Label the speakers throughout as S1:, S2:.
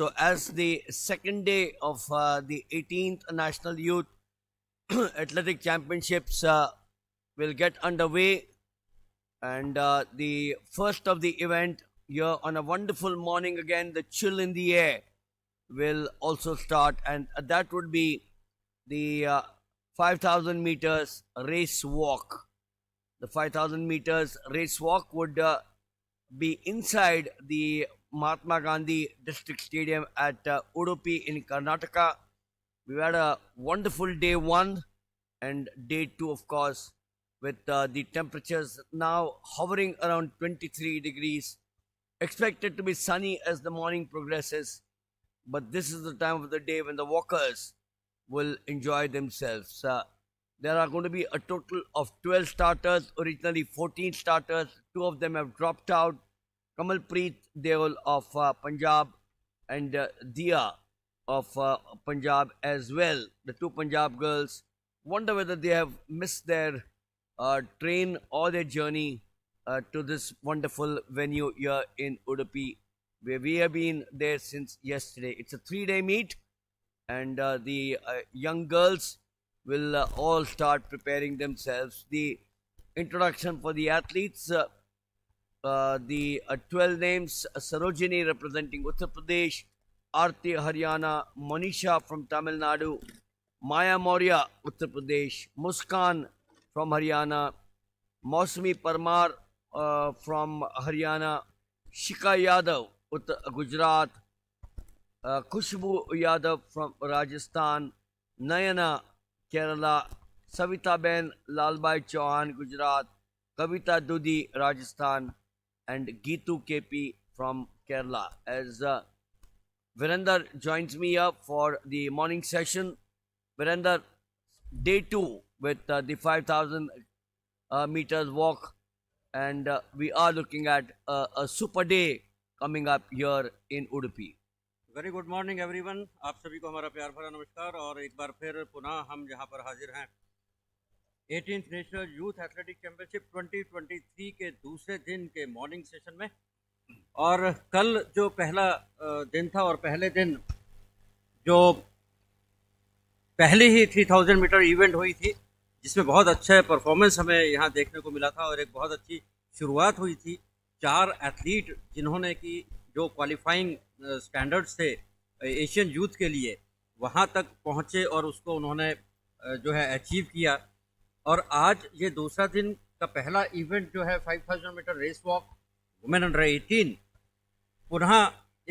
S1: So, as the second day of the 18th National Youth Athletic Championships will get underway, and the first of the event here on a wonderful morning again, the chill in the air will also start, and that would be the 5,000 meters race walk. The 5,000 meters race walk would be inside the Mahatma Gandhi District Stadium at Udupi in Karnataka. We had a wonderful day one and day two, of course, with the temperatures now hovering around 23 degrees. Expected to be sunny as the morning progresses, but this is the time of the day when the walkers will enjoy themselves. There are going to be a total of 12 starters, originally 14 starters. Two of them have dropped out. Kamalpreet Deol of Punjab and Dia of Punjab as well. The two Punjab girls. Wonder whether they have missed their train or their journey to this wonderful venue here in Udupi, where we have been there since yesterday. It's a 3-day meet, and the young girls will all start preparing themselves. The introduction for the athletes, the 12 names: Sarojini representing Uttar Pradesh, Aarti Haryana, Monisha from Tamil Nadu, Maya Maurya Uttar Pradesh, Muskan from Haryana, Mausami Parmar from Haryana, Shika Yadav Gujarat, Khushbu Yadav from Rajasthan, Nayana Kerala, Savita Ben Lalbai Chauhan Gujarat, Kavita Dudi Rajasthan, and Geetu KP from Kerala. As Virender joins me up for the morning session. Virender, day two with the 5,000 meters walk, and we are looking at a super day coming up here in Udupi.
S2: Very good morning everyone. आप सभी को हमारा प्यार भरा नमस्कार। और एक बार फिर पुनः हम यहाँ पर हाजिर हैं 18th national youth athletic championship 2023 के दूसरे दिन के मॉर्निंग सेशन में। और कल जो पहला दिन था और पहले दिन जो पहले ही 3000 मीटर इवेंट हुई थी, जिसमें बहुत अच्छा परफॉर्मेंस हमें यहाँ देखने को मिला था और एक बहुत अच्छी शुरुआत हुई थी। 4 एथलीट जिन्होंने कि जो क्वालिफाइंग स्टैंडर्ड्स थे एशियन यूथ के लिए, वहाँ तक पहुँचे और उसको उन्होंने जो है अचीव किया। और आज ये दूसरा दिन का पहला इवेंट जो है 5000 metre race walk women under 18, पुनः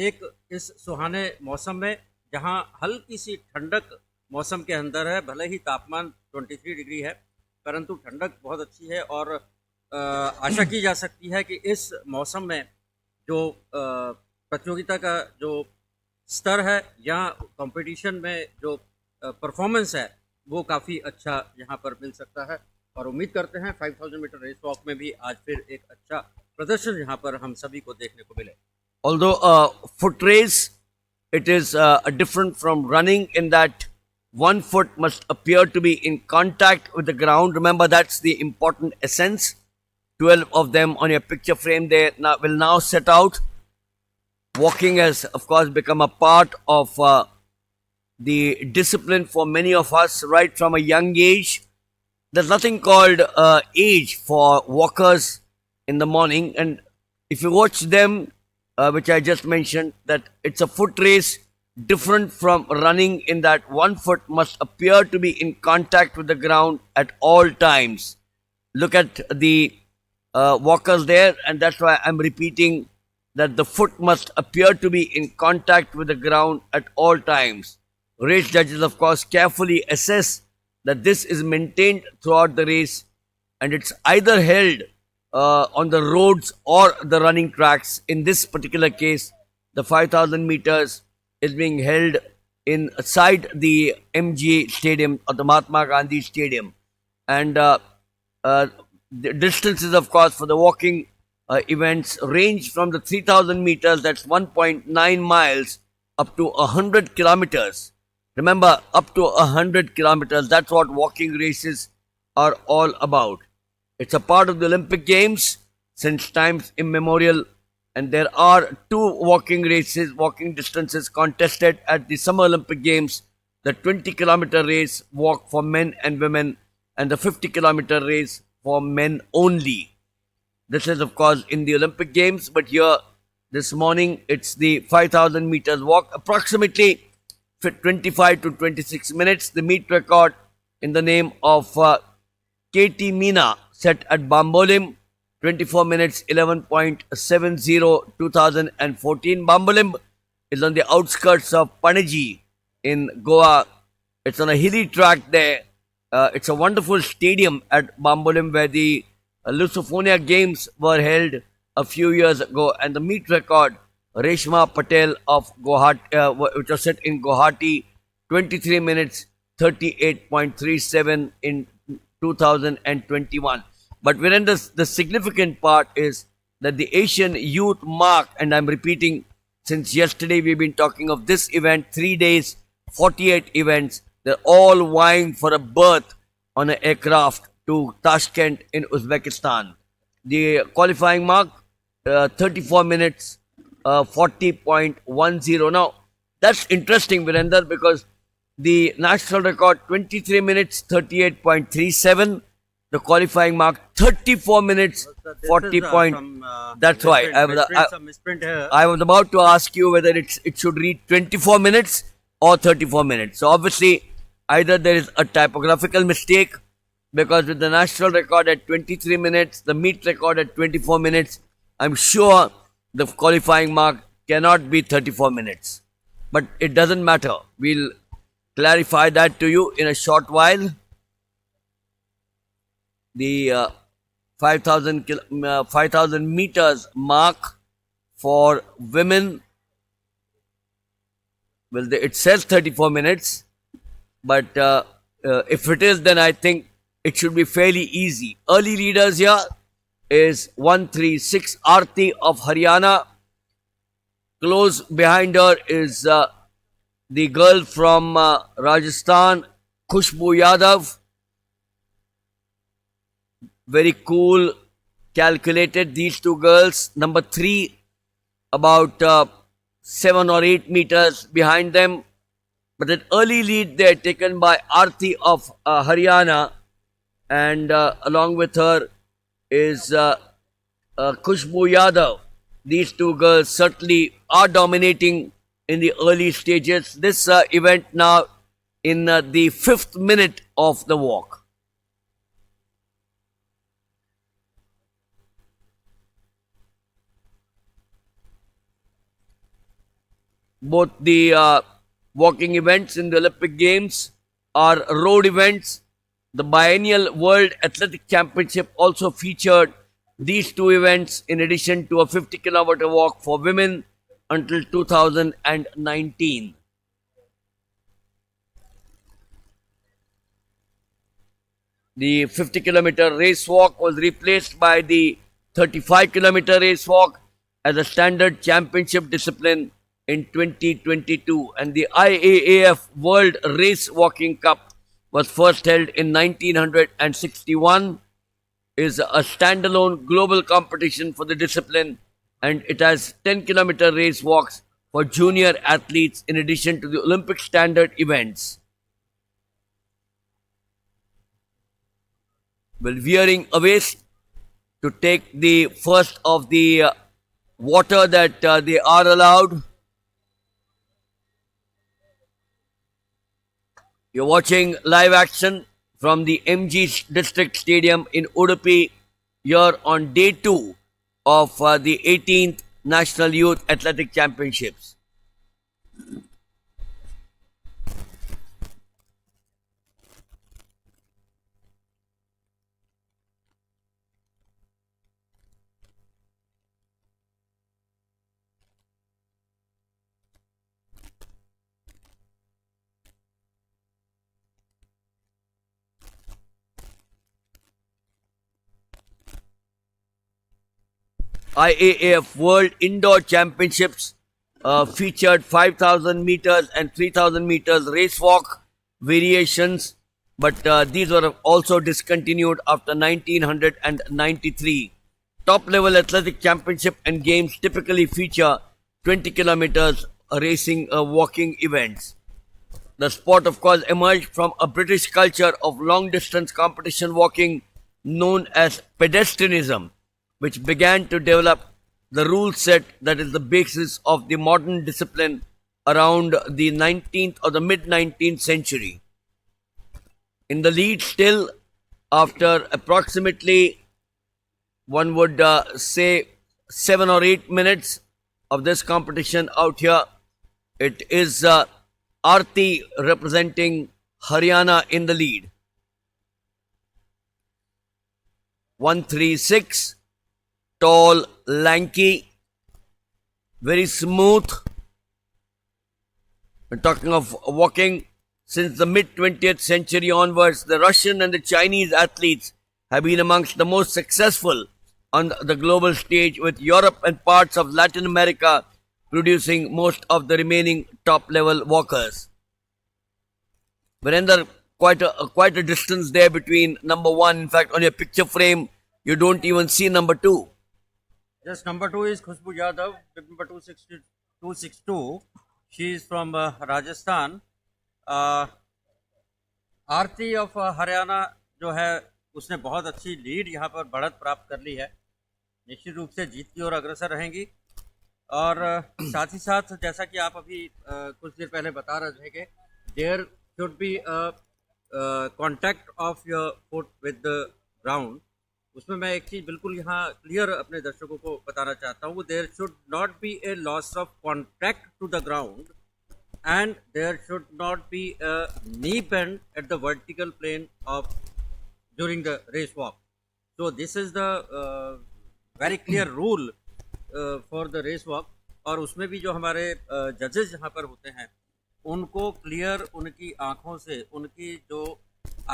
S2: एक इस सुहाने मौसम में जहाँ हल्की सी ठंडक मौसम के अंदर है। भले ही तापमान 23 डिग्री है, परंतु ठंडक बहुत अच्छी है और आशा की जा सकती है कि इस मौसम में जो प्रतियोगिता का जो स्तर है या कंपटीशन में जो परफॉर्मेंस है वो काफ़ी अच्छा यहाँ पर मिल सकता है। और उम्मीद करते हैं 5000 मीटर रेस वॉक में भी आज फिर एक अच्छा प्रदर्शन यहाँ पर हम सभी को देखने को मिले।
S1: Although foot race, it is different from running in that one foot must appear to be in contact with the ground. Remember, that's the important essence. 12 of them on your picture frame there will now set out. Walking has, of course, become a part of the discipline for many of us right from a young age. There's nothing called age for walkers in the morning. And if you watch them, which I just mentioned, that it's a foot race different from running in that one foot must appear to be in contact with the ground at all times. Look at the walkers there, and that's why I'm repeating that the foot must appear to be in contact with the ground at all times. Race judges, of course, carefully assess that this is maintained throughout the race, and it's either held on the roads or the running tracks. In this particular case, the 5,000 meters is being held inside the MG Stadium or the Mahatma Gandhi Stadium. And the distances, of course, for the walking events range from the 3,000 meters, that's 1.9 miles, up to 100 kilometers. Remember, up to 100 kilometers, that's what walking races are all about. It's a part of the Olympic Games since times immemorial, and there are two walking distances contested at the Summer Olympic Games: the 20-kilometer race walk for men and women, and the 50-kilometer race for men only. This is, of course, in the Olympic Games, but here this morning it's the 5,000 meters walk, approximately 25 to 26 minutes. The meet record in the name of Katie Meena set at Bambolim, 24 minutes 11.70, 2014. Bambolim is on the outskirts of Panaji in Goa. It's on a hilly track there. It's a wonderful stadium at Bambolim where the Lusophonia Games were held a few years ago, and the meet record, Reshma Patel of Guwahati, which was set in Guwahati, 23 minutes 38.37 in 2021. But Virender, the significant part is that the Asian Youth Mark, and I'm repeating since yesterday we've been talking of this event, 3 days, 48 events, they're all vying for a berth on an aircraft to Tashkent in Uzbekistan. The qualifying mark, 34 minutes, 40.10. Now, that's interesting, Virender, because the national record, 23 minutes, 38.37. The qualifying mark, 34 minutes, 40 point. That's why I was about to ask you whether it should read 24 minutes or 34 minutes. So obviously, either there is a typographical mistake, because with the national record at 23 minutes, the meet record at 24 minutes, I'm sure the qualifying mark cannot be 34 minutes. But it doesn't matter. We'll clarify that to you in a short while. The 5,000 meters mark for women, well, it says 34 minutes, but if it is, then I think it should be fairly easy. Early leaders here is 136 Aarti of Haryana. Close behind her is the girl from Rajasthan, Khushbu Yadav. Very cool, calculated, these two girls. Number 3, about 7 or 8 meters behind them. But an early lead there taken by Aarti of Haryana, and along with her is Khushbu Yadav. These two girls certainly are dominating in the early stages. This event now in the 5th minute of the walk. Both the walking events in the Olympic Games are road events. The biennial World Athletic Championship also featured these two events in addition to a 50-kilometer walk for women until 2019. The 50-kilometer race walk was replaced by the 35-kilometer race walk as a standard championship discipline in 2022, and the IAAF World Race Walking Cup was first held in 1961, is a standalone global competition for the discipline, and it has 10-kilometer race walks for junior athletes in addition to the Olympic standard events. Well, veering away to take the first of the water that they are allowed. You're watching live action from the MG District Stadium in Udupi here on day 2 of the 18th National Youth Athletic Championships. IAAF World Indoor Championships featured 5,000 meters and 3,000 meters race walk variations, but these were also discontinued after 1993. top-level athletic championship and games typically feature 20 kilometers racing walking events. The sport, of course, emerged from a British culture of long-distance competition walking known as pedestrianism, which began to develop the rule set that is the basis of the modern discipline around the 19th or the mid-19th century. In the lead still, after approximately, one would say, 7 or 8 minutes of this competition out here, it is Aarti representing Haryana in the lead. 136, tall, lanky, very smooth. We're talking of walking. Since the mid-20th century onwards, the Russian and the Chinese athletes have been amongst the most successful on the global stage, with Europe and parts of Latin America producing most of the remaining top-level walkers. Virender, quite a distance there between number one. In fact, on your picture frame, you don't even see number two.
S2: Yes, number 2 is Khushbu Yadav, number 262. She is from Rajasthan. Aarti of Haryana जो है उसने बहुत अच्छी lead यहाँ पर बढ़त प्राप्त कर ली है, निश्चित रूप से जीत की ओर अग्रसर रहेंगी। और साथ ही साथ जैसा कि आप अभी कुछ देर पहले बता रहे थे कि there should be contact of your foot with the ground, उसमें मैं एक चीज़ बिल्कुल यहाँ क्लियर अपने दर्शकों को बताना चाहता हूँ, there should not be a loss of contact to the ground and there should not be a knee bend at the vertical plane of during the race walk. So this is the very clear rule for the race walk. और उसमें भी जो हमारे जजेस यहाँ पर होते हैं उनको क्लियर उनकी आँखों से, उनकी जो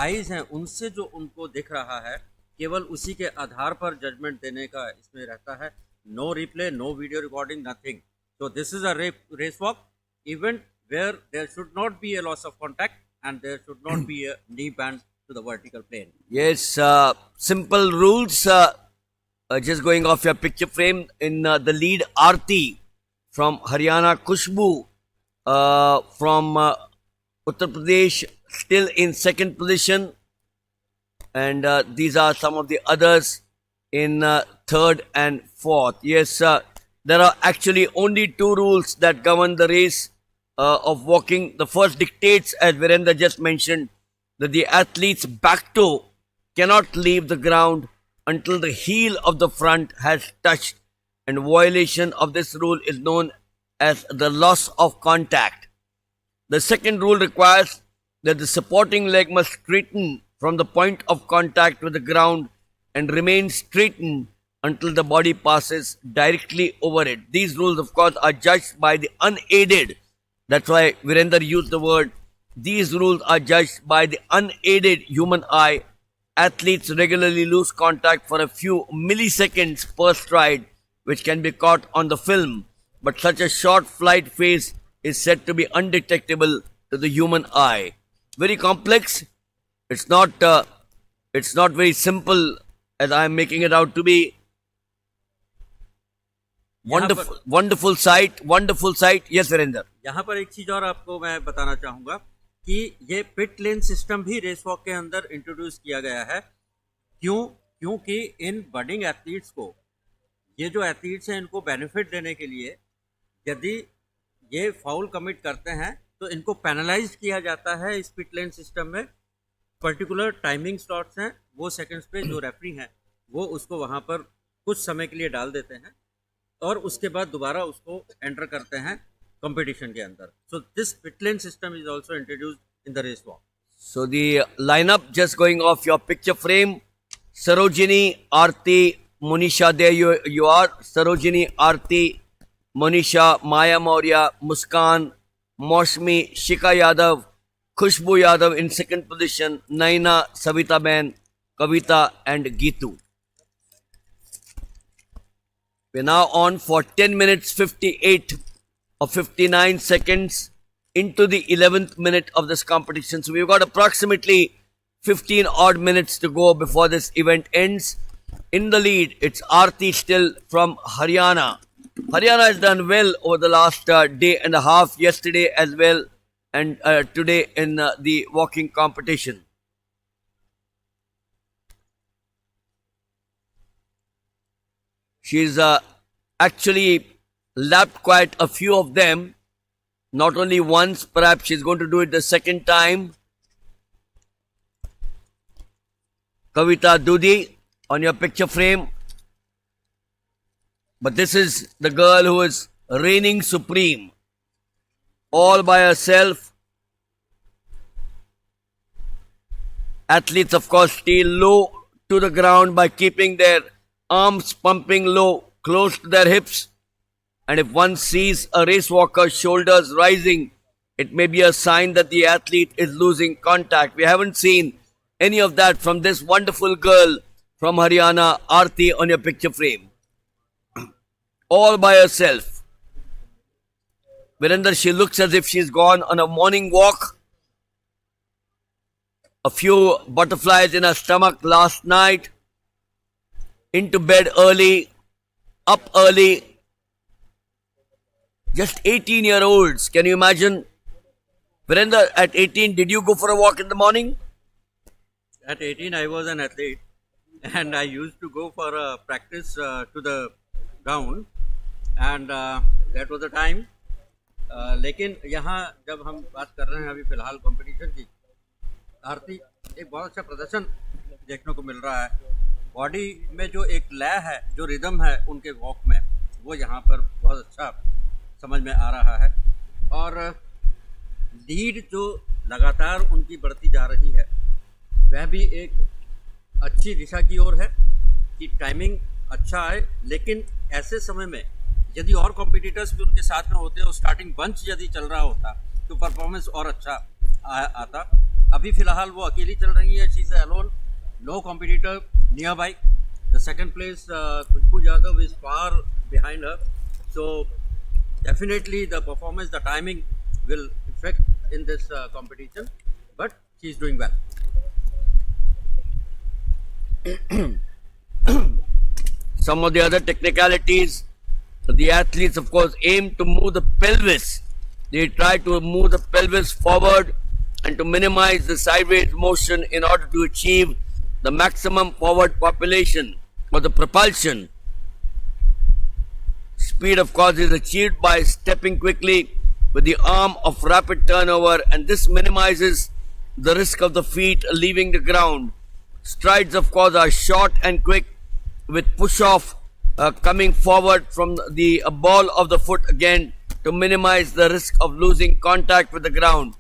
S2: आईज हैं उनसे जो उनको दिख रहा है, केवल उसी के आधार पर जजमेंट देने का इसमें रहता है। No replay, no video recording, nothing. So this is a race walk event where there should not be a loss of contact and there should not be a knee bend to the vertical plane.
S1: Yes, simple rules. Just going off your picture frame, in the lead, Aarti from Haryana, Khushbu from Uttar Pradesh still in second position, and these are some of the others in third and fourth. Yes, there are actually only two rules that govern the race of walking. The first dictates, as Virender just mentioned, that the athlete's back toe cannot leave the ground until the heel of the front has touched, and violation of this rule is known as the loss of contact. The second rule requires that the supporting leg must straighten from the point of contact with the ground and remain straightened until the body passes directly over it. These rules, of course, are judged by the unaided. That's why Virender used the word. These rules are judged by the unaided human eye. Athletes regularly lose contact for a few milliseconds per stride, which can be caught on the film. But such a short flight phase is said to be undetectable to the human eye. Very complex. It's not very simple as I am making it out to be. Wonderful sight. Yes, Virender.
S2: यहाँ पर एक चीज़ और आपको मैं बताना चाहूँगा कि ये पिट लेन सिस्टम भी रेस वॉक के अंदर इंट्रोड्यूस किया गया है। क्योंकि इन बडिंग एथलीट्स को, ये जो एथलीट्स हैं, इनको बेनिफिट देने के लिए यदि ये फाउल कमिट करते हैं तो इनको पेनलाइज किया जाता है। इस पिट लेन सिस्टम में पर्टिकुलर टाइमिंग स्लॉट्स हैं, वो सेकंड्स पे जो रेफरी हैं वो उसको वहाँ पर कुछ समय के लिए डाल देते हैं और उसके बाद दोबारा उसको एंटर करते हैं कंपटीशन के अंदर. So this pit lane system is also introduced in the race walk.
S1: So the lineup, just going off your picture frame: Sarojini, Aarti, Monisha. There you are. Sarojini, Aarti, Monisha, Maya Maurya, Muskan, Maushmi, Shika Yadav, Khushbu Yadav in second position, Naina, Savita Ben, Kavita and Geetu. We're now on for 10 minutes 58 or 59 seconds into the 11th minute of this competition. So we've got approximately 15 odd minutes to go before this event ends. In the lead, it's Aarti still from Haryana. Haryana has done well over the last day and a half, yesterday as well, and today in the walking competition. She's actually lapped quite a few of them, not only once, perhaps she's going to do it the second time. Kavita Dudi on your picture frame. But this is the girl who is reigning supreme, all by herself. Athletes, of course, stay low to the ground by keeping their arms pumping low, close to their hips. And if one sees a race walker's shoulders rising, it may be a sign that the athlete is losing contact. We haven't seen any of that from this wonderful girl from Haryana, Aarti, on your picture frame. All by herself. Virender, she looks as if she's gone on a morning walk. A few butterflies in her stomach last night. Into bed early, up early. Just 18-year-olds. Can you imagine? Virender, at 18, did you go for a walk in the morning?
S2: At 18, I was an athlete and I used to go for a practice to the ground and that was the time. लेकिन यहाँ जब हम बात कर रहे हैं अभी फ़िलहाल कंपटीशन की, आरती एक बहुत अच्छा प्रदर्शन देखने को मिल रहा है. बॉडी में जो एक लय है, जो रिदम है उनके वॉक में, वो यहाँ पर बहुत अच्छा समझ में आ रहा है. और लीड जो लगातार उनकी बढ़ती जा रही है, वह भी एक अच्छी दिशा की ओर है कि टाइमिंग अच्छा आए. लेकिन ऐसे समय में यदि और कॉम्पिटिटर्स भी उनके साथ में होते और स्टार्टिंग बंच यदि चल रहा होता तो परफॉर्मेंस और अच्छा आता. अभी फ़िलहाल वो अकेली चल रही है. She is alone, no competitor nearby. The second place Khushbu Yadav is far behind her. So definitely the performance, the timing will affect in this competition, but she is doing well.
S1: Some of the other technicalities, the athletes, of course, aim to move the pelvis. They try to move the pelvis forward and to minimize the sideways motion in order to achieve the maximum forward population or the propulsion. Speed, of course, is achieved by stepping quickly with the arm of rapid turnover, and this minimizes the risk of the feet leaving the ground. Strides, of course, are short and quick with push-off coming forward from the ball of the foot again to minimize the risk of losing contact with the ground.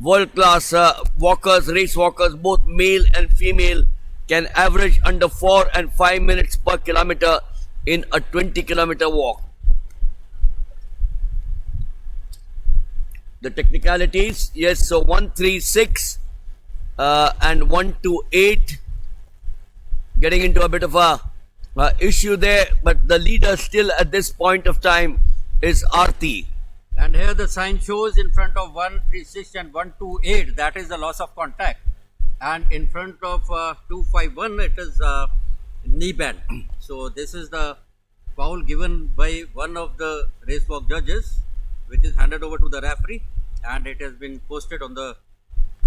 S1: World-class walkers, race walkers, both male and female, can average under 4 and 5 minutes per kilometer in a 20-kilometer walk. The technicalities, yes, so 136 and 128, getting into a bit of a issue there, but the leader still at this point of time is Aarti.
S2: And here the sign shows in front of 136 and 128, that is the loss of contact. And in front of 251, it is knee bend. So this is the foul given by one of the race walk judges, which is handed over to the referee, and it has been posted on the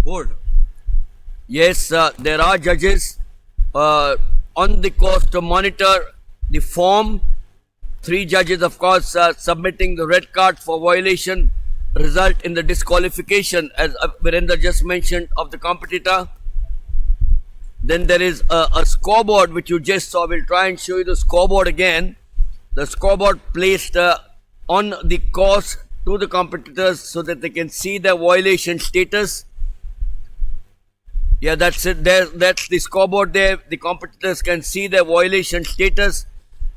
S2: board.
S1: Yes, there are judges on the course to monitor the form. 3 judges, of course, submitting the red card for violation result in the disqualification, as Virender just mentioned, of the competitor. Then there is a scoreboard which you just saw. We'll try and show you the scoreboard again. The scoreboard placed on the course to the competitors so that they can see their violation status. Yeah, that's it. That's the scoreboard there. The competitors can see their violation status.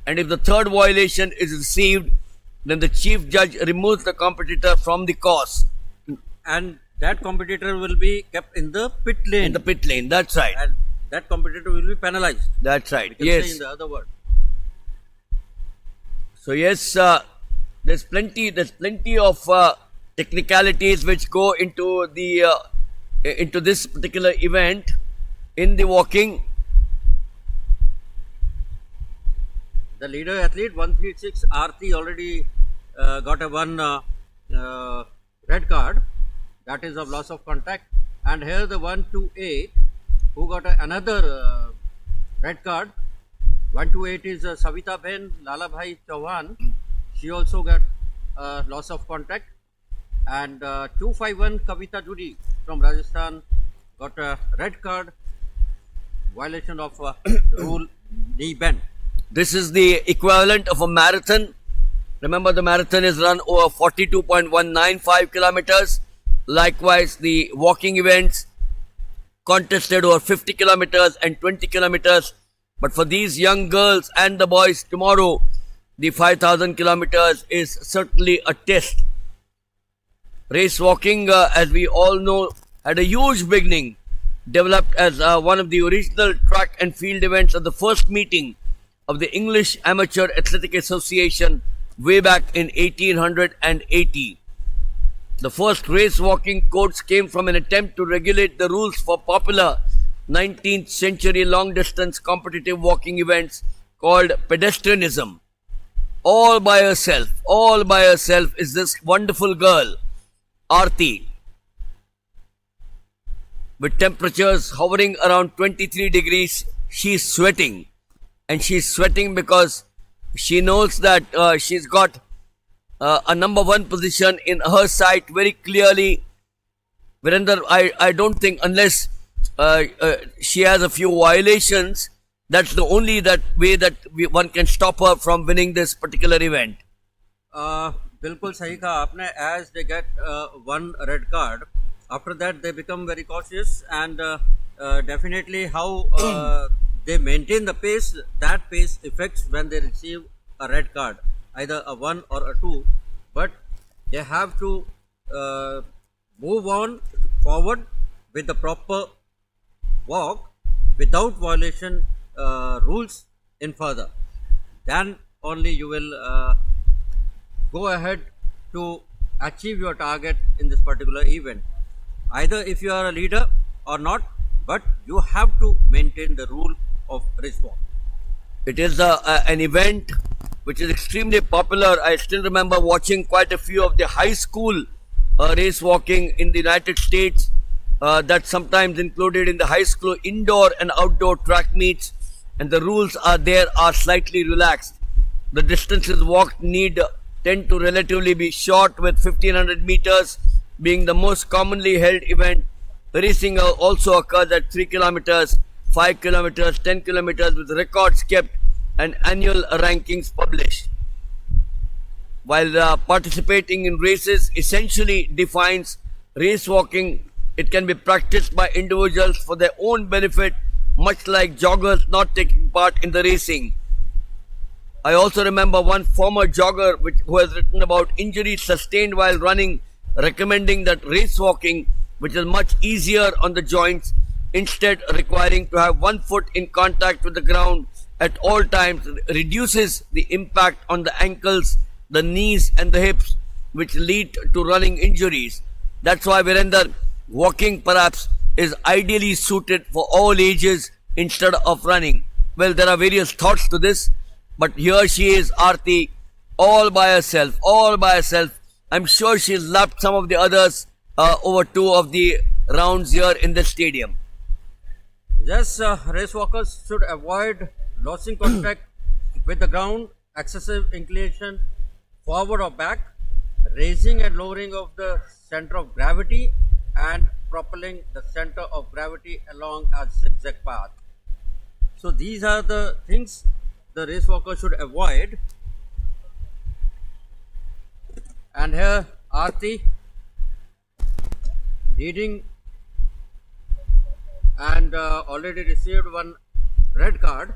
S1: And if the third violation is received, then the chief judge removes the competitor from the course.
S2: And that competitor will be kept in the pit lane.
S1: In the pit lane, that's right.
S2: And that competitor will be penalized.
S1: That's right.
S2: We can
S1: Yes.
S2: say in the other word.
S1: So yes, there's plenty of technicalities which go into the into this particular event in the walking.
S2: The leader athlete 136 Arti already got a one red card, that is of loss of contact, and here the 128 who got another red card. 128 is Savita Ben Lalabhai Chauhan. She also got loss of contact. And 251 Kavita Judi from Rajasthan got a red card, violation of rule knee bend.
S1: This is the equivalent of a marathon. Remember, the marathon is run over 42.195 kilometers. Likewise, the walking events contested over 50 kilometers and 20 kilometers. But for these young girls and the boys, tomorrow, the 5,000 kilometers is certainly a test. Race walking, as we all know, had a huge beginning, developed as one of the original track and field events at the first meeting of the English Amateur Athletic Association way back in 1880. The first race walking codes came from an attempt to regulate the rules for popular 19th century long distance competitive walking events called pedestrianism. All by herself is this wonderful girl, Arti, with temperatures hovering around 23 degrees. She's sweating, and she's sweating because she knows that she's got a number one position in her sight very clearly. Virender, I don't think, unless she has a few violations, that's the only way that one can stop her from winning this particular event.
S2: बिल्कुल सही कहा आपने. As they get one red card, after that they become very cautious, and definitely how they maintain the pace, that pace affects when they receive a red card, either a 1 or a 2, but they have to move on forward with the proper walk without violation rules in further. Then only you will go ahead to achieve your target in this particular event, either if you are a leader or not, but you have to maintain the rule of race walk.
S1: It is an event which is extremely popular. I still remember watching quite a few of the high school race walking in the United States that sometimes included in the high school indoor and outdoor track meets, and the rules are slightly relaxed. The distances walked tend to relatively be short, with 1500 meters being the most commonly held event. Racing also occurs at 3 kilometers, 5 kilometers, 10 kilometers, with records kept and annual rankings published. While participating in races essentially defines race walking, it can be practiced by individuals for their own benefit, much like joggers not taking part in the racing. I also remember one former jogger who has written about injuries sustained while running, recommending that race walking, which is much easier on the joints, instead requiring to have one foot in contact with the ground at all times, reduces the impact on the ankles, the knees and the hips, which lead to running injuries. That's why, Virender, walking perhaps is ideally suited for all ages instead of running. Well, there are various thoughts to this, but here she is, Arti, all by herself. I'm sure she's lapped some of the others over two of the rounds here in the stadium.
S2: Yes, race walkers should avoid losing contact with the ground, excessive inclination forward or back, raising and lowering of the center of gravity, and propelling the center of gravity along a zigzag path. So these are the things the race walker should avoid. And here Arti leading, and already received one red card.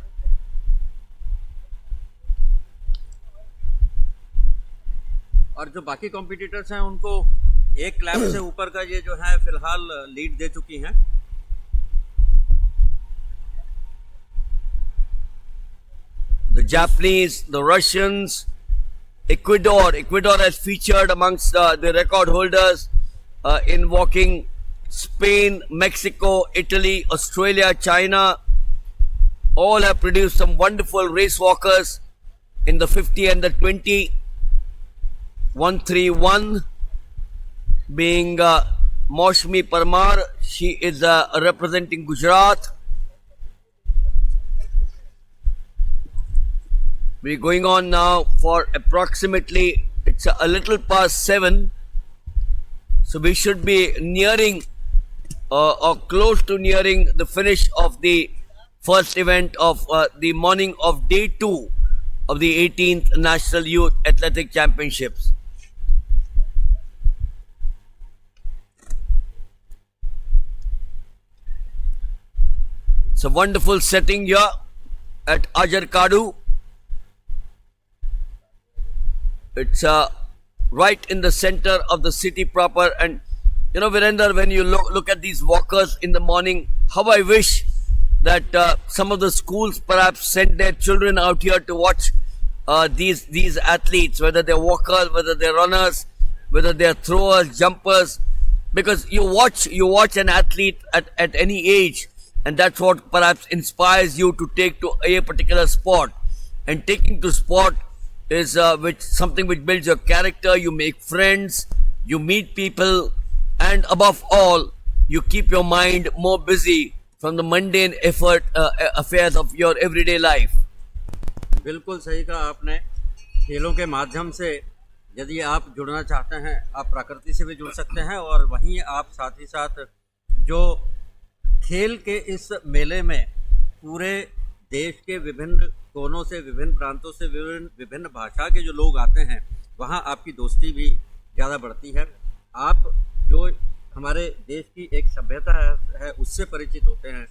S2: और जो बाकी competitors हैं उनको एक lap से ऊपर का ये जो है फिलहाल लीड दे चुकी हैं.
S1: The Japanese, the Russians, Ecuador has featured amongst the record holders in walking. Spain, Mexico, Italy, Australia, China, all have produced some wonderful race walkers. in the 50 and the 20. 131 being Maushmi Parmar. She is representing Gujarat. We're going on now for approximately, it's a little past 7. So we should be nearing or close to nearing the finish of the first event of the morning of day 2 of the 18th National Youth Athletic Championships. It's a wonderful setting here at Ajarkadu. It's right in the center of the city proper. And you know, Virender, when you look at these walkers in the morning, how I wish that some of the schools perhaps send their children out here to watch these athletes, whether they're walkers, whether they're runners, whether they're throwers, jumpers, because you watch an athlete at any age, and that's what perhaps inspires you to take to a particular sport. And taking to sport is something which builds your character. You make friends, you meet people, and above all, you keep your mind more busy from the mundane affairs of your everyday life.
S2: बिल्कुल सही कहा आपने। खेलों के माध्यम से यदि आप जुड़ना चाहते हैं, आप प्रकृति से भी जुड़ सकते हैं, और वहीं आप साथ ही साथ जो खेल के इस मेले में पूरे देश के विभिन्न कोनों से, विभिन्न प्रांतों से, विभिन्न भाषा के जो लोग आते हैं, वहाँ आपकी दोस्ती भी ज़्यादा बढ़ती है। आप जो हमारे देश की एक सभ्यता है उससे परिचित होते हैं,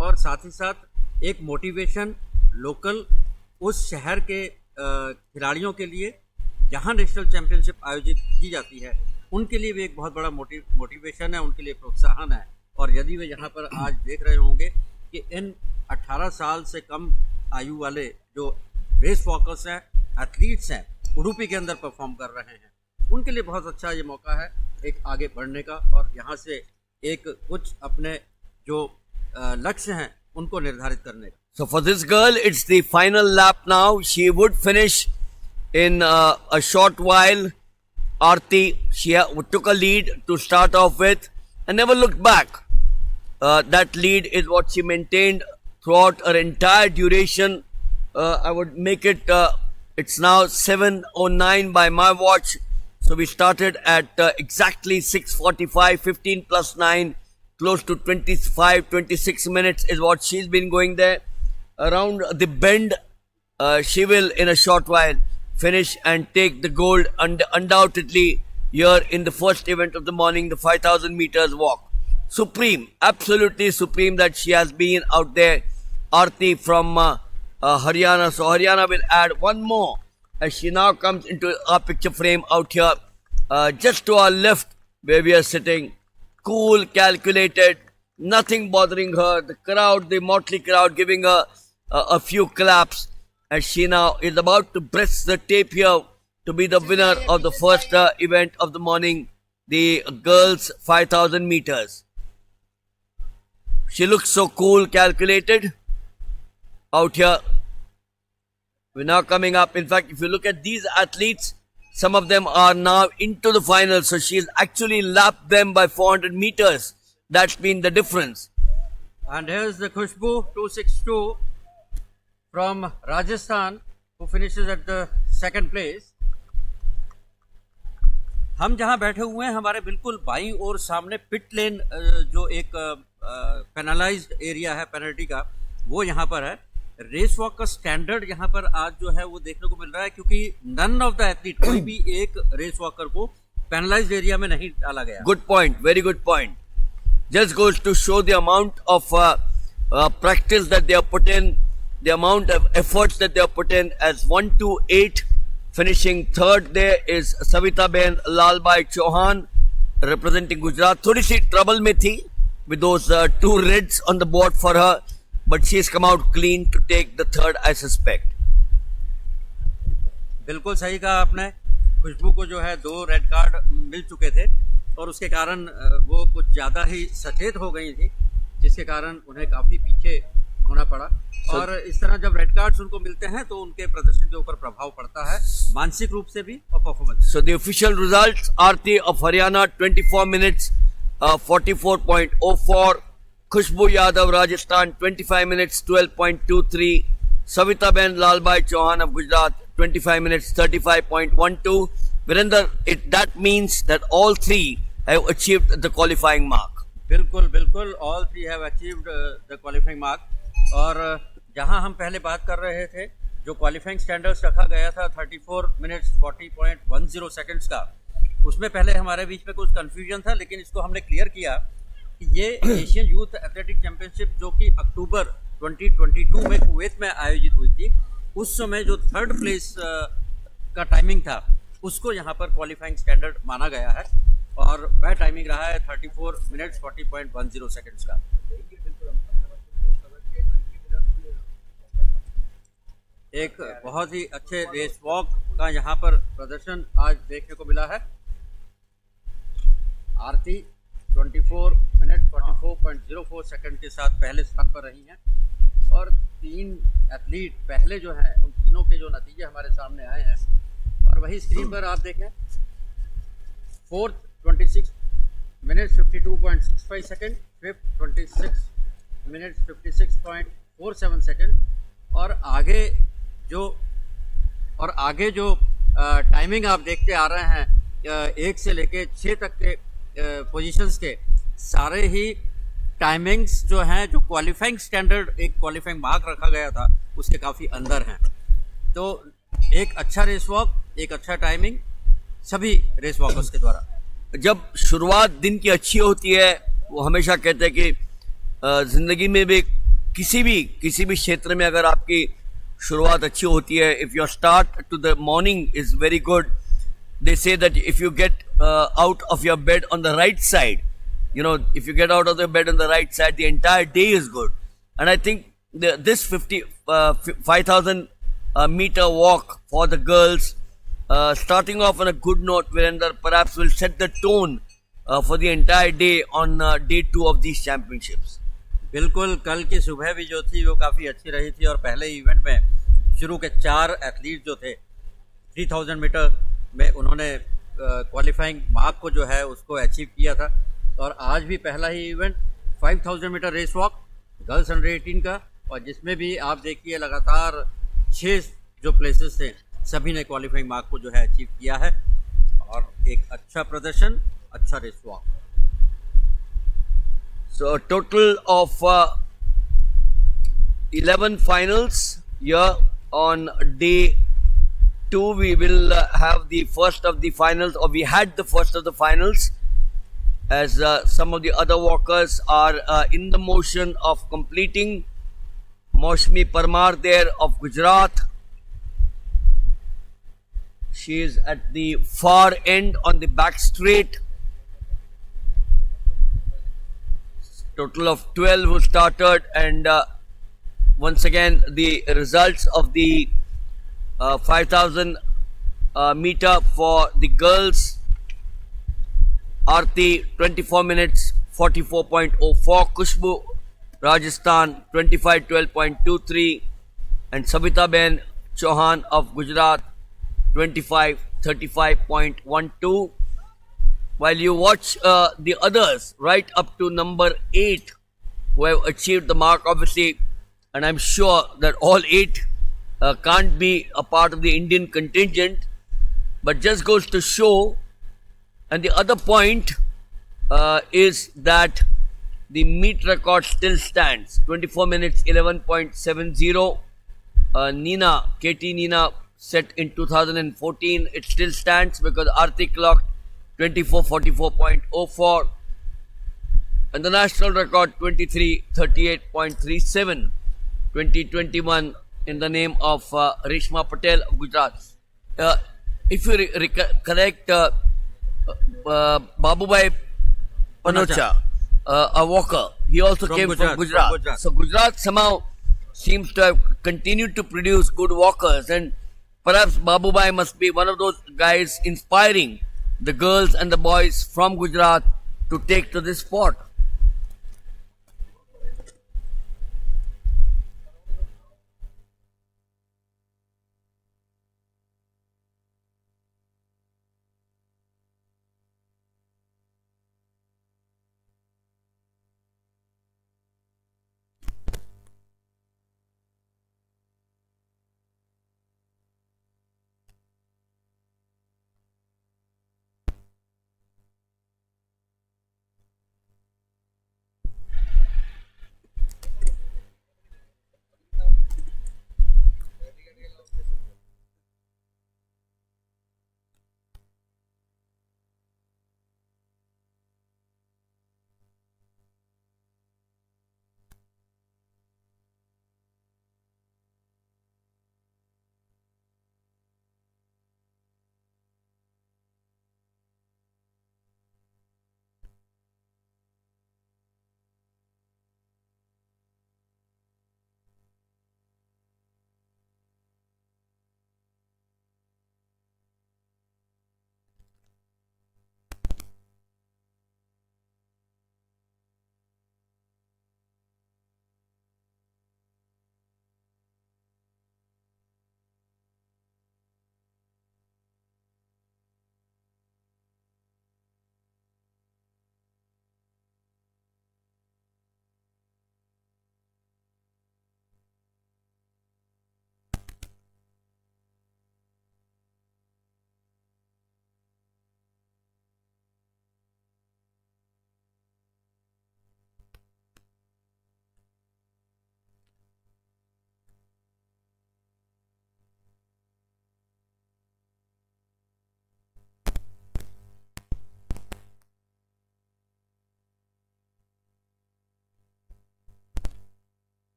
S2: और साथ ही साथ एक मोटिवेशन लोकल उस शहर के खिलाड़ियों के लिए जहाँ नेशनल चैम्पियनशिप आयोजित की जाती है, उनके लिए भी एक बहुत बड़ा मोटिवेशन है, उनके लिए प्रोत्साहन है। और यदि वे यहाँ पर आज देख रहे होंगे कि इन 18 साल से कम आयु वाले जो रेस वॉकर्स हैं, एथलीट्स हैं, उडुपी के अंदर परफॉर्म कर रहे हैं, उनके लिए बहुत अच्छा ये मौका है एक आगे बढ़ने का, और यहाँ से एक कुछ अपने जो लक्ष्य हैं उनको निर्धारित करने का।
S1: So for this girl, it's the final lap now. She would finish in a short while. Aarti, she took a lead to start off with and never looked back. That lead is what she maintained throughout her entire duration. I would make it, it's now 7:09 by my watch. So we started at exactly 6:45, 15 plus 9, close to 25, 26 minutes is what she's been going there. Around the bend, she will in a short while finish and take the gold, undoubtedly here in the first event of the morning, the 5,000 meters walk. Supreme, absolutely supreme that she has been out there. Aarti from Haryana. So Haryana will add one more as she now comes into our picture frame out here, just to our left where we are sitting. Cool, calculated, nothing bothering her. The crowd, the motley crowd giving her a few claps as she now is about to press the tape here to be the winner of the first event of the morning, the girls 5,000 meters. She looks so cool, calculated out here. We're now coming up. In fact, if you look at these athletes, some of them are now into the final. So she's actually lapped them by 400 meters. That's been the difference.
S2: And here's the Khushbu 262 from Rajasthan, who finishes at the second place. हम जहां बैठे हुए हैं, हमारे बिल्कुल बाईं ओर सामने पिट लेन जो एक पेनलाइज्ड एरिया है पेनल्टी का, वो यहाँ पर है। रेस वॉक का स्टैंडर्ड यहाँ पर आज जो है वो देखने को मिल रहा है, क्योंकि नन ऑफ द एथलीट, कोई भी एक रेस वॉकर को पेनलाइज्ड एरिया में नहीं डाला गया।
S1: Good point, very good point. Just goes to show the amount of practice that they have put in, the amount of efforts that they have put in. As 128 finishing third there is Savita Ben Lalbai Chauhan representing Gujarat. थोड़ी सी trouble में थी with those two reds on the board for her, but she's come out clean to take the third, I suspect.
S2: बिल्कुल सही कहा आपने। खुशबू को जो है 2 रेड कार्ड मिल चुके थे, और उसके कारण वो कुछ ज़्यादा ही सचेत हो गई थी, जिसके कारण उन्हें काफ़ी पीछे खोना पड़ा। और इस तरह जब रेड कार्ड्स उनको मिलते हैं तो उनके प्रदर्शन के ऊपर प्रभाव पड़ता है, मानसिक रूप से भी और performance.
S1: So the official results: Aarti of Haryana 24 minutes 44.04, Khushbu Yadav Rajasthan 25 minutes 12.23, Savita Ben Lalbhai Chauhan of Gujarat 25 minutes 35.12. Virender, that means that all three have achieved the qualifying mark.
S2: बिल्कुल बिल्कुल, all three have achieved the qualifying mark. और जहां हम पहले बात कर रहे थे, जो क्वालिफाइंग स्टैंडर्ड्स रखा गया था 34 मिनट्स 40.10 सेकंड्स का, उसमें पहले हमारे बीच में कुछ कंफ्यूजन था, लेकिन इसको हमने क्लियर किया कि ये एशियन यूथ एथलेटिक चैंपियनशिप जो कि अक्टूबर 2022 में कुवैत में आयोजित हुई थी, उस समय जो थर्ड प्लेस का टाइमिंग था उसको यहाँ पर क्वालिफाइंग स्टैंडर्ड माना गया है, और वह टाइमिंग रहा है 34 मिनट्स 40.10 सेकंड्स का। एक बहुत ही अच्छे रेस वॉक का यहाँ पर प्रदर्शन आज देखने को मिला है। आरती 24 मिनट 44.04 सेकंड के साथ पहले स्थान पर रही हैं, और तीन एथलीट पहले जो हैं उन तीनों के जो नतीजे हमारे सामने आए हैं, और वही स्क्रीन पर आप देखें। Fourth 26 minutes 52.65 second, fifth 26 minutes 56.47 second, और आगे जो टाइमिंग आप देखते आ रहे हैं 1 से लेके 6 तक के पोजीशंस के, सारे ही टाइमिंग्स जो हैं, जो क्वालिफाइंग स्टैंडर्ड एक क्वालिफाइंग मार्क रखा गया था उसके काफ़ी अंदर हैं। तो एक अच्छा रेस वॉक, एक अच्छा टाइमिंग सभी रेस वॉकर्स के द्वारा।
S1: जब शुरुआत दिन की अच्छी होती है, वो हमेशा कहते हैं कि जिंदगी में भी किसी भी क्षेत्र में अगर आपकी शुरुआत अच्छी होती है, if your start to the morning is very good, they say that if you get out of your bed on the right side, if you get out of the bed on the right side, the entire day is good. And I think this 5,000 meter walk for the girls, starting off on a good note, Virender, perhaps will set the tone for the entire day on day 2 of these championships.
S2: बिल्कुल, कल की सुबह भी जो थी वो काफ़ी अच्छी रही थी, और पहले इवेंट में शुरू के 4 एथलीट जो थे 3000 मीटर में उन्होंने क्वालिफाइंग मार्क को जो है उसको अचीव किया था। और आज भी पहला ही event 5000 metre race walk girls under 18 का, और जिसमें भी आप देखिए लगातार 6 जो प्लेसेस थे सभी ने क्वालिफाइंग मार्क को जो है अचीव किया है, और एक अच्छा प्रदर्शन, अच्छा race walk.
S1: So a total of 11 finals here on day 2. We will have the first of the finals, or we had the first of the finals, as some of the other walkers are in the motion of completing. Maushmi Parmar there of Gujarat. She is at the far end on the back straight. Total of 12 who started, and once again the results of the 5,000 meter for the girls. Aarti 24 minutes 44.04, Khushbu Rajasthan 25:12.23, and Savita Ben Chauhan of Gujarat 25:35.12. While you watch the others right up to number 8 who have achieved the mark, obviously, and I'm sure that all 8 can't be a part of the Indian contingent, but just goes to show. And the other point is that the meet record still stands, 24 minutes 11.70. KT Nina set in 2014, it still stands because Aarti clocked 24:44.04, and the national record 23:38.37, 2021, in the name of Reshma Patel of Gujarat. If you correct, Babubhai Panocha, a walker, he also came from Gujarat. So Gujarat somehow seems to have continued to produce good walkers, and perhaps Babubhai must be one of those guys inspiring the girls and the boys from Gujarat to take to this sport.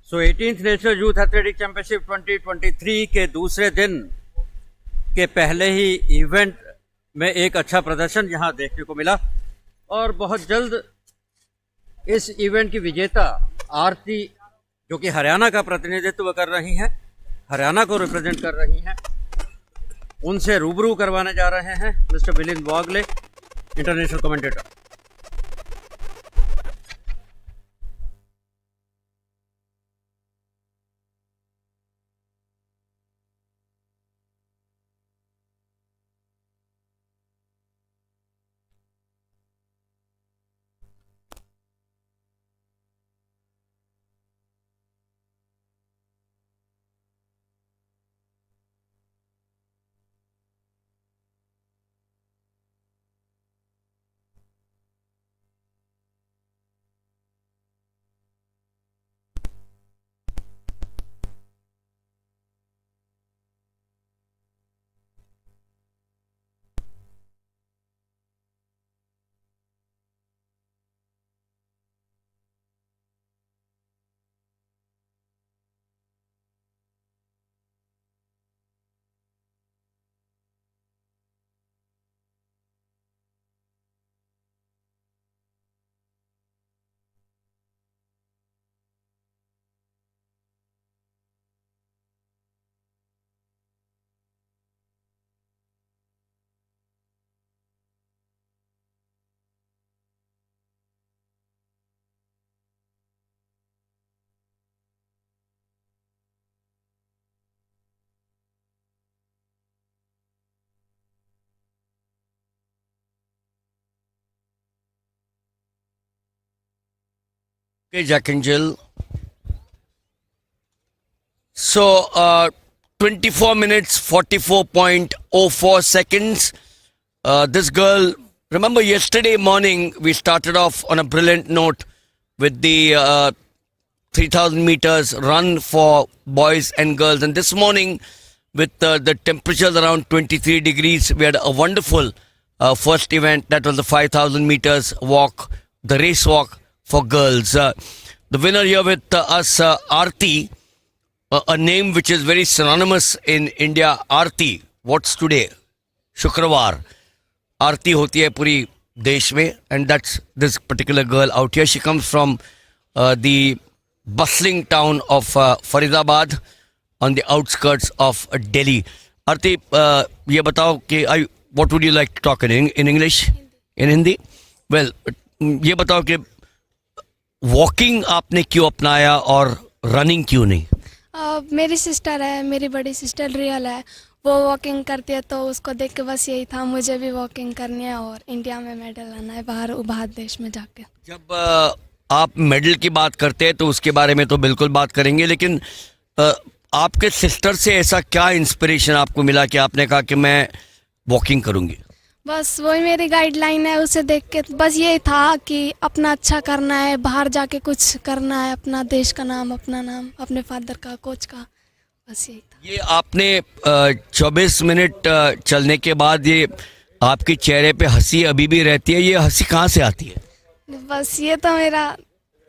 S2: So 18th national youth athletic championship 2023 के दूसरे दिन के पहले ही event में एक अच्छा प्रदर्शन यहाँ देखने को मिला और बहुत जल्द इस इवेंट की विजेता आरती, जो कि हरियाणा का प्रतिनिधित्व कर रही हैं, हरियाणा को रिप्रेजेंट कर रही हैं, उनसे रूबरू करवाने जा रहे हैं mister Milind Wagle, international commentator.
S1: Okay, Jack and Jill. So, 24 minutes, 44.04 seconds. This girl, remember yesterday morning, we started off on a brilliant note with the 3000 meters run for boys and girls. And this morning, with the temperatures around 23 degrees, we had a wonderful first event. That was the 5000 meters walk, the race walk for girls. The winner here with us, Aarti, a name which is very synonymous in India. Aarti, what's today? Shukravar. Aarti hoti hai puri desh mein, and that's this particular girl out here. She comes from the bustling town of Faridabad on the outskirts of Delhi. Aarti, ye batao कि what would you like to talk in English? In Hindi? Well, ये बताओ कि walking आपने क्यों अपनाया और running क्यों नहीं?
S3: मेरी सिस्टर है, मेरी बड़ी सिस्टर रियल है, वो वॉकिंग करती है तो उसको देख के बस यही था मुझे भी वॉकिंग करनी है और इंडिया में मेडल लाना है बाहर देश में जाके।
S1: जब आप मेडल की बात करते हैं तो उसके बारे में तो बिल्कुल बात करेंगे, लेकिन आपके सिस्टर से ऐसा क्या इंस्पिरेशन आपको मिला कि आपने कहा कि मैं वॉकिंग करूंगी?
S3: बस वही मेरी गाइडलाइन है, उसे देख के बस ये था कि अपना अच्छा करना है, बाहर जाके कुछ करना है, अपना देश का नाम, अपना नाम, अपने फादर का, कोच का, बस यही था।
S1: ये आपने 24 मिनट चलने के बाद ये आपके चेहरे पे हंसी अभी भी रहती है, ये हंसी कहाँ से आती है?
S3: बस ये तो मेरा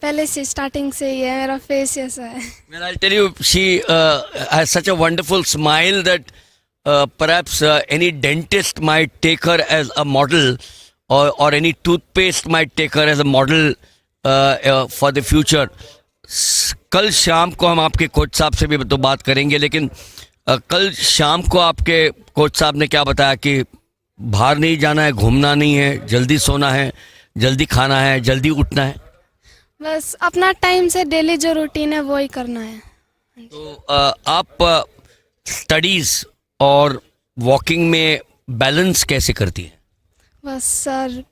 S3: पहले से स्टार्टिंग से ही है, मेरा फेस ऐसा है।
S1: Well, I'll tell you, she has such a wonderful smile that perhaps any dentist might take her as a model, or any toothpaste might take her as a model for the future. कल शाम को हम आपके coach साहब से भी तो बात करेंगे, लेकिन कल शाम को आपके कोच साहब ने क्या बताया कि बाहर नहीं जाना है, घूमना नहीं है, जल्दी सोना है, जल्दी खाना है, जल्दी उठना है?
S3: बस अपना टाइम से डेली जो रूटीन है वो ही करना है।
S1: तो आप स्टडीज और वॉकिंग में बैलेंस कैसे करती है?
S3: बस सर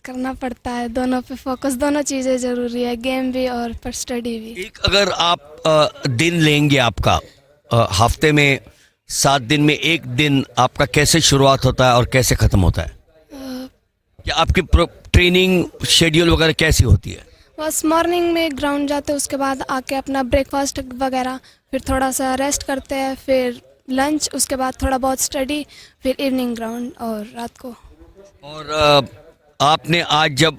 S3: करना पड़ता है, दोनों पे फोकस, दोनों चीज़ें ज़रूरी है, गेम भी और पर स्टडी भी।
S1: एक अगर आप दिन लेंगे आपका हफ्ते में 7 दिन में एक दिन आपका कैसे शुरुआत होता है और कैसे ख़त्म होता है? क्या आपकी ट्रेनिंग शेड्यूल वगैरह कैसी होती है?
S3: बस मॉर्निंग में ग्राउंड जाते हैं, उसके बाद आके अपना ब्रेकफास्ट वगैरह, फिर थोड़ा सा रेस्ट करते हैं, फिर लंच, उसके बाद थोड़ा बहुत स्टडी, फिर इवनिंग ग्राउंड और रात को।
S1: और आपने आज जब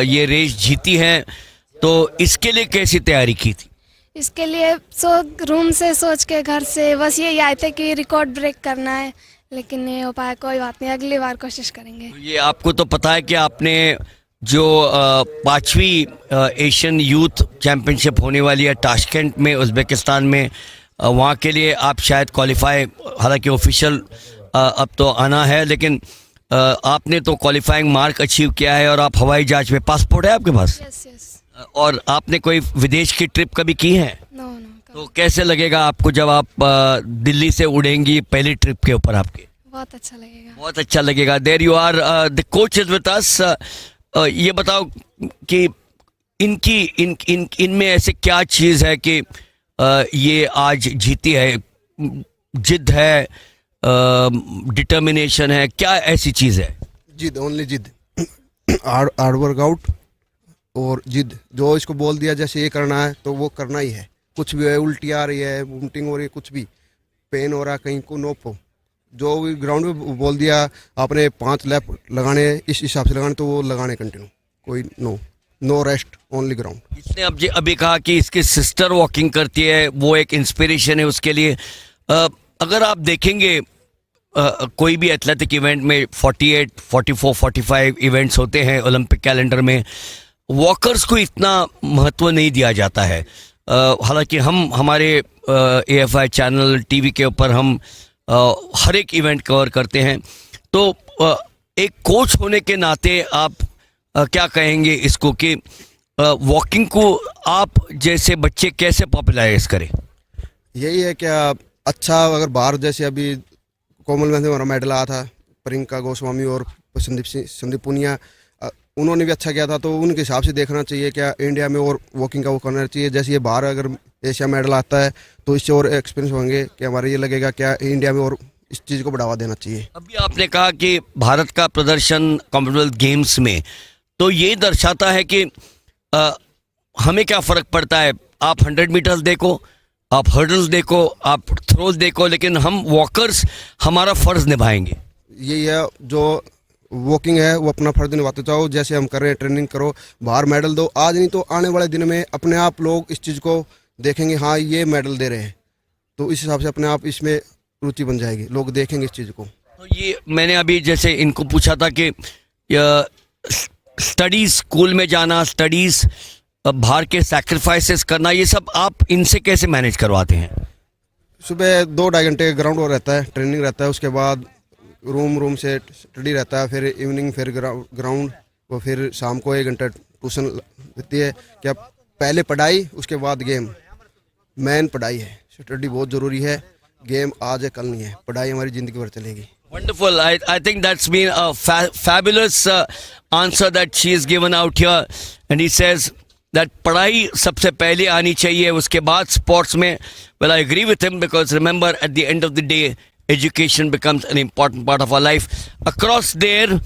S1: ये रेस जीती है तो इसके लिए कैसी तैयारी की थी?
S3: इसके लिए रूम से सोच के घर से बस यही आए थे कि रिकॉर्ड ब्रेक करना है, लेकिन नहीं हो पाया। कोई बात नहीं, अगली बार कोशिश करेंगे।
S1: ये आपको तो पता है कि आपने जो पांचवी एशियन यूथ चैंपियनशिप होने वाली है ताशकंद में उज़्बेकिस्तान में, वहाँ के लिए आप शायद क्वालिफाई, हालांकि ऑफिशियल अब तो आना है, लेकिन आपने तो क्वालिफाइंग मार्क अचीव किया है और आप हवाई जहाज में, पासपोर्ट है आपके पास?
S3: Yes yes.
S1: और आपने कोई विदेश की ट्रिप कभी की है?
S3: No no.
S1: तो कैसे लगेगा आपको जब आप दिल्ली से उड़ेंगी पहली ट्रिप के ऊपर आपके?
S3: बहुत अच्छा लगेगा।
S1: बहुत अच्छा लगेगा। There you are, the coach is with us. ये बताओ कि इनकी इनमें ऐसे क्या चीज़ है कि ये आज जीती है? जिद है, डिटर्मिनेशन है, क्या ऐसी चीज़ है?
S4: जिद, ओनली जिद। हार्ड वर्कआउट और जिद। जो इसको बोल दिया जैसे ये करना है तो वो करना ही है। कुछ भी है, उल्टी आ रही है, वोमिटिंग हो रही है, कुछ भी पेन हो रहा है कहीं को, नो पो, जो भी ग्राउंड में बोल दिया आपने 5 लैप लगाने, इस हिसाब से लगाने तो वो लगाने कंटिन्यू। कोई नो रेस्ट, ओनली ग्राउंड।
S1: इसने अब अभी कहा कि इसकी सिस्टर वॉकिंग करती है, वो एक इंस्पिरेशन है उसके लिए। अगर आप देखेंगे कोई भी एथलेटिक इवेंट में 48, 44, 45 इवेंट्स होते हैं ओलंपिक कैलेंडर में, वॉकर्स को इतना महत्व नहीं दिया जाता है। हालांकि हम हमारे AFI चैनल टीवी के ऊपर हम हर एक इवेंट कवर करते हैं। तो एक कोच होने के नाते आप क्या कहेंगे इसको कि वॉकिंग को आप जैसे बच्चे कैसे पॉपुलराइज करें?
S4: यही है क्या, अच्छा अगर बाहर जैसे अभी कॉमनवेल्थ में हमारा मेडल आया था, प्रियंका गोस्वामी और संदीप पुनिया, उन्होंने भी अच्छा किया था, तो उनके हिसाब से देखना चाहिए क्या इंडिया में और वॉकिंग का वो करना चाहिए। जैसे ये बाहर अगर एशिया मेडल आता है तो इससे और एक्सपीरियंस होंगे कि हमारे, ये लगेगा क्या इंडिया में और इस चीज़ को बढ़ावा देना चाहिए।
S1: अभी आपने कहा कि भारत का प्रदर्शन कॉमनवेल्थ गेम्स में, तो ये दर्शाता है कि हमें क्या फ़र्क पड़ता है। आप 100 मीटर्स देखो, आप हर्डल्स देखो, आप थ्रोज देखो, लेकिन हम वॉकर्स हमारा फ़र्ज़ निभाएंगे।
S4: यही है, जो वॉकिंग है वो अपना फर्ज निभाते जाओ, जैसे हम कर रहे हैं, ट्रेनिंग करो, बाहर मेडल दो आज, नहीं तो आने वाले दिन में अपने आप लोग इस चीज़ को देखेंगे, हाँ ये मेडल दे रहे हैं, तो इस हिसाब से अपने आप इसमें रुचि बन जाएगी, लोग देखेंगे इस चीज़ को।
S1: तो ये मैंने अभी जैसे इनको पूछा था कि स्टडीज़, स्कूल में जाना, स्टडीज़, बाहर के सैक्रिफाइसेस करना, ये सब आप इनसे कैसे मैनेज करवाते हैं?
S4: सुबह 2-2.5 घंटे ग्राउंड और रहता है, ट्रेनिंग रहता है, उसके बाद रूम से स्टडी रहता है, फिर इवनिंग फिर ग्राउंड, और फिर शाम को 1 घंटा ट्यूशन रहती है। क्या पहले पढ़ाई, उसके बाद गेम। मेन पढ़ाई है, स्टडी बहुत ज़रूरी है, गेम आज है कल नहीं है, पढ़ाई हमारी ज़िंदगी भर चलेगी।
S1: Wonderful. I think that's been a fabulous answer that she has given out here. And he says that पढ़ाई सबसे पहले आनी चाहिए, उसके बाद स्पोर्ट्स में. Well, I agree with him because remember, at the end of the day, education becomes an important part of our life. Across there,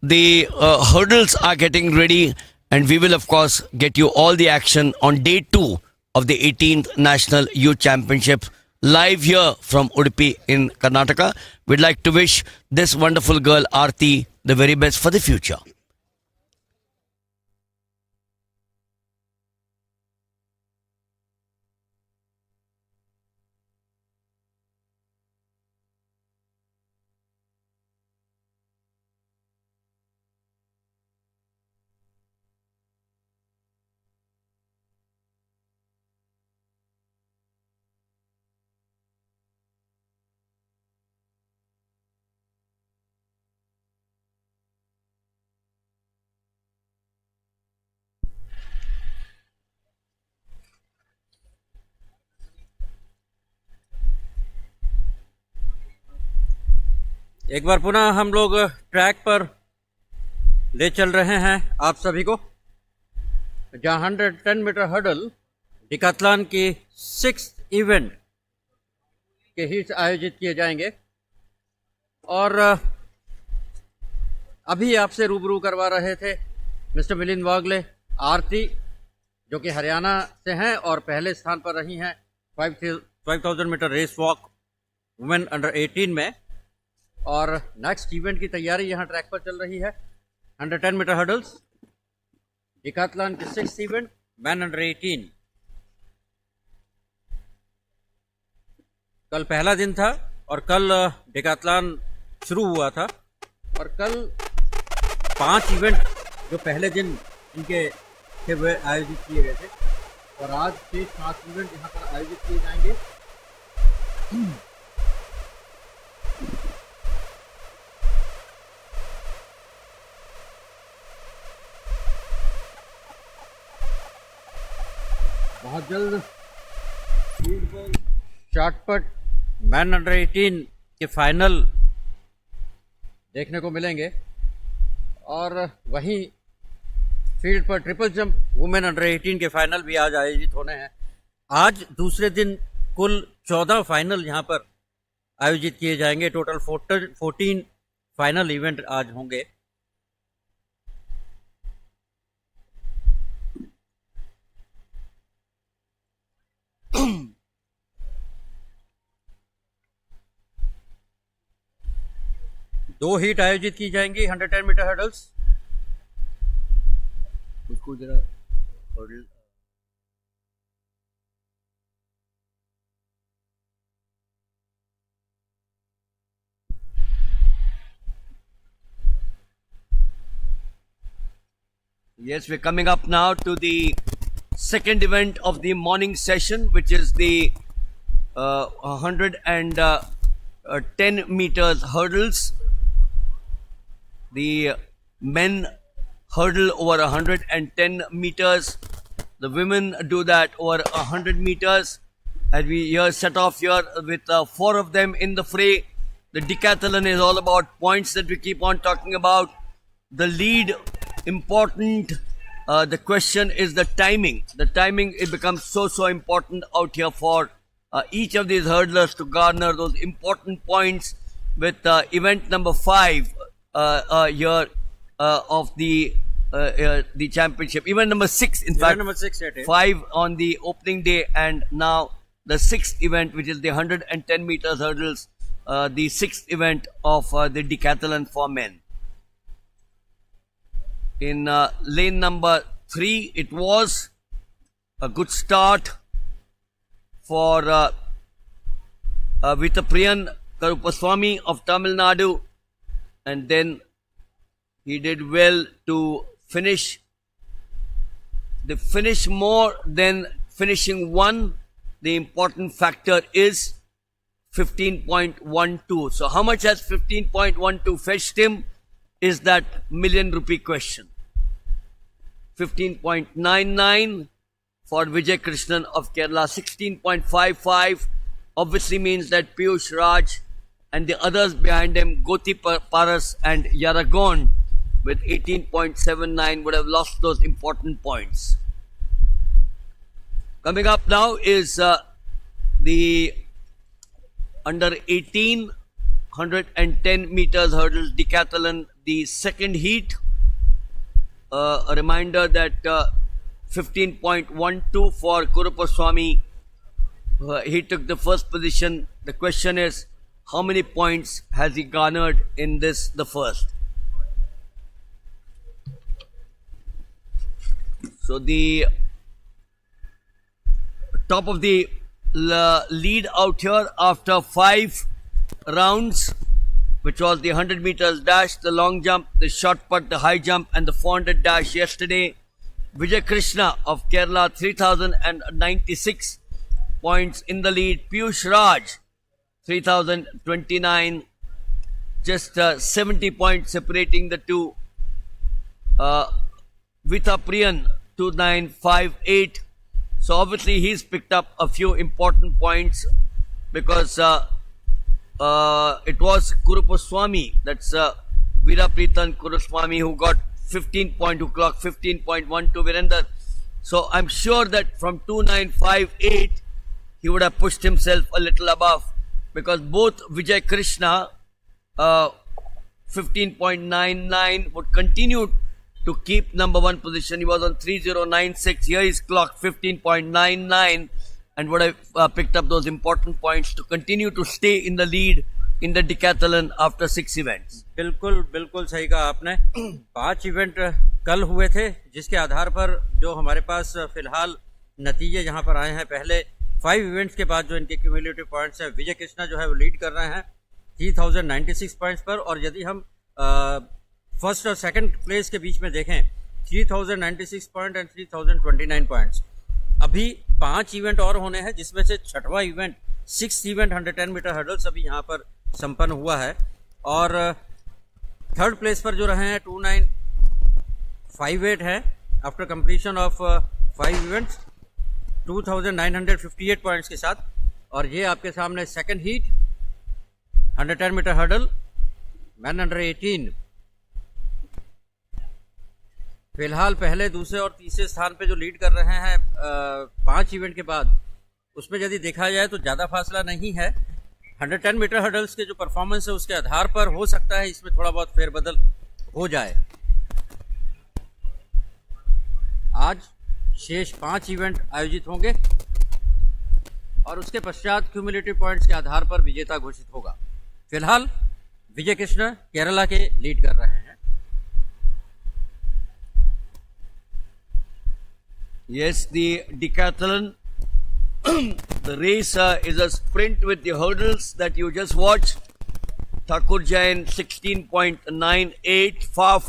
S1: the hurdles are getting ready, and we will, of course, get you all the action on day 2 of the 18th National Youth Championships. Live here from Udupi in Karnataka. We'd like to wish this wonderful girl, Aarti, the very best for the future.
S2: एक बार पुनः हम लोग track पर ले चल रहे हैं आप सभी को, जहां 110 मीटर हर्डल डिकाथलॉन की 6th इवेंट के हीट्स आयोजित किए जाएंगे। और अभी आपसे रूबरू करवा रहे थे मिस्टर मिलिंद वागले, आरती जो कि हरियाणा से हैं और पहले स्थान पर रही हैं 5000 metre race walk women under 18 में। और नेक्स्ट इवेंट की तैयारी यहाँ ट्रैक पर चल रही है, 110 मीटर हर्डल्स डिकाथलॉन की 6th इवेंट मैन अंडर 18। कल पहला दिन था और कल डेकाथलॉन शुरू हुआ था और कल 5 इवेंट जो पहले दिन इनके थे वे आयोजित किए गए थे और आज से 7 इवेंट यहाँ पर आयोजित किए जाएंगे। बहुत जल्द शॉटपट मैन अंडर 18 के फाइनल देखने को मिलेंगे और वहीं फील्ड पर ट्रिपल जंप वुमेन अंडर 18 के फाइनल भी आज आयोजित होने हैं। आज दूसरे दिन कुल 14 फाइनल यहाँ पर आयोजित किए जाएंगे। टोटल 14 फाइनल इवेंट आज होंगे। दो हीट आयोजित की जाएंगी 110 मीटर हर्डल्स।
S1: उसको जरा hurdle Yes, we're coming up now to the second event of the morning session, which is the 110 meters hurdles. The men hurdle over 110 meters. The women do that over 100 meters. And we here set off here with 4 of them in the fray. The decathlon is all about points that we keep on talking about. The lead important. The question is the timing. The timing, it becomes so important out here for each of these hurdlers to garner those important points with event number 5 here of the championship. Event number 6, in fact.
S2: Number 6,
S1: 5 on the opening day, and now the 6th event, which is the 110 meters hurdles, the 6th event of the decathlon for men. In lane number 3, it was a good start for Vitapriyan Karupaswamy of Tamil Nadu, and then he did well to finish. The finish more than finishing one, the important factor is 15.12. So how much has 15.12 fetched him is that million rupee question. 15.99 for Vijay Krishnan of Kerala. 16.55 obviously means that Piyush Raj and the others behind him, Goti Paras and Yaragon, with 18.79 would have lost those important points. Coming up now is the under 18 110 meters hurdles decathlon, the second heat. A reminder that 15.12 for Kurupaswamy. He took the first position. The question is, how many points has he garnered in this, the first? So the top of the lead out here after 5 rounds, which was the 100 meters dash, the long jump, the short put, the high jump, and the 400 dash yesterday. Vijay Krishna of Kerala, 3,096 points in the lead. Piyush Raj, 3,029, just 70 points separating the two. Vitapriyan, 2,958. So obviously he's picked up a few important points because it was Kurupaswamy, that's Veerapritan Kurupaswamy, who got 15 point, who clocked 15.12 Virender. So I'm sure that from 2,958 he would have pushed himself a little above, because both Vijay Krishna 15.99 would continue to keep number 1 position. He was on 3096. Here he's clocked 15.99 and would have picked up those important points to continue to stay in the lead in the decathlon after 6 events.
S2: बिल्कुल बिल्कुल सही कहा आपने। 5 event कल हुए थे, जिसके आधार पर जो हमारे पास फिलहाल नतीजे यहाँ पर आए हैं, पहले 5 इवेंट्स के बाद जो इनके क्यूमुलेटिव पॉइंट्स हैं, विजय कृष्णा जो है वो लीड कर रहे हैं 3096 पॉइंट्स पर। और यदि हम फर्स्ट और सेकंड प्लेस के बीच में देखें 3096 पॉइंट एंड 3029 पॉइंट्स। अभी 5 इवेंट और होने हैं, जिसमें से छठवां event 6th event 110 metre hurdles अभी यहाँ पर संपन्न हुआ है। और थर्ड प्लेस पर जो रहे हैं 2958 है after completion of 5 events 2958 points के साथ। और ये आपके सामने second heat 110 metre hurdle man under 18 फिलहाल पहले, दूसरे और तीसरे स्थान पे जो लीड कर रहे हैं 5 इवेंट के बाद, उसमें यदि देखा जाए तो ज़्यादा फासला नहीं है। 110 मीटर हर्डल्स के जो परफॉर्मेंस है उसके आधार पर हो सकता है इसमें थोड़ा बहुत फेरबदल हो जाए। आज शेष 5 इवेंट आयोजित होंगे और उसके पश्चात क्यूमुलेटिव पॉइंट्स के आधार पर विजेता घोषित होगा। फिलहाल विजय कृष्ण केरला के लीड कर रहे हैं।
S1: Yes, the decathlon, the race is a sprint with the hurdles that you just watched. Thakur Jain 16.98, far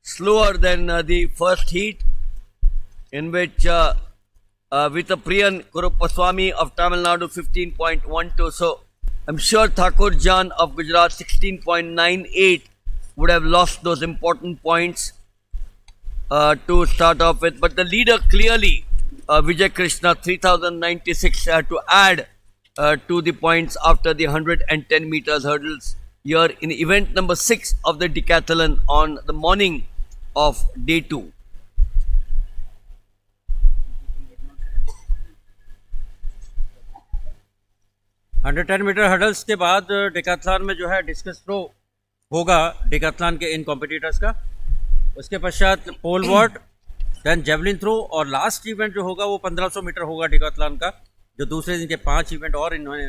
S1: slower than the first heat, in which Vitapriyan Kurupaswamy of Tamil Nadu 15.12. So I'm sure Thakur Jan of Gujarat 16.98 would have lost those important points to start off with. But the leader clearly, Vijay Krishna 3096 to add to the points after the 110 meters hurdles here in event number 6 of the decathlon on the morning of day 2.
S2: Hundred 10 metre hurdles के बाद डिकाथलॉन में जो है discus throw होगा डिकाथलॉन के इन competitors का। उसके पश्चात pole vault, then javelin throw और लास्ट इवेंट जो होगा वो 1500 मीटर होगा डिकाथलॉन का, जो दूसरे दिन के 5 इवेंट और इन्होंने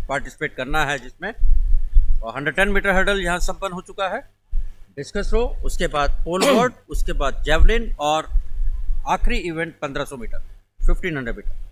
S2: पार्टिसिपेट करना है जिसमें। और 110 मीटर हर्डल यहाँ संपन्न हो चुका है, डिस्कस थ्रो, उसके बाद पोल वॉल्ट, उसके बाद जेवलिन और आखिरी event 1500 metre 1500 metre.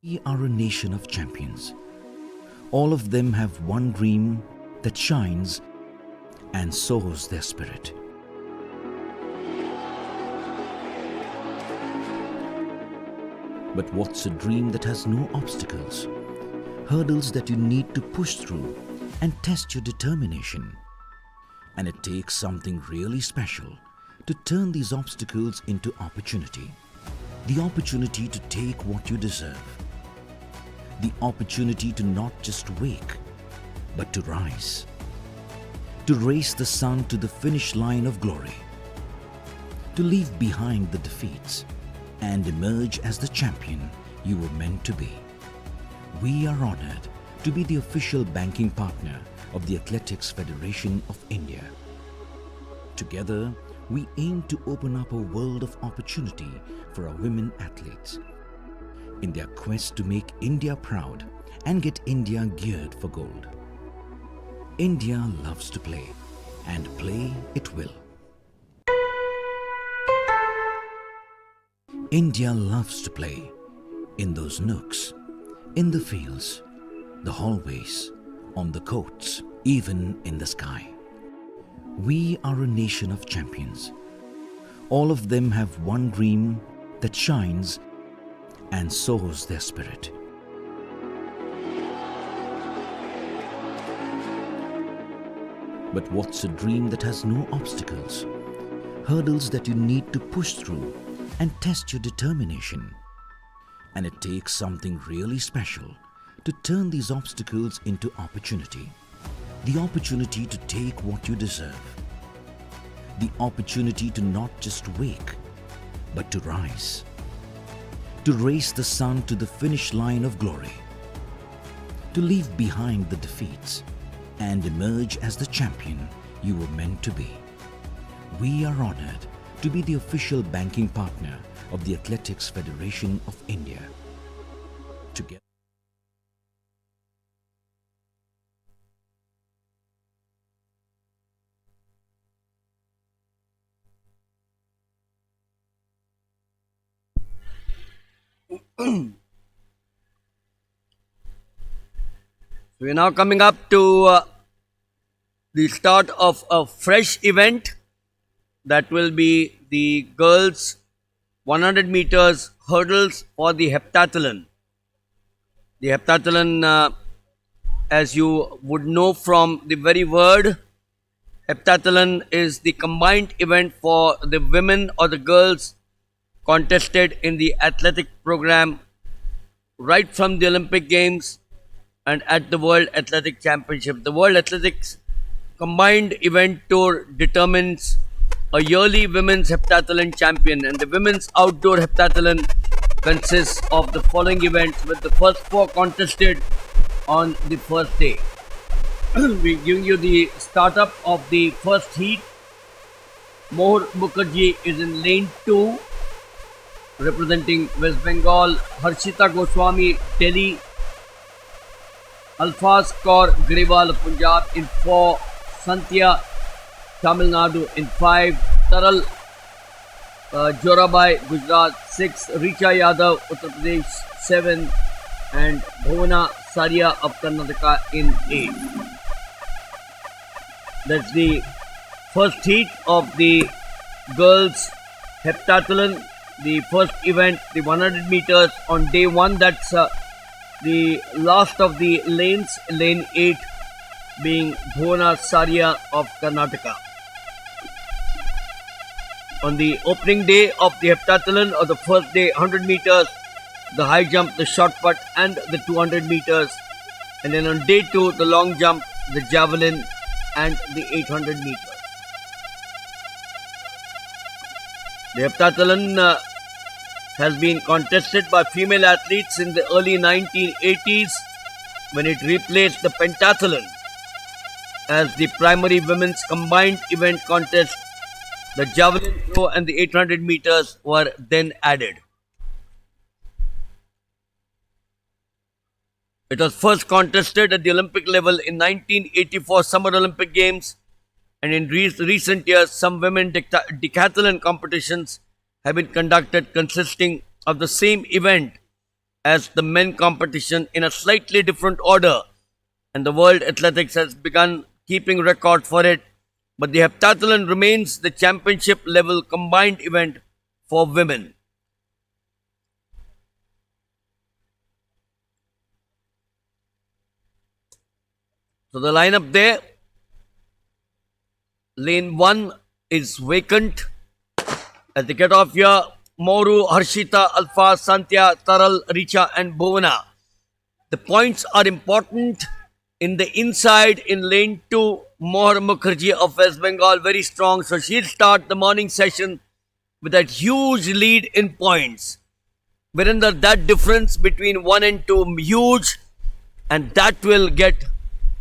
S5: We are a nation of champions. All of them have one dream that shines and soars their spirit. But what's a dream that has no obstacles? Hurdles that you need to push through and test your determination. And it takes something really special to turn these obstacles into opportunity. The opportunity to take what you deserve. The opportunity to not just wake, but to rise. To race the sun to the finish line of glory. To leave behind the defeats and emerge as the champion you were meant to be. We are honored to be the official banking partner of the Athletics Federation of India. Together, we aim to open up a world of opportunity for our women athletes in their quest to make India proud and get India geared for gold. India loves to play, and play it will. India loves to play in those nooks, in the fields, the hallways, on the courts, even in the sky. We are a nation of champions. All of them have one dream that shines and soars their spirit. But what's a dream that has no obstacles? Hurdles that you need to push through and test your determination. And it takes something really special to turn these obstacles into opportunity. The opportunity to take what you deserve. The opportunity to not just wake, but to rise. To race the sun to the finish line of glory. To leave behind the defeats and emerge as the champion you were meant to be. We are honored to be the official banking partner of the Athletics Federation of India. Together.
S1: We're now coming up to the start of a fresh event that will be the girls 100 meters hurdles for the heptathlon. The heptathlon, as you would know from the very word, heptathlon is the combined event for the women or the girls contested in the athletic program right from the Olympic Games and at the World Athletic Championship. The World Athletics Combined Event Tour determines a yearly women's heptathlon champion, and the women's outdoor heptathlon consists of the following events, with the first four contested on the first day. We're giving you the startup of the first heat. Mohur Mukherjee is in lane 2, representing West Bengal. Harshita Goswami, Delhi. Alfaz Kaur Grewal, Punjab in 4. Santya, Tamil Nadu in 5. Taral Jorabai, Gujarat 6. Richa Yadav, Uttar Pradesh 7. And Bhuvana Saria of Karnataka in 8. That's the first heat of the girls heptathlon. The first event, the 100 meters on day 1. That's the last of the lanes, lane 8 being Bhuvana Saria of Karnataka. On the opening day of the heptathlon, or the first day, 100 meters, the high jump, the short put and the 200 meters. And then on day 2, the long jump, the javelin and the 800 meters. The heptathlon has been contested by female athletes in the early 1980s, when it replaced the pentathlon as the primary women's combined event contest. The javelin throw and the 800 meters were then added. It was first contested at the Olympic level in 1984 Summer Olympic Games, and in recent years some women decathlon competitions have been conducted consisting of the same event as the men competition in a slightly different order, and the World Athletics has begun keeping record for it. But the heptathlon remains the championship level combined event for women. So the lineup there, lane 1 is vacant. As they get off here, Moru, Harshita, Alpha, Santya, Taral, Richa and Bhuvana. The points are important. In the inside, in lane 2, Mohar Mukherjee of West Bengal, very strong. So she'll start the morning session with that huge lead in points. Virender, that difference between 1 and 2, huge. And that will get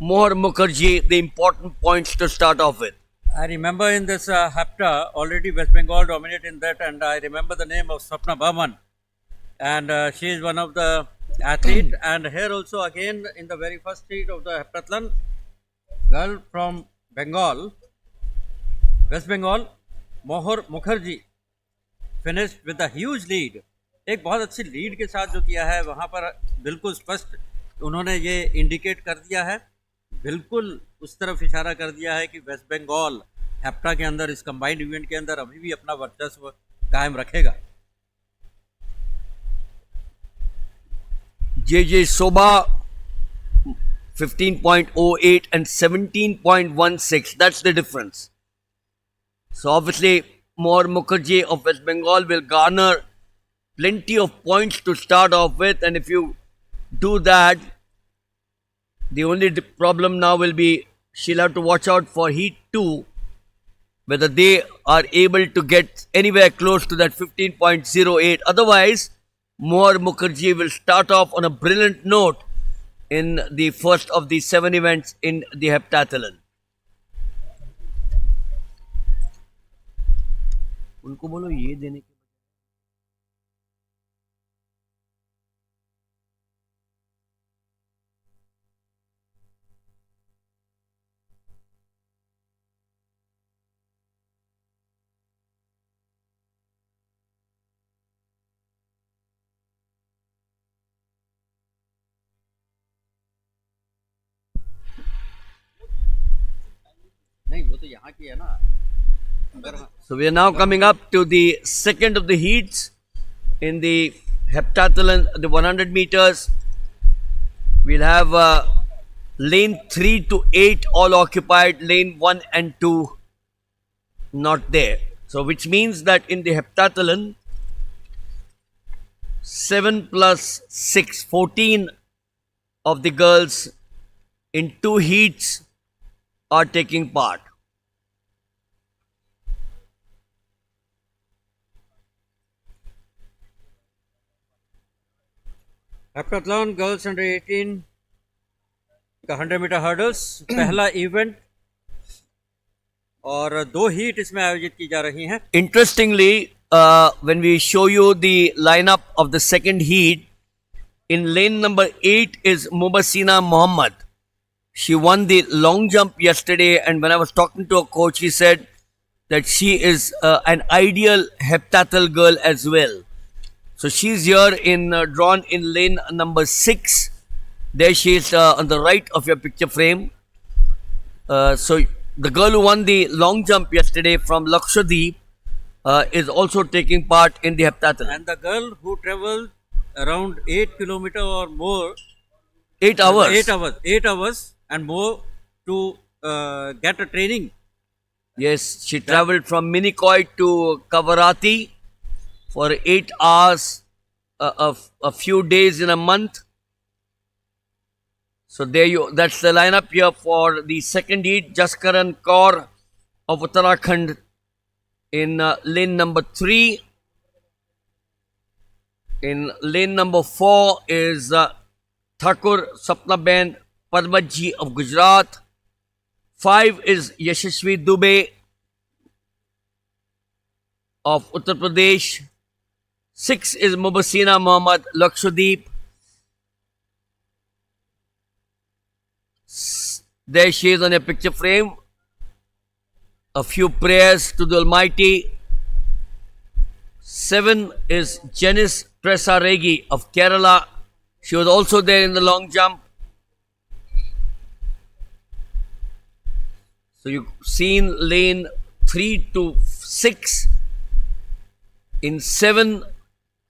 S1: Mohar Mukherjee the important points to start off with.
S2: I remember in this hapta, already West Bengal dominated in that, and I remember the name of Swapna Baman. And she is one of the athlete. And here also again in the very first heat of the heptathlon, girl from Bengal, West Bengal, Mohar Mukherjee finished with a huge lead. एक बहुत अच्छी lead के साथ जो किया है वहाँ पर बिल्कुल स्पष्ट उन्होंने ये इंडिकेट कर दिया है, बिल्कुल उस तरफ इशारा कर दिया है कि वेस्ट बंगाल हेप्टा के अंदर इस कंबाइंड इवेंट के अंदर अभी भी अपना वर्चस्व कायम रखेगा.
S1: JJ Soba 15.08 and 17.16. That's the difference. So obviously, Mohar Mukherjee of West Bengal will garner plenty of points to start off with, and if you do that, the only problem now will be she'll have to watch out for Heat 2, whether they are able to get anywhere close to that 15.08. Otherwise, Mohar Mukherjee will start off on a brilliant note in the first of the 7 events in the heptathlon. उनको बोलो ये देने के
S2: नहीं वो तो यहाँ की है ना.
S1: So we are now coming up to the second of the heats in the heptathlon, the 100 meters. We'll have lane 3 to 8 all occupied, lane 1 and 2 not there. So which means that in the heptathlon, 7 plus 6, 14 of the girls in 2 heats are taking part.
S2: Heptathlon girls under 18 का 100 metre hurdles पहला event और 2 heat इसमें आयोजित की जा रही हैं.
S1: Interestingly, when we show you the lineup of the second heat, in lane number 8 is Mubasina Muhammad. She won the long jump yesterday, and when I was talking to a coach, he said that she is an ideal heptathlon girl as well. So she's here in drawn in lane number 6. There she is on the right of your picture frame. So the girl who won the long jump yesterday from Lakshadweep is also taking part in the heptathlon.
S2: And the girl who traveled around 8 kilometer or more,
S1: 8 hours.
S2: 8 hours and more to get a training.
S1: Yes, she travelled from Minikoy to Kavarati for 8 hours, a few days in a month. So there you, that's the lineup here for the second heat. Jaskaran Kaur of Uttarakhand in lane number 3. In lane number 4 is Thakur Sapnaben Padmaji of Gujarat. 5 is Yashasvi Dubey of Uttar Pradesh. 6 is Mubasina Muhammad Lakshadweep. There she is on a picture frame. A few prayers to the Almighty. 7 is Janice Tresa Regi of Kerala. She was also there in the long jump. So you've seen lane 3 to 6. In 7,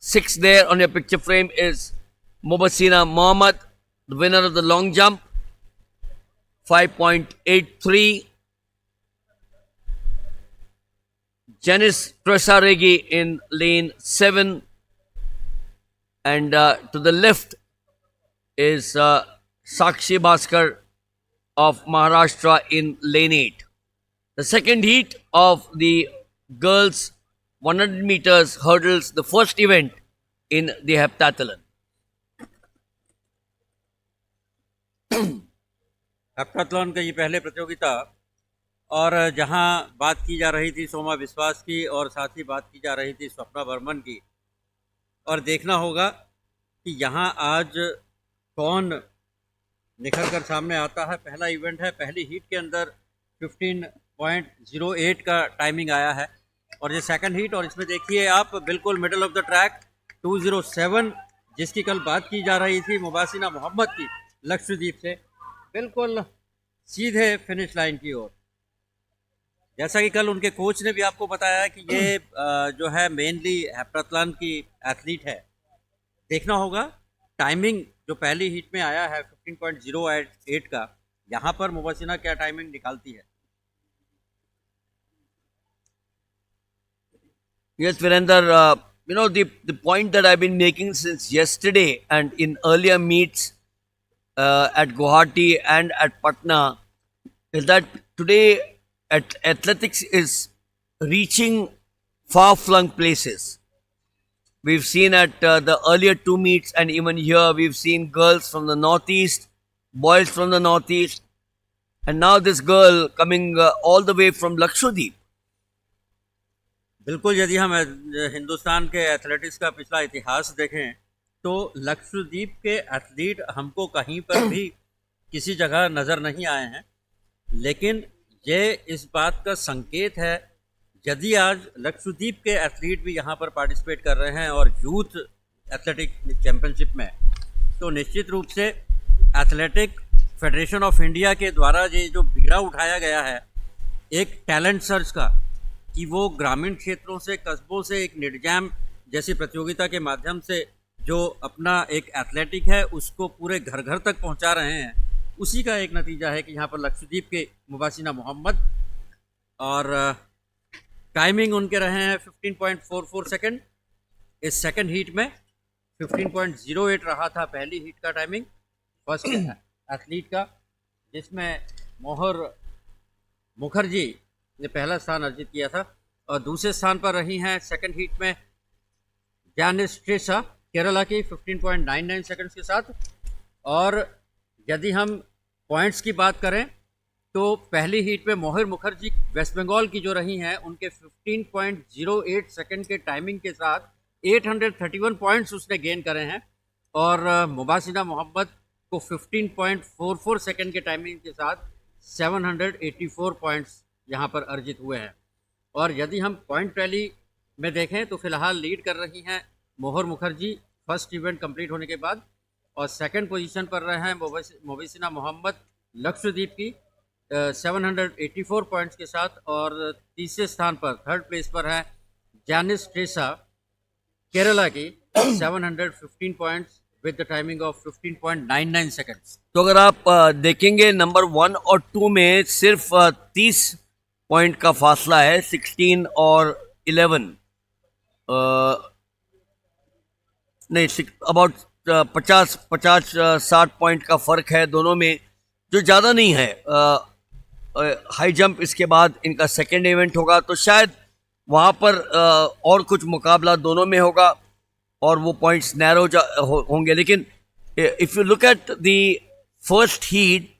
S1: 6 there on your picture frame is Mubasina Mohammed, the winner of the long jump, 5.83. Janice Tresaregi in lane 7. And to the left is Sakshi Bhaskar of Maharashtra in lane 8. The second heat of the girls 100 meters hurdles, the first event in the heptathlon.
S2: Heptathlon का ये पहले प्रतियोगिता, और जहां बात की जा रही थी सोमा विश्वास की और साथ ही बात की जा रही थी स्वप्ना बर्मन की, और देखना होगा कि यहां आज कौन निखर कर सामने आता है। पहला इवेंट है, पहली हीट के अंदर 15.08 का टाइमिंग आया है, और ये सेकंड हीट, और इसमें देखिए आप बिल्कुल मिडल ऑफ द ट्रैक 207, जिसकी कल बात की जा रही थी मुबासिना मोहम्मद की लक्षद्वीप से, बिल्कुल सीधे फिनिश लाइन की ओर। जैसा कि कल उनके कोच ने भी आपको बताया कि ये जो है मेनली हेप्टाथलॉन की एथलीट है। देखना होगा टाइमिंग जो पहली हीट में आया है 15.08 का, यहाँ पर मुबासिना क्या टाइमिंग निकालती है।
S1: Yes, Virender, the point that I've been making since yesterday and in earlier meets at Guwahati and at Patna is that today athletics is reaching far-flung places. We've seen at the earlier 2 meets, and even here we've seen girls from the northeast, boys from the northeast, and now this girl coming all the way from Lakshadweep.
S2: बिल्कुल, यदि हम हिंदुस्तान के athletics का पिछला इतिहास देखें तो लक्षद्वीप के एथलीट हमको कहीं पर भी किसी जगह नज़र नहीं आए हैं, लेकिन ये इस बात का संकेत है, यदि आज लक्षद्वीप के एथलीट भी यहाँ पर पार्टिसिपेट कर रहे हैं और यूथ एथलेटिक चैम्पियनशिप में, तो निश्चित रूप से एथलेटिक फेडरेशन ऑफ इंडिया के द्वारा ये जो बीड़ा उठाया गया है एक टैलेंट सर्च का, कि वो ग्रामीण क्षेत्रों से, कस्बों से एक निडजैम जैसी प्रतियोगिता के माध्यम से जो अपना एक एथलेटिक है उसको पूरे घर घर तक पहुंचा रहे हैं, उसी का एक नतीजा है कि यहाँ पर लक्षद्वीप के मुबासिना मोहम्मद, और टाइमिंग उनके रहे हैं 15.44 सेकंड। इस सेकंड हीट में 15.08 रहा था पहली हीट का टाइमिंग फर्स्ट एथलीट का, जिसमें मोहर मुखर्जी ने पहला स्थान अर्जित किया था, और दूसरे स्थान पर रही हैं सेकंड हीट में जैनिस ट्रेसा केरला की 15.99 सेकंड्स के साथ। और यदि हम पॉइंट्स की बात करें तो पहली हीट में मोहिर मुखर्जी वेस्ट बंगाल की जो रही हैं उनके 15.08 सेकंड के टाइमिंग के साथ 831 पॉइंट्स उसने गेन करे हैं, और मुबासिना मोहम्मद को 15.44 सेकंड के टाइमिंग के साथ 784 पॉइंट्स यहाँ पर अर्जित हुए हैं। और यदि हम पॉइंट टैली में देखें तो फिलहाल लीड कर रही हैं मोहर मुखर्जी फर्स्ट इवेंट कंप्लीट होने के बाद, और सेकंड पोजीशन पर रहे हैं मुबासिना मोहम्मद लक्षद्वीप की 784 पॉइंट्स के साथ, और तीसरे स्थान पर थर्ड प्लेस पर है जैनिस ट्रेसा केरला की 715 points with the timing of 15.99 seconds.
S1: तो अगर आप देखेंगे नंबर 1 और 2 में सिर्फ 30 पॉइंट का फासला है, 16 और 11 नहीं, अबाउट 50-60 पॉइंट का फ़र्क है दोनों में, जो ज़्यादा नहीं है। हाई जंप इसके बाद इनका सेकेंड इवेंट होगा, तो शायद वहाँ पर और कुछ मुकाबला दोनों में होगा और वो पॉइंट्स नैरो होंगे। लेकिन if you look at the first heat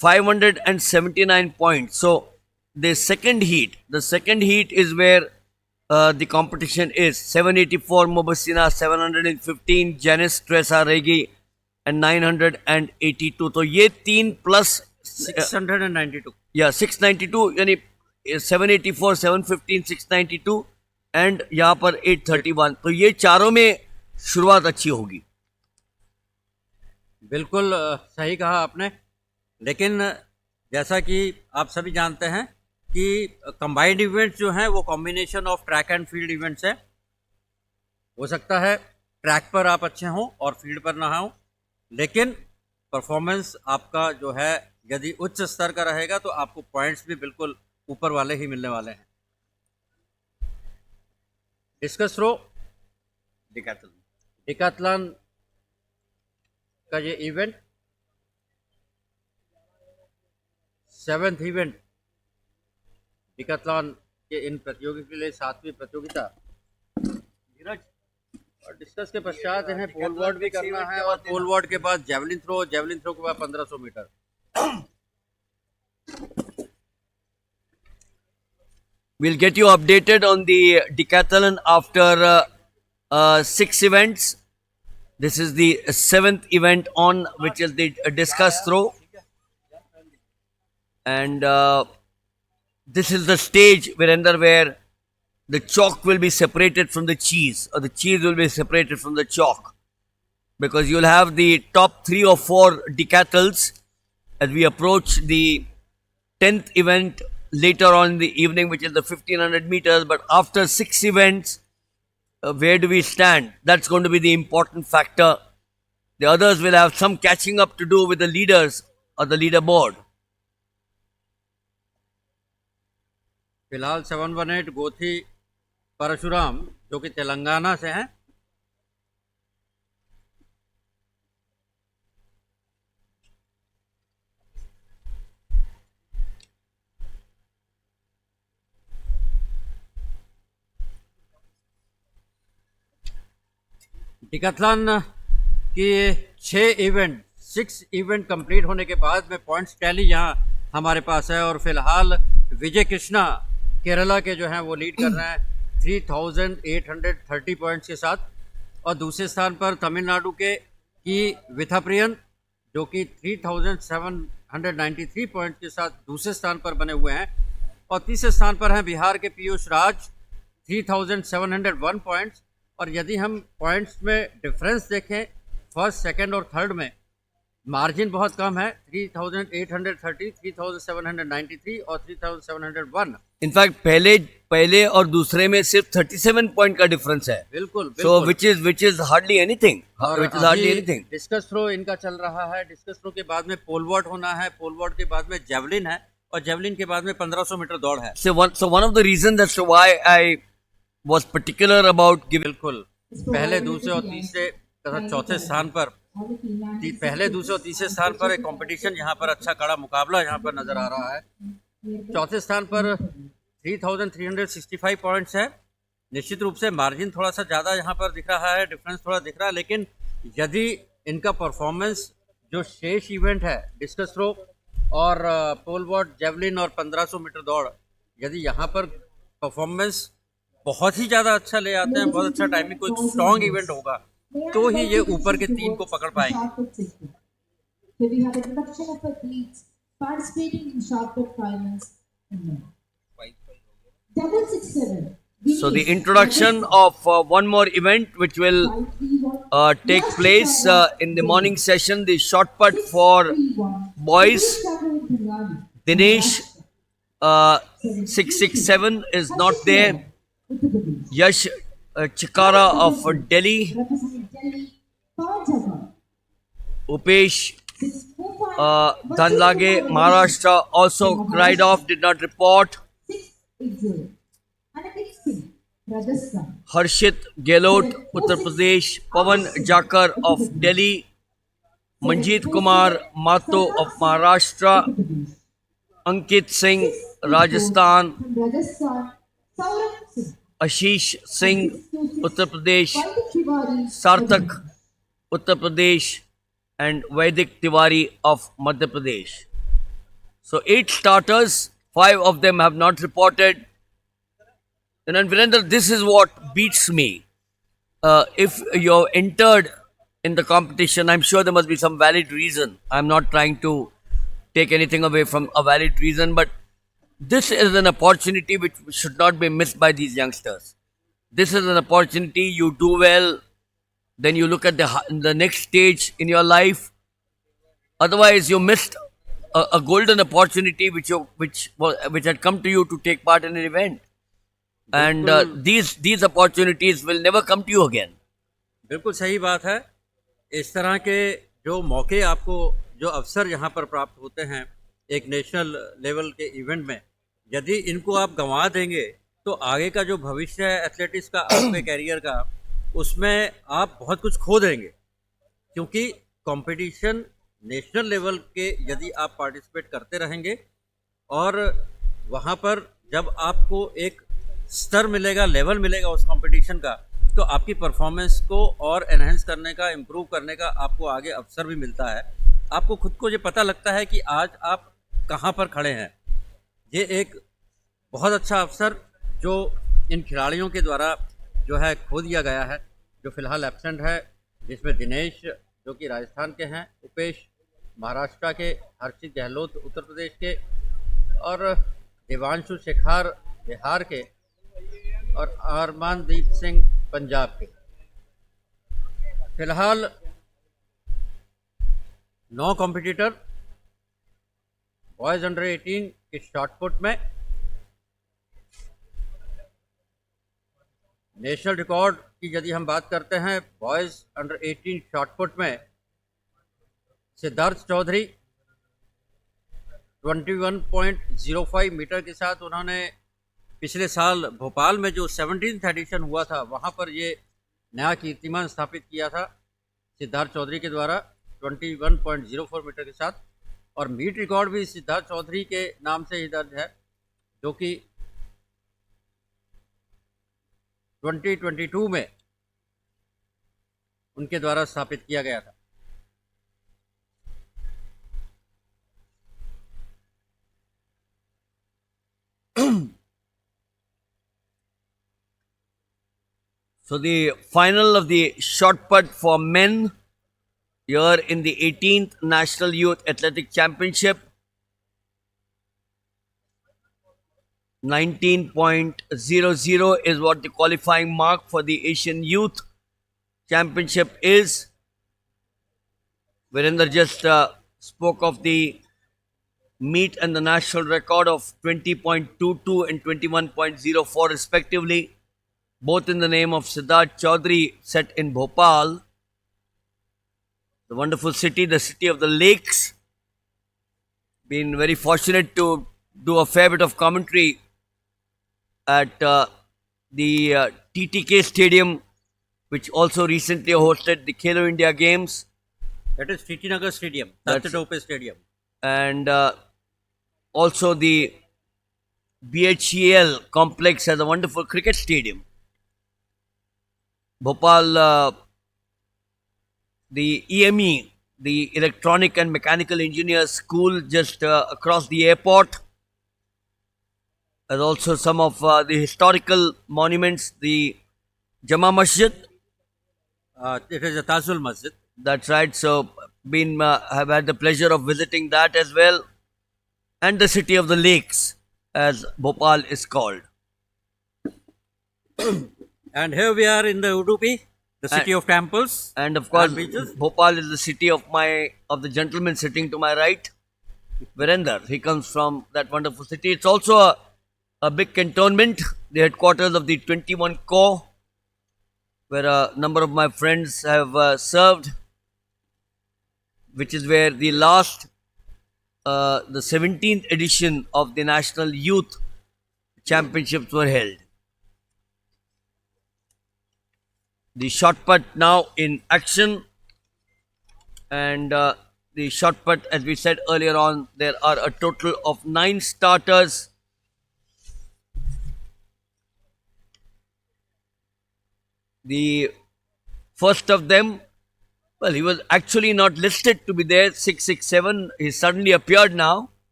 S1: 579 points, so the second heat is where the competition is 784 Mubasina, 715 Janice Tresaregi and 982। तो ये 3 प्लस
S2: 692
S1: 692, यानी 784, 715, 692 एंड यहाँ पर 831, तो ये चारों में शुरुआत अच्छी होगी।
S2: बिल्कुल सही कहा आपने। लेकिन जैसा कि आप सभी जानते हैं कि कंबाइंड इवेंट्स जो हैं वो combination of track and field events है। हो सकता है ट्रैक पर आप अच्छे हों और फील्ड पर ना हों, लेकिन परफॉर्मेंस आपका जो है यदि उच्च स्तर का रहेगा तो आपको पॉइंट्स भी बिल्कुल ऊपर वाले ही मिलने वाले हैं। डिस्कस थ्रो, डिकैथलॉन का ये इवेंट 7th इवेंट डिकैथलॉन के इन प्रतियोगी के लिए 7वीं प्रतियोगिता। धीरज, और डिस्कस के पश्चात इन्हें पोल वॉल्ट भी करना है और पोल वॉल्ट के बाद जेवलिन थ्रो के बाद 1500 metre.
S1: We'll get you updated on the decathlon after 6 events. This is the 7th event on, which is the discus throw. And this is the stage, Virender, where the chalk will be separated from the cheese, or the cheese will be separated from the chalk. Because you'll have the top 3 or 4 decathls as we approach the 10th event later on in the evening, which is the 1500 meters. But after 6 events, where do we stand? That's going to be the important factor. The others will have some catching up to do with the leaders or the leaderboard.
S2: फिलहाल 718 गोथी परशुराम जो कि तेलंगाना से हैं, decathlon की 6 event complete होने के बाद में पॉइंट्स टैली यहाँ हमारे पास है और फिलहाल विजय कृष्णा केरला के जो हैं वो लीड कर रहे हैं 3830 पॉइंट्स के साथ। और दूसरे स्थान पर तमिलनाडु के की विथाप्रियन जो कि 3793 पॉइंट्स के साथ दूसरे स्थान पर बने हुए हैं। और तीसरे स्थान पर हैं बिहार के पीयूष राज 3701 पॉइंट्स। और यदि हम पॉइंट्स में डिफरेंस देखें फर्स्ट, सेकंड और थर्ड में, मार्जिन बहुत कम है, 3830, 3793 और 3701।
S1: इनफैक्ट पहले और दूसरे में सिर्फ 37 पॉइंट का डिफरेंस है।
S2: बिल्कुल,
S1: so which is hardly anything.
S2: Discus throw इनका चल रहा है। डिस्कस थ्रो के बाद में पोल वॉल्ट होना है, पोल वॉल्ट के बाद में जेवलिन है और जेवलिन के बाद में 1500 मीटर दौड़ है।
S1: So one of the reasons that's why I was particular about giving.
S2: बिल्कुल, पहले, दूसरे और तीसरे तथा चौथे स्थान पर एक कंपटीशन यहाँ पर अच्छा कड़ा मुकाबला यहाँ पर नजर आ रहा है। चौथे स्थान पर 3365 पॉइंट्स है। निश्चित रूप से मार्जिन थोड़ा सा ज़्यादा यहाँ पर दिख रहा है, डिफरेंस थोड़ा दिख रहा है, लेकिन यदि इनका परफॉर्मेंस जो शेष इवेंट है डिस्कस थ्रो और पोल वॉल्ट, जेवलिन और 1500 मीटर दौड़, यदि यहाँ पर परफॉर्मेंस बहुत ही ज़्यादा अच्छा ले आते हैं, बहुत अच्छा टाइमिंग, कोई स्ट्रॉन्ग इवेंट होगा, तो ही ये ऊपर के 3 को पकड़ पाएंगे।
S1: So the introduction of one more event which will take place in the morning session, the shot put for boys. Dinesh 667 is not there. Yash Chikara of Delhi, Upesh Dhanlage Maharashtra also cried off, did not report. Harshit Gehlot Uttar Pradesh, Pawan Jakar of Delhi, Manjeet Kumar Mato of Maharashtra, Ankit Singh Rajasthan, Ashish Singh Uttar Pradesh, Sarthak Uttar Pradesh and Vaidik Tiwari of Madhya Pradesh. So 8 starters, 5 of them have not reported. And Virender, this is what beats me. If you're entered in the competition, I'm sure there must be some valid reason. I'm not trying to take anything away from a valid reason, but this is an opportunity which should not be missed by these youngsters. This is an opportunity. You do well, then you look at the next stage in your life, Otherwise, you missed a golden opportunity which had come to you to take part in an event, and
S2: बिल्कुल
S1: these opportunities will never come to you again.
S2: बिल्कुल सही बात है। इस तरह के जो मौके आपको, जो अवसर यहाँ पर प्राप्त होते हैं एक नेशनल लेवल के इवेंट में, यदि इनको आप गंवा देंगे तो आगे का जो भविष्य है एथलेटिक्स का, आपके कैरियर का, उसमें आप बहुत कुछ खो देंगे। क्योंकि कंपटीशन नेशनल लेवल के यदि आप पार्टिसिपेट करते रहेंगे और वहाँ पर जब आपको एक स्तर मिलेगा, लेवल मिलेगा उस कंपटीशन का, तो आपकी परफॉर्मेंस को और एनहेंस करने का, इम्प्रूव करने का आपको आगे अवसर भी मिलता है। आपको खुद को ये पता लगता है कि आज आप कहाँ पर खड़े हैं। ये एक बहुत अच्छा अवसर जो इन खिलाड़ियों के द्वारा जो है खो दिया गया है, जो फिलहाल एब्सेंट है, जिसमें दिनेश जो कि राजस्थान के हैं, उपेश महाराष्ट्र के, हर्षित गहलोत उत्तर प्रदेश के और देवांशु शेखार बिहार के और अरमानदीप सिंह पंजाब के। फिलहाल 9 कॉम्पिटिटर बॉयज़ अंडर 18 के शॉटपुट में नेशनल रिकॉर्ड की यदि हम बात करते हैं, बॉयज़ अंडर 18 शॉटपुट में सिद्धार्थ चौधरी 21.05 मीटर के साथ उन्होंने पिछले साल भोपाल में जो 17th एडिशन हुआ था वहाँ पर ये नया कीर्तिमान स्थापित किया था सिद्धार्थ चौधरी के द्वारा 21.04 मीटर के साथ। और मीट रिकॉर्ड भी सिद्धार्थ चौधरी के नाम से ही दर्ज है, जो कि 2022 में उनके द्वारा स्थापित किया गया था।
S1: So the final of the shot put for men here in the 18th National Youth Athletic Championship, 19.00 is what the qualifying mark for the Asian Youth Championship is. Virender just spoke of the meet and the national record of 20.22 and 21.04 respectively, both in the name of Siddharth Chaudhary, set in Bhopal, the wonderful city, the city of the lakes. Been very fortunate to do a fair bit of commentary at the TTK Stadium, which also recently hosted the Khelo India Games.
S2: That is Titinagar Stadium,
S1: That's-
S2: Tattope Stadium.
S1: And also the BHEL complex has a wonderful cricket stadium. Bhopal, the EME, the Electronic and Mechanical Engineers School just across the airport, and also some of the historical monuments, the Jama Masjid.
S2: It is a Tajul Masjid.
S1: That's right. So, have had the pleasure of visiting that as well, and the city of the lakes, as Bhopal is called.
S2: And here we are in the Udupi, the city of temples.
S1: And of course,
S2: And beaches.
S1: Bhopal is the city of the gentleman sitting to my right, Virender. He comes from that wonderful city. It's also a big cantonment, the headquarters of the 21 Corps, where a number of my friends have served, which is where the last, the 17th edition of the National Youth Championships were held. The shot put now in action, and the shot put, as we said earlier on, there are a total of 9 starters. The first of them, well, he was actually not listed to be there, 667. He suddenly appeared now.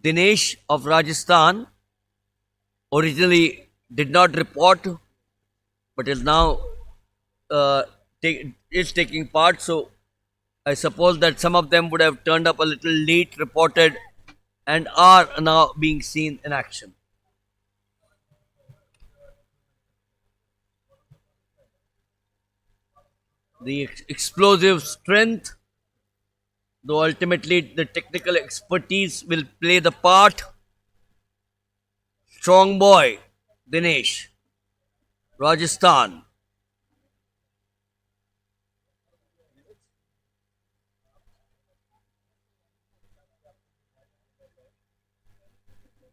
S1: Dinesh of Rajasthan originally did not report, but is now is taking part. So I suppose that some of them would have turned up a little late, reported, and are now being seen in action. The explosive strength, though ultimately the technical expertise will play the part. Strong boy, Dinesh, Rajasthan.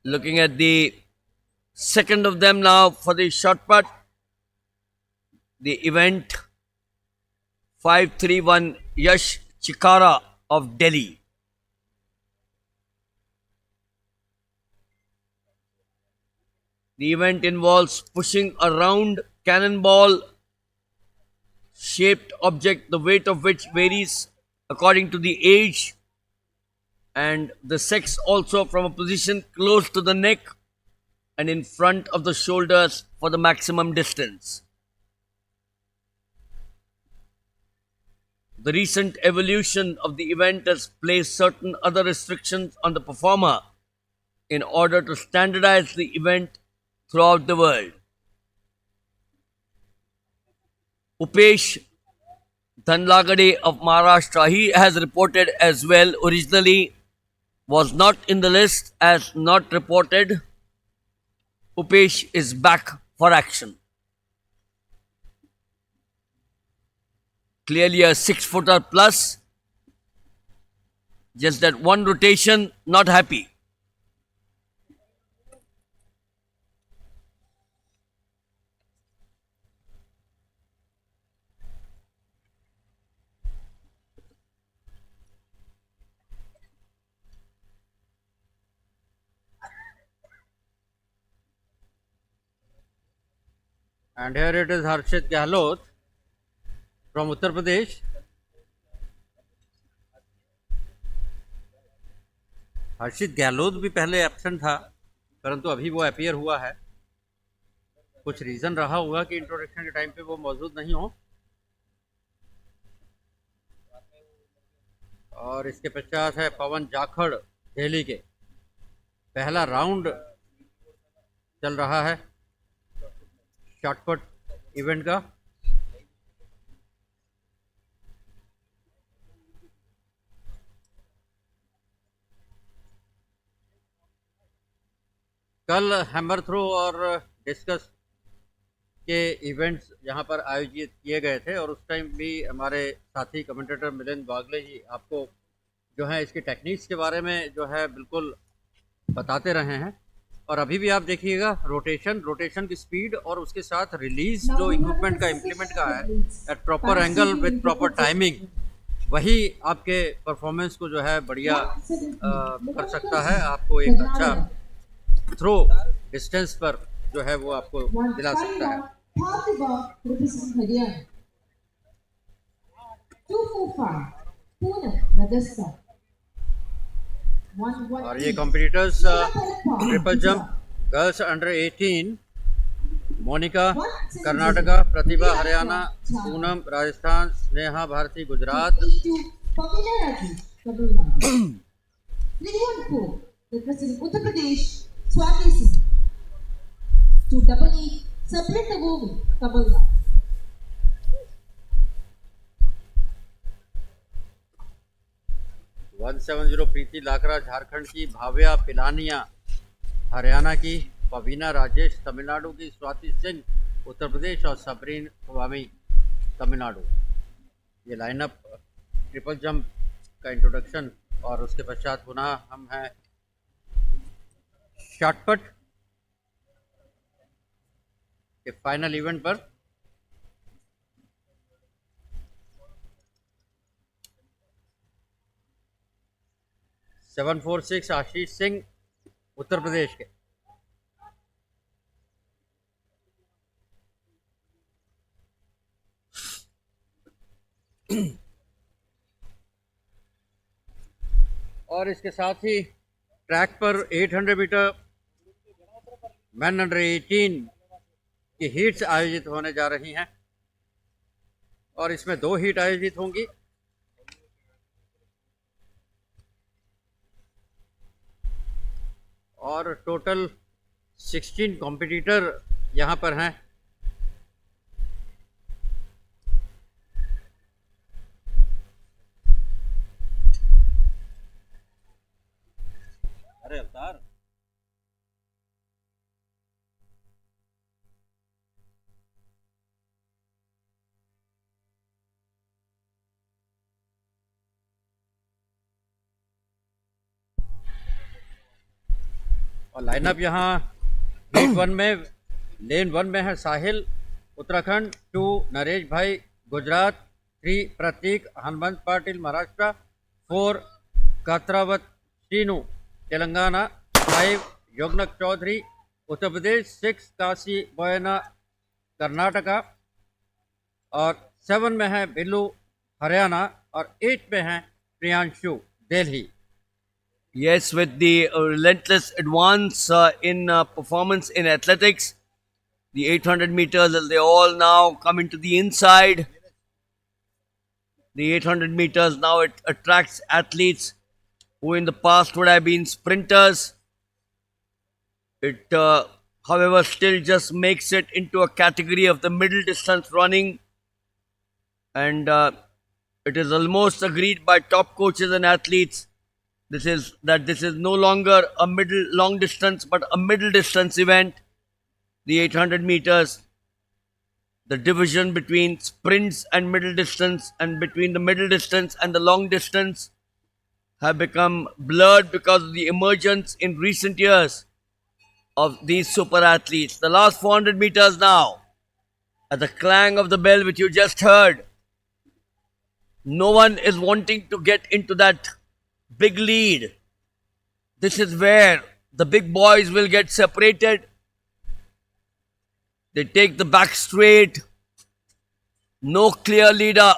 S1: Looking at the second of them now for the shot put, the event 531 Yash Chikara of Delhi. The event involves pushing a round cannonball shaped object, the weight of which varies according to the age and the sex, also from a position close to the neck and in front of the shoulders for the maximum distance. The recent evolution of the event has placed certain other restrictions on the performer in order to standardize the event throughout the world. Upesh Dhanlagade of Maharashtra, he has reported as well. Originally was not in the list as not reported. Upesh is back for action. Clearly a 6-footer plus. Just that one rotation, not happy.
S2: And here it is Harshit Gehlot from Uttar Pradesh. हर्षित गहलोत भी पहले absent था, परंतु अभी वो appear हुआ है. कुछ reason रहा होगा कि इंट्रोडक्शन के टाइम पे वो मौजूद नहीं हो. और इसके पश्चात है पवन जाखड़ दिल्ली के. पहला राउंड चल रहा है शॉटपुट इवेंट का. कल हैमर थ्रो और डिस्कस के इवेंट्स यहाँ पर आयोजित किए गए थे और उस टाइम भी हमारे साथी कमेंटेटर मिलिंद बागले जी आपको जो है इसकी टेक्निक्स के बारे में जो है बिल्कुल बताते रहे हैं. और अभी भी आप देखिएगा रोटेशन की स्पीड और उसके साथ रिलीज जो इक्विपमेंट का इम्प्लीमेंट का है at proper angle with proper timing, वही आपके परफॉर्मेंस को जो है बढ़िया कर सकता है. आपको एक अच्छा थ्रो डिस्टेंस पर जो है वो आपको दिला सकता है. और ये competitors triple jump girls under 18, Monika Karnataka, Pratibha Haryana, Poonam Rajasthan, Sneha Bharti Gujarat.
S6: Uttar Pradesh, Swati Singh. To double E, separate the woman, Kabulna.
S2: 170 प्रीति लाकरा झारखंड की, भाव्या पिलानिया हरियाणा की, पवीना राजेश तमिलनाडु की, स्वाति सिंह उत्तर प्रदेश और सबरीन स्वामी तमिलनाडु. ये लाइनअप ट्रिपल जंप का इंट्रोडक्शन. और उसके पश्चात पुनः हम हैं शॉटपुट के फाइनल इवेंट पर. सेवन 4-6 आशीष सिंह उत्तर प्रदेश के. और इसके साथ ही ट्रैक पर 800 मीटर मैन अंडर 18 की हीट्स आयोजित होने जा रही हैं और इसमें 2 हीट आयोजित होंगी. और टोटल 16 कॉम्पिटिटर यहाँ पर हैं. और लाइनअप यहाँ हीट 1 में, लेन 1 में है साहिल उत्तराखंड, 2 नरेश भाई गुजरात, 3 प्रतीक हनुमंत पाटिल महाराष्ट्र, 4 कात्रावत शीनू तेलंगाना, 5 योगनक चौधरी उत्तर प्रदेश, 6 काशी बोयना कर्नाटका, और 7 में है बिल्लू हरियाणा, और 8 में है Priyanshu Delhi.
S1: Yes, with the relentless advance in performance in athletics, the 800 meters, they all now come into the inside. The 800 meters now it attracts athletes who in the past would have been sprinters. It, however, still just makes it into a category of the middle distance running, and it is almost agreed by top coaches and athletes. This is no longer a middle long distance but a middle distance event. The 800 meters, the division between sprints and middle distance and between the middle distance and the long distance have become blurred because of the emergence in recent years of these super athletes. The last 400 meters now, at the clang of the bell which you just heard, no one is wanting to get into that big lead. This is where the big boys will get separated. They take the back straight. No clear leader.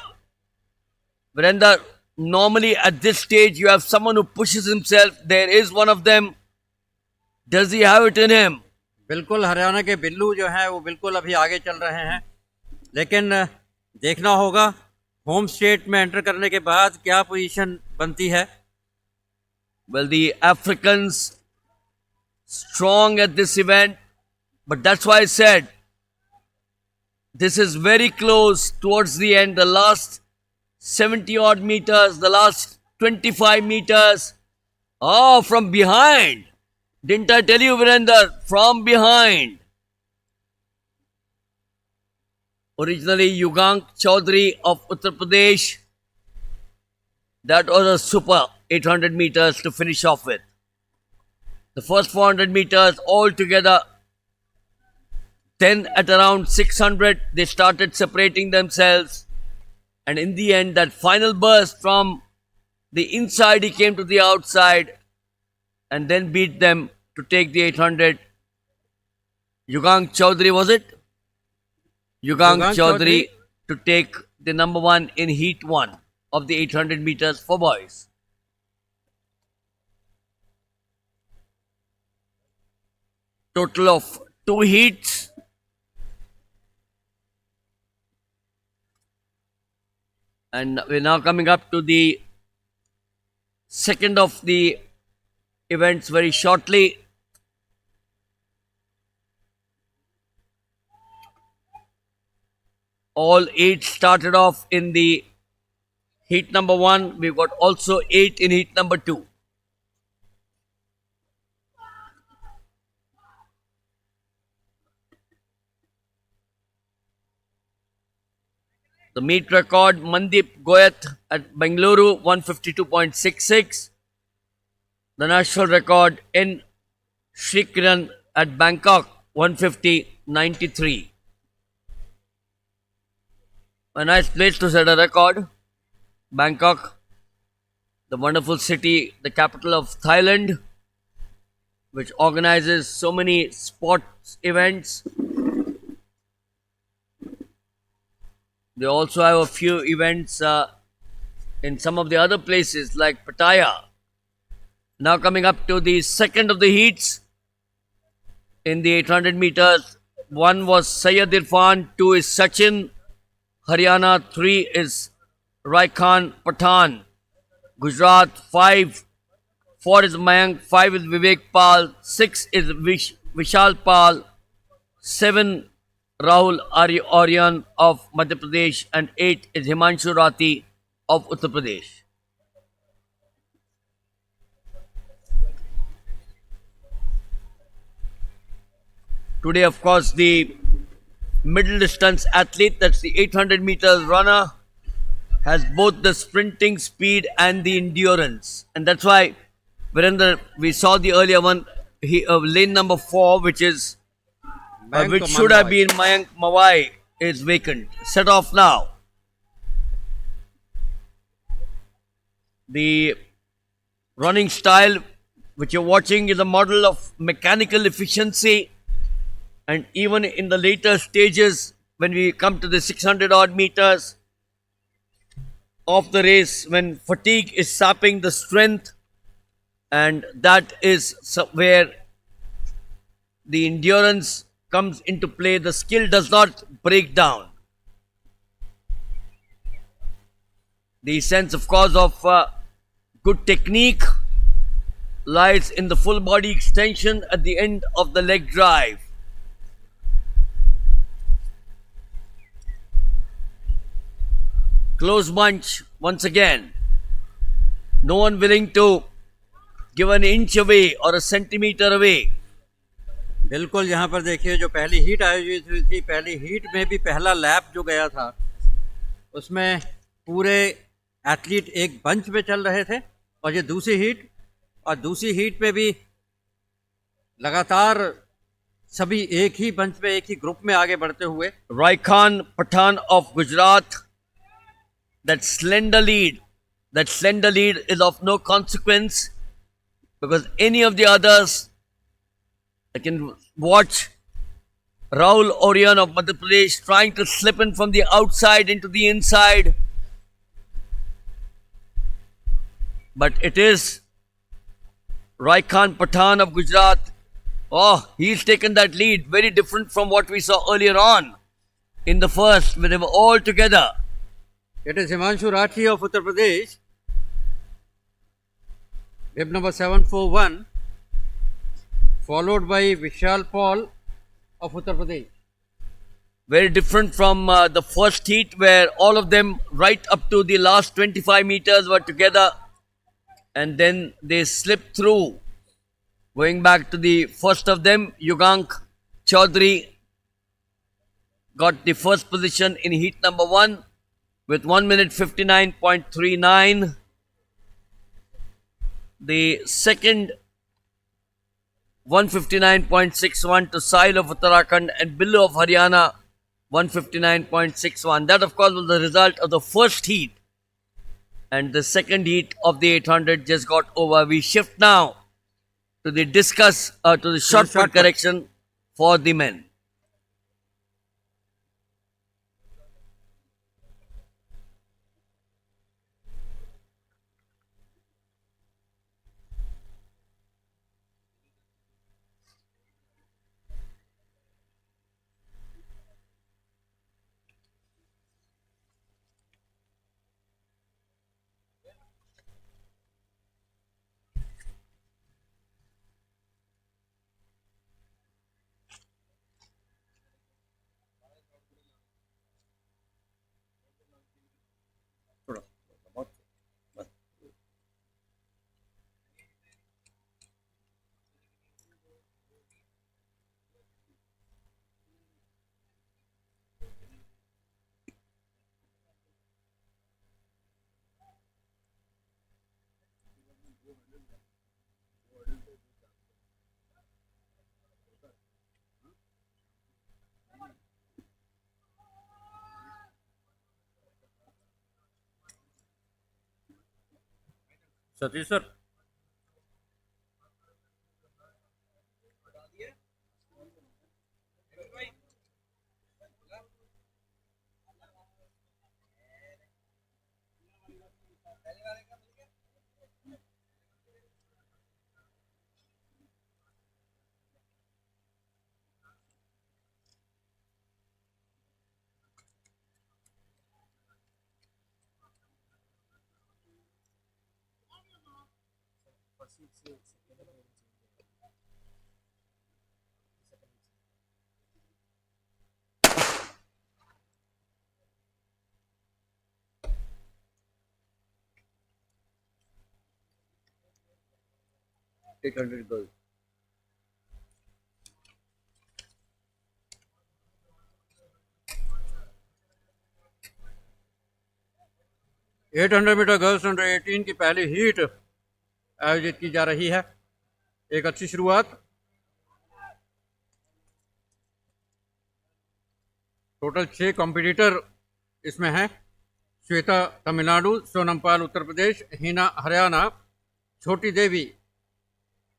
S1: Virender, normally at this stage you have someone who pushes himself. There is one of them. Does he have it in him?
S2: बिल्कुल हरियाणा के बिल्लू जो है वो बिल्कुल अभी आगे चल रहे हैं, लेकिन देखना होगा होम स्टेट में एंटर करने के बाद क्या पोजीशन बनती है.
S1: Well, the Africans strong at this event, but that's why I said this is very close towards the end. The last 70 odd meters, the last 25 meters. Oh, from behind. Didn't I tell you, Virender? From behind. Originally, Yugank Chaudhary of Uttar Pradesh. That was a super 800 meters to finish off with. The first 400 meters all together. Then at around 600, they started separating themselves. And in the end, that final burst from the inside, he came to the outside and then beat them to take the 800. Yugang Chaudhary, was it? Yugang Chaudhary to take the number 1 in Heat 1 of the 800 meters for boys. Total of 2 heats. And we're now coming up to the second of the events very shortly. All 8 started off in the heat number 1. We've got also 8 in heat number 2. The meet record, Mandeep Goyat at Bengaluru, 152.66. The national record in Shrikiran at Bangkok, 150.93. A nice place to set a record. Bangkok, the wonderful city, the capital of Thailand, which organizes so many sports events. They also have a few events in some of the other places like Pattaya. Now coming up to the second of the heats in the 800 meters. 1 was Sayyid Irfan, 2 is Sachin, Haryana, 3 is Raikhan Pathan, Gujarat, 5, 4 is Mayank, 5 is Vivek Pal, 6 is Vishal Pal, 7 Rahul Aryan of Madhya Pradesh, and 8 is Himanshu Rati of Uttar Pradesh. Today, of course, the middle distance athlete, that's the 800 meters runner, has both the sprinting speed and the endurance. And that's why, Virender, we saw the earlier one, lane number 4,
S2: Mayank
S1: which
S2: to
S1: should have
S2: Manwai.
S1: been Mayank Mawai, is vacant. Set off now. The running style which you're watching is a model of mechanical efficiency, and even in the later stages, when we come to the 600 odd meters of the race, when fatigue is sapping the strength, and that is where the endurance comes into play, the skill does not break down. The sense, of course, of good technique lies in the full body extension at the end of the leg drive. Close bunch once again. No one willing to give an inch away or a centimeter away.
S2: बिल्कुल, यहाँ पर देखिए जो पहली heat आयोजित हुई थी, पहली हीट में भी पहला लैप जो गया था उसमें पूरे एथलीट एक बंच में चल रहे थे, और ये दूसरी हीट में भी लगातार सभी एक ही बंच में, एक ही ग्रुप में आगे बढ़ते हुए।
S1: Raikan Pathan of Gujarat, that slender lead is of no consequence, because any of the others, I can watch Rahul Orion of Madhya Pradesh trying to slip in from the outside into the inside. But it is Raikan Pathan of Gujarat. Oh, he's taken that lead, very different from what we saw earlier on in the first, when they were all together.
S2: It is Himanshu Rathi of Uttar Pradesh, bib number 741, followed by Vishal Paul of Uttar Pradesh.
S1: Very different from the first heat, where all of them right up to the last 25 meters were together, and then they slipped through. Going back to the first of them, Yugank Chaudhary got the first position in heat number 1 with 1 minute 59.39. The second 159.61 to Sahil of Uttarakhand and Billu of Haryana 159.61. That, of course, was the result of the first heat, and the second heat of the 800 just got over. We shift now to the short put correction for the men.
S2: Satish sir,
S1: Eight hundred girls.
S2: Eight 800 metre girls under 18 की पहली heat आयोजित की जा रही है। एक अच्छी शुरुआत टोटल 6 कॉम्पिटिटर इसमें हैं। श्वेता तमिलनाडु, सोनम पाल उत्तर प्रदेश, हिना हरियाणा, छोटी देवी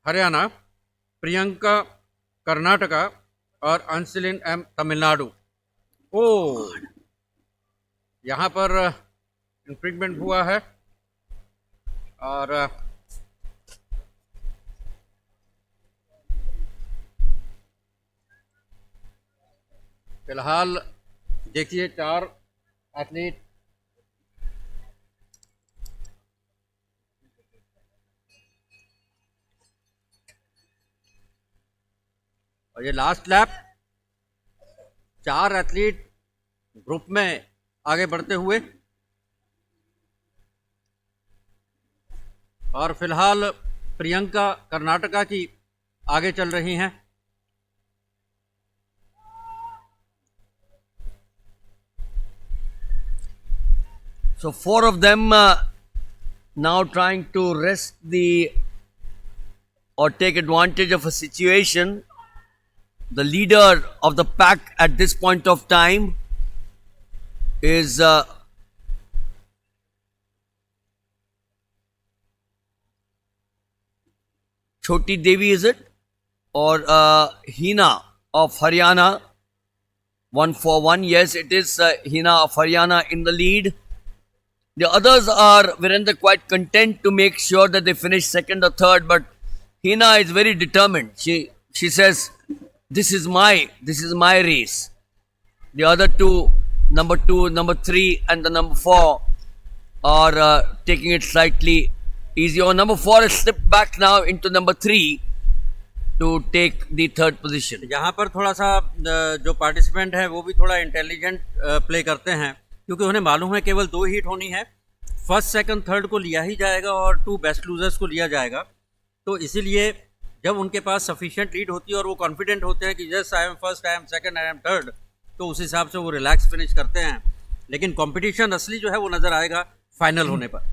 S2: हरियाणा, प्रियंका कर्नाटका और अंशलिन एम तमिलनाडु। ओ यहाँ पर इंफ्रिंगमेंट हुआ है और फिलहाल देखिए 4 एथलीट और ये लास्ट लैप 4 एथलीट ग्रुप में आगे बढ़ते हुए और फिलहाल प्रियंका कर्नाटका की आगे चल रही हैं।
S1: So 4 of them now trying to wrest the or take advantage of a situation. The leader of the pack at this point of time is Choti Devi, is it? Or Hina of Haryana. 1-4-1. Yes, it is Hina of Haryana in the lead. The others are, Virender, quite content to make sure that they finish second or third, but Hina is very determined. She says, this is my race. The other two, number 2, number 3 and the number 4 are taking it slightly easy. Or number 4 has slipped back now into number 3 to take the third position.
S2: यहाँ पर थोड़ा सा जो participant है वो भी थोड़ा intelligent play करते हैं, क्योंकि उन्हें मालूम है केवल 2 हीट होनी है, फर्स्ट सेकंड थर्ड को लिया ही जाएगा और 2 बेस्ट लूजर्स को लिया जाएगा। तो इसीलिए जब उनके पास सफिशिएंट लीड होती है और वो कॉन्फिडेंट होते हैं कि just I am first, I am second, I am third, तो उस हिसाब से वो रिलैक्स फिनिश करते हैं। लेकिन कंपटीशन असली जो है वो नज़र आएगा फाइनल होने पर।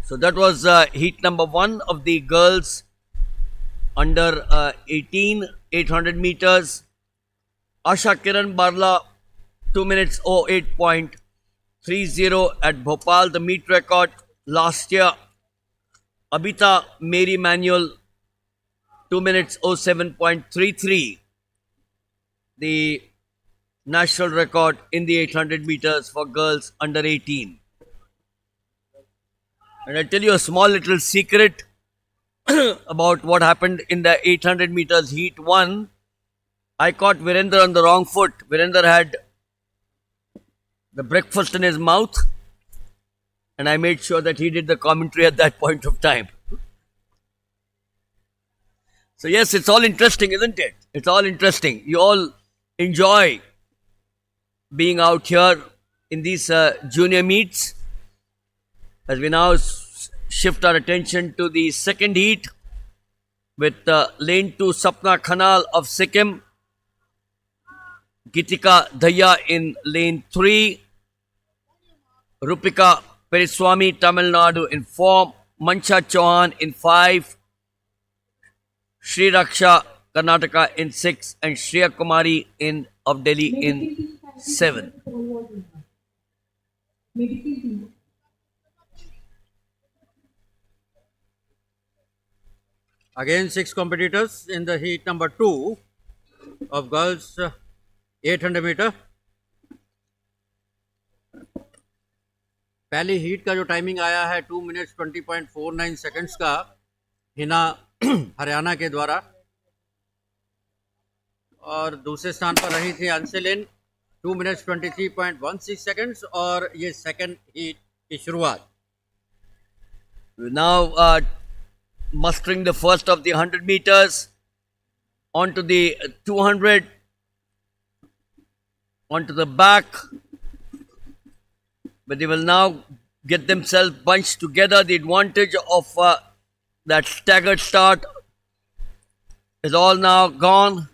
S1: So that was heat number 1 of the girls under 18, 800 meters. Asha Kiran Barla, 2 minutes 08.30 at Bhopal, the meet record last year. Abita Mary Manuel, 2 minutes 07.33, the national record in the 800 meters for girls under 18. And I'll tell you a small little secret about what happened in the 800 meters heat 1. I caught Virender on the wrong foot. Virender had the breakfast in his mouth, and I made sure that he did the commentary at that point of time. So yes, it's all interesting, isn't it? It's all interesting. You all enjoy being out here in these junior meets. As we now shift our attention to the second heat with lane 2 Sapna Khanal of Sikkim, Gitika Daya in lane 3, Rupika Periswamy Tamil Nadu in 4, Mancha Chauhan in 5, Sri Raksha Karnataka in 6 and Shreya Kumari of Delhi in 7.
S2: Again 6 competitors in the heat number 2 of girls 800 metre. पहली heat का जो timing आया है 2 minutes 20.49 seconds का हिना हरियाणा के द्वारा, और दूसरे स्थान पर रही थी अंशलिन 2 मिनट्स 23.16 सेकंड्स, और ये सेकंड हीट की शुरुआत।
S1: Now mustering the first of the 100 meters onto the 200, onto the back, but they will now get themselves bunched together. The advantage of that staggered start is all now gone.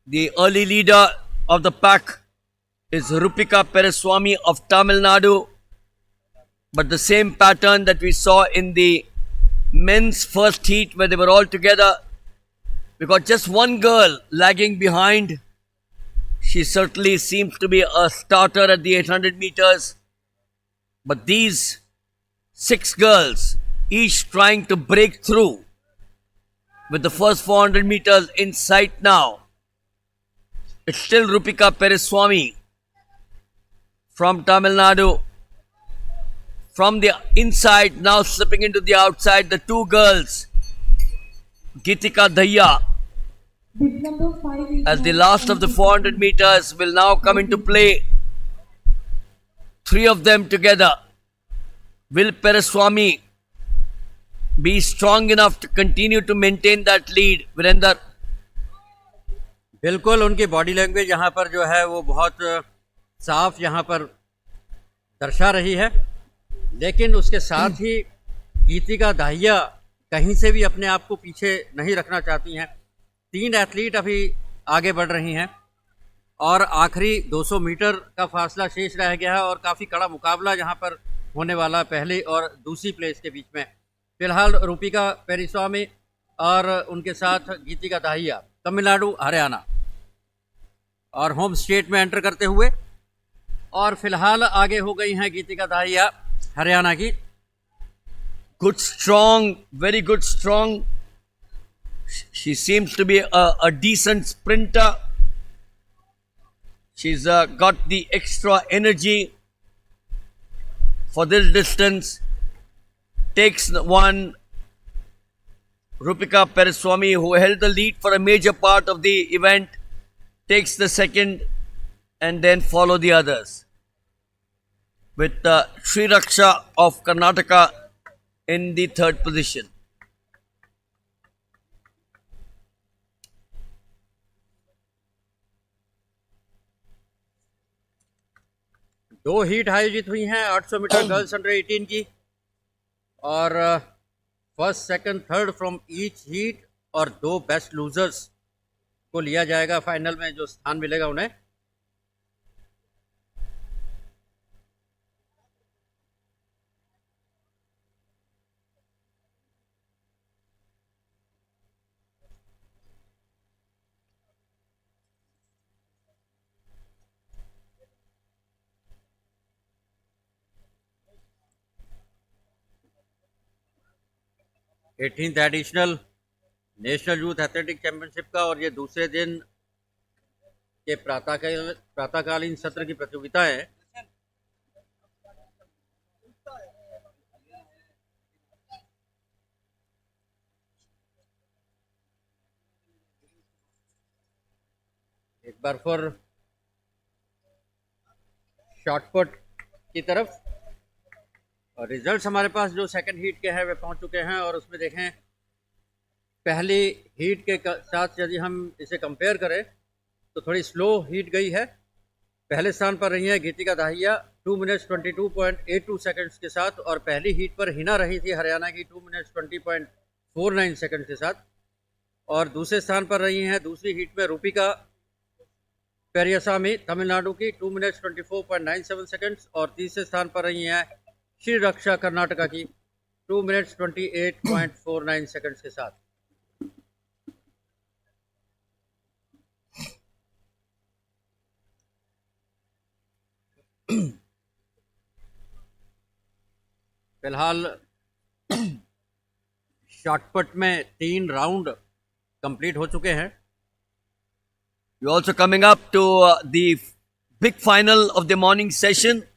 S1: The early leader of the pack is Rupika Periswamy of Tamil Nadu, but the same pattern that we saw in the men's first heat where they were all together. We got just one girl lagging behind. She certainly seems to be a starter at the 800 meters. But these 6 girls, each trying to break through with the first 400 meters in sight now. It's still Rupika Pereswamy from Tamil Nadu. From the inside, now slipping into the outside, the 2 girls, Geetika Daya,
S6: Bid number 5
S1: as the last of the 400 meters will now come into play. 3 of them together. Will Pereswamy be strong enough to continue to maintain that lead, Virender?
S2: बिल्कुल उनकी body language यहाँ पर जो है वो बहुत साफ यहाँ पर दर्शा रही है, लेकिन उसके साथ ही गीतिका दाहिया कहीं से भी अपने आप को पीछे नहीं रखना चाहती हैं। 3 एथलीट अभी आगे बढ़ रही हैं और आखिरी 200 मीटर का फासला शेष रह गया है और काफ़ी कड़ा मुकाबला यहाँ पर होने वाला पहली और दूसरी प्लेस के बीच में। फिलहाल रूपिका पेरिस्वामी और उनके साथ गीतिका दाहिया तमिलनाडु हरियाणा और होम स्टेट में एंटर करते हुए, और फिलहाल आगे हो गई हैं गीतिका दाहिया हरियाणा की।
S1: Good, strong, very good, strong. She seems to be a decent sprinter. She's got the extra energy for this distance. Takes one. Rupika Pereswamy, who held the lead for a major part of the event, takes the second, and then follow the others. With Sri Raksha of Karnataka in the 3rd position.
S2: दो heat आयोजित हुई हैं 800 metre girls under 18 की, और first second third from each heat और 2 best losers को लिया जाएगा फाइनल में, जो स्थान मिलेगा उन्हें। Eighteenth additional national youth athletic championship का और ये दूसरे दिन के प्रातःकालीन सत्र की प्रतियोगिता है। एक बार फिर शॉटपुट की तरफ, और रिजल्ट्स हमारे पास जो सेकंड हीट के हैं वे पहुंच चुके हैं, और उसमें देखें पहली हीट के साथ यदि हम इसे कंपेयर करें तो थोड़ी स्लो हीट गई है। पहले स्थान पर रही है गीतिका दाहिया 2 मिनट्स 22.82 सेकंड्स के साथ, और पहली हीट पर हिना रही थी हरियाणा की 2 मिनट्स 20.49 सेकंड के साथ, और दूसरे स्थान पर रही हैं दूसरी हीट में रूपिका पेरियासामी तमिलनाडु की 2 मिनट्स 24.97 सेकंड्स, और तीसरे स्थान पर रही हैं श्री रक्षा कर्नाटका की 2 मिनट्स 28.49 सेकंड्स के साथ। फिलहाल शॉटपुट में 3 राउंड कंप्लीट हो चुके हैं।
S1: We're also coming up to the big final of the morning session.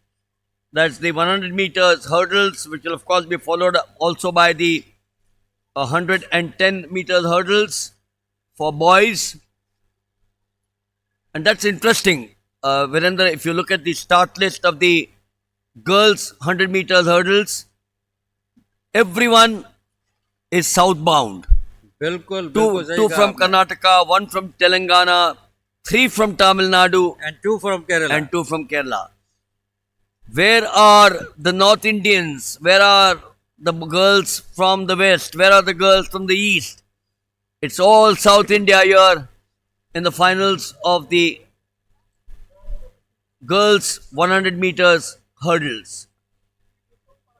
S1: That's the 100 meters hurdles, which will of course be followed also by the 110 meters hurdles for boys. And that's interesting. Virendra, if you look at the start list of the girls 100 meters hurdles, everyone is southbound.
S2: बिल्कुल
S1: Two from Karnataka, 1 from Telangana, 3 from Tamil Nadu,
S2: and 2 from Kerala.
S1: and 2 from Kerala. Where are the North Indians? Where are the girls from the West? Where are the girls from the East? It's all South India here in the finals of the girls 100 meters hurdles.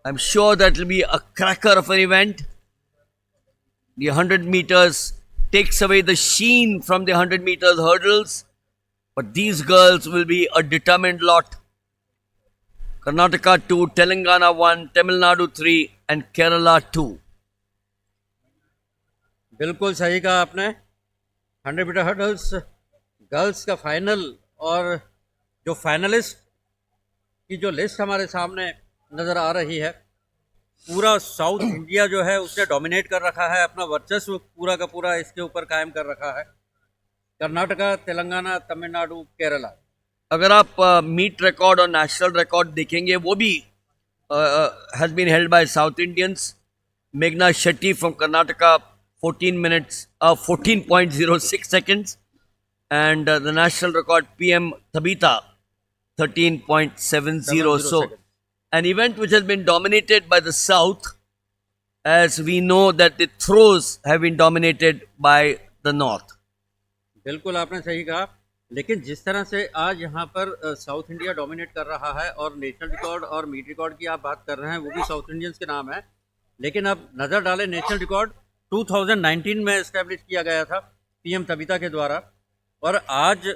S1: I'm sure that will be a cracker of an event. The 100 meters takes away the sheen from the 100 meters hurdles, but these girls will be a determined lot. Karnataka 2, Telangana 1, Tamil Nadu 3, and Kerala 2.
S2: बिल्कुल सही कहा आपने। 100 metre hurdles girls का final और जो finalist की जो list हमारे सामने नज़र आ रही है, पूरा साउथ इंडिया जो है उसने डोमिनेट कर रखा है, अपना वर्चस्व पूरा का पूरा इसके ऊपर कायम कर रखा है। कर्नाटका, तेलंगाना, तमिलनाडु, केरला।
S1: अगर आप मीट रिकॉर्ड और नेशनल रिकॉर्ड देखेंगे, वो भी has been held by South Indians. मेघना Shetty from Karnataka 14 minutes 14.06 seconds, and the national record PM Thabita 13.70. So an event which has been dominated by the south, as we know that the throws have been dominated by the north.
S2: बिल्कुल आपने सही कहा, लेकिन जिस तरह से आज यहाँ पर साउथ इंडिया डोमिनेट कर रहा है और नेशनल रिकॉर्ड और मीट रिकॉर्ड की आप बात कर रहे हैं, वो भी साउथ इंडियंस के नाम है। लेकिन अब नज़र डालें, नेशनल रिकॉर्ड 2019 में इस्टेब्लिश किया गया था पीएम तबिता के द्वारा, और आज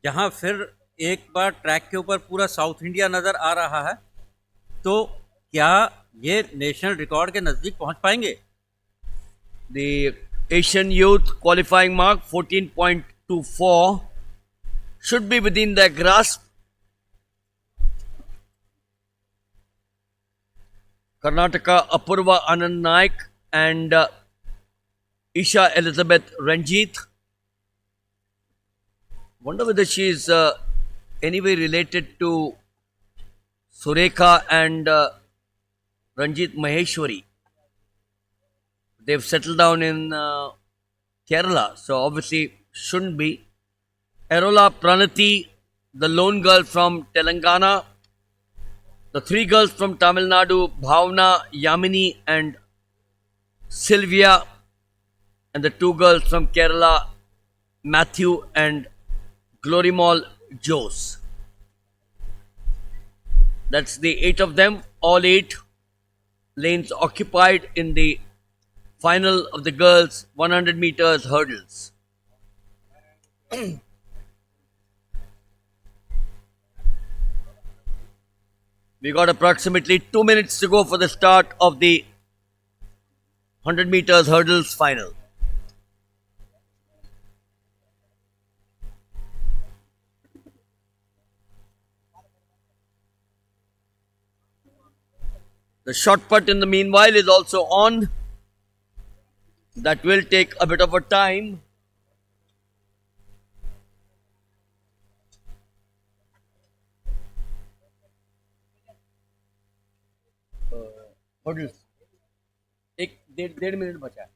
S2: जहाँ फिर एक बार ट्रैक के ऊपर पूरा साउथ इंडिया नज़र आ रहा है, तो क्या ये नेशनल रिकॉर्ड के नज़दीक पहुँच पाएंगे?
S1: The Asian Youth qualifying mark 14.24 should be within their grasp. Karnataka Apurva Anand Naik and Isha Elizabeth Ranjit. Wonder whether she is anyway related to Surekha and Ranjit Maheshwari. They've settled down in Kerala, so obviously shouldn't be. Arola Pranati, the lone girl from Telangana. The three girls from Tamil Nadu, Bhavna, Yamini, and Sylvia. And the two girls from Kerala, Matthew and Glorimol Jose. That's the 8 of them, all 8 lanes occupied in the final of the girls 100 meters hurdles. We got approximately 2 minutes to go for the start of the 100 meters hurdles final. The shot put in the meanwhile is also on. That will take a bit of a time. Hurdles. एक डेढ़ minute बचा है.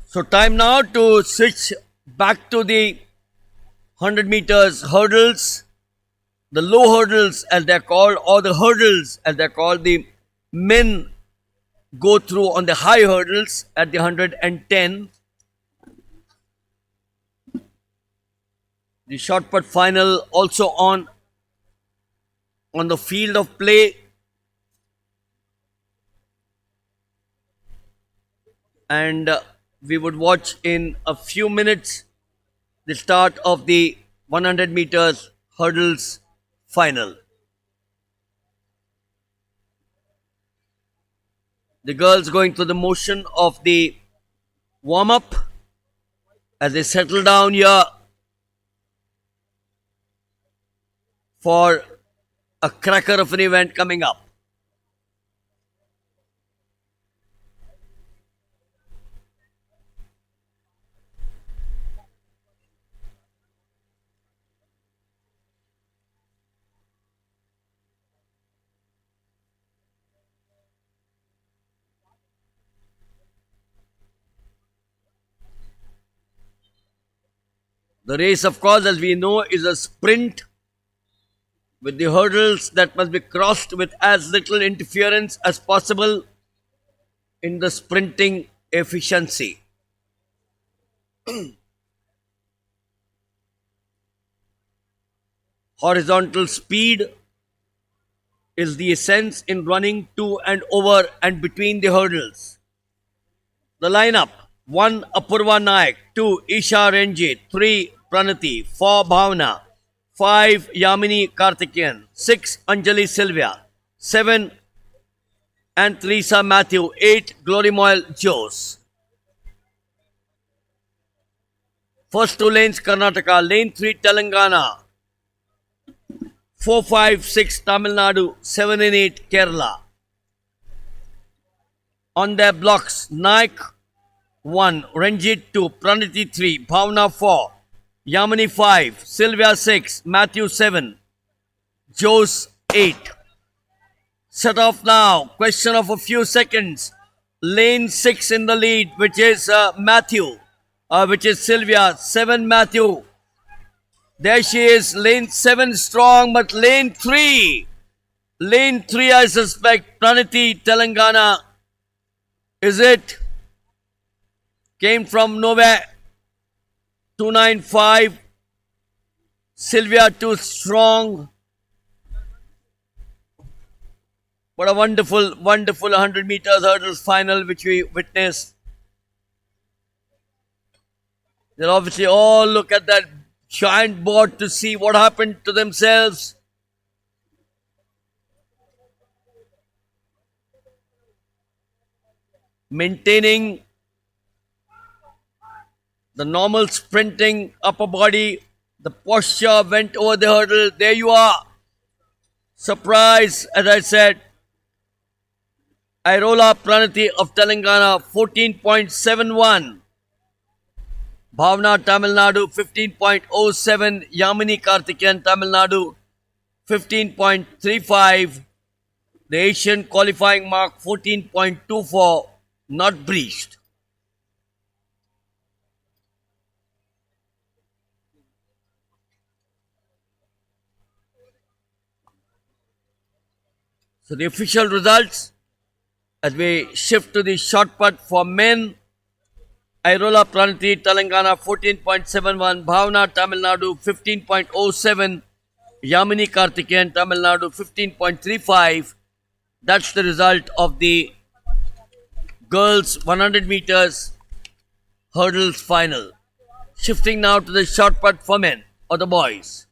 S1: So time now to switch back to the 100 meters hurdles, the low hurdles as they're called, or the hurdles as they're called. The men go through on the high hurdles at the 110. The shot put final also on the field of play. And we would watch in a few minutes the start of the 100 meters hurdles final. The girls going through the motion of the warm up as they settle down here for a cracker of an event coming up. The race, of course, as we know, is a sprint with the hurdles that must be crossed with as little interference as possible in the sprinting efficiency. Horizontal speed is the essence in running to and over and between the hurdles. The lineup: 1. Apurva Naik, 2. Isha Ranjit, 3. Pranati, 4. Bhavna, 5. Yamini Karthikeyan, 6. Anjali Sylvia, 7. And Teresa Matthew, 8. Glory Moyle Jose. First two lanes Karnataka, lane 3 Telangana, 4, 5, 6 Tamil Nadu, 7 and 8 Kerala. On their blocks, Naik 1, Ranjit 2, Pranati 3, Bhavna 4, Yamini 5, Sylvia 6, Matthew 7, Jose 8. Set off now, question of a few seconds. Lane 6 in the lead, which is which is Sylvia, 7 Matthew. There she is, lane 7 strong, but lane 3, I suspect, Pranati, Telangana, is it? Came from nowhere, 295, Sylvia too strong. What a wonderful 100 meters hurdles final which we witnessed. They'll obviously all look at that giant board to see what happened to themselves. Maintaining the normal sprinting upper body, the posture went over the hurdle. There you are. Surprise, as I said. Airola Pranati of Telangana, 14.71. Bhavna, Tamil Nadu, 15.07. Yamini Karthikeyan, Tamil Nadu, 15.35. The Asian qualifying mark, 14.24, not breached. So the official results, as we shift to the short put for men, Airola Pranati, Telangana 14.71, Bhavna, Tamil Nadu 15.07, Yamini Karthikeyan, Tamil Nadu 15.35. That's the result of the girls 100 meters hurdles final. Shifting now to the short put for men or the boys.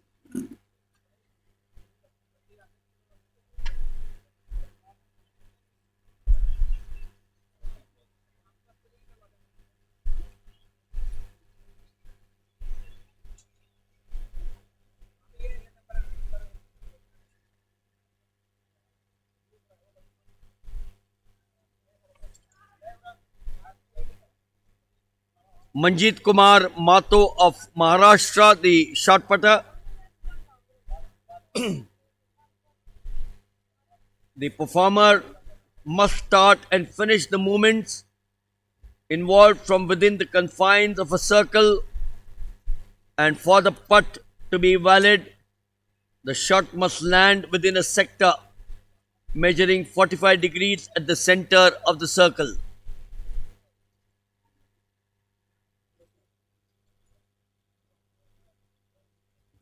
S1: Manjeet Kumar Mato of Maharashtra, the shot putter. The performer must start and finish the movements involved from within the confines of a circle, and for the putt to be valid, the shot must land within a sector measuring 45 degrees at the center of the circle.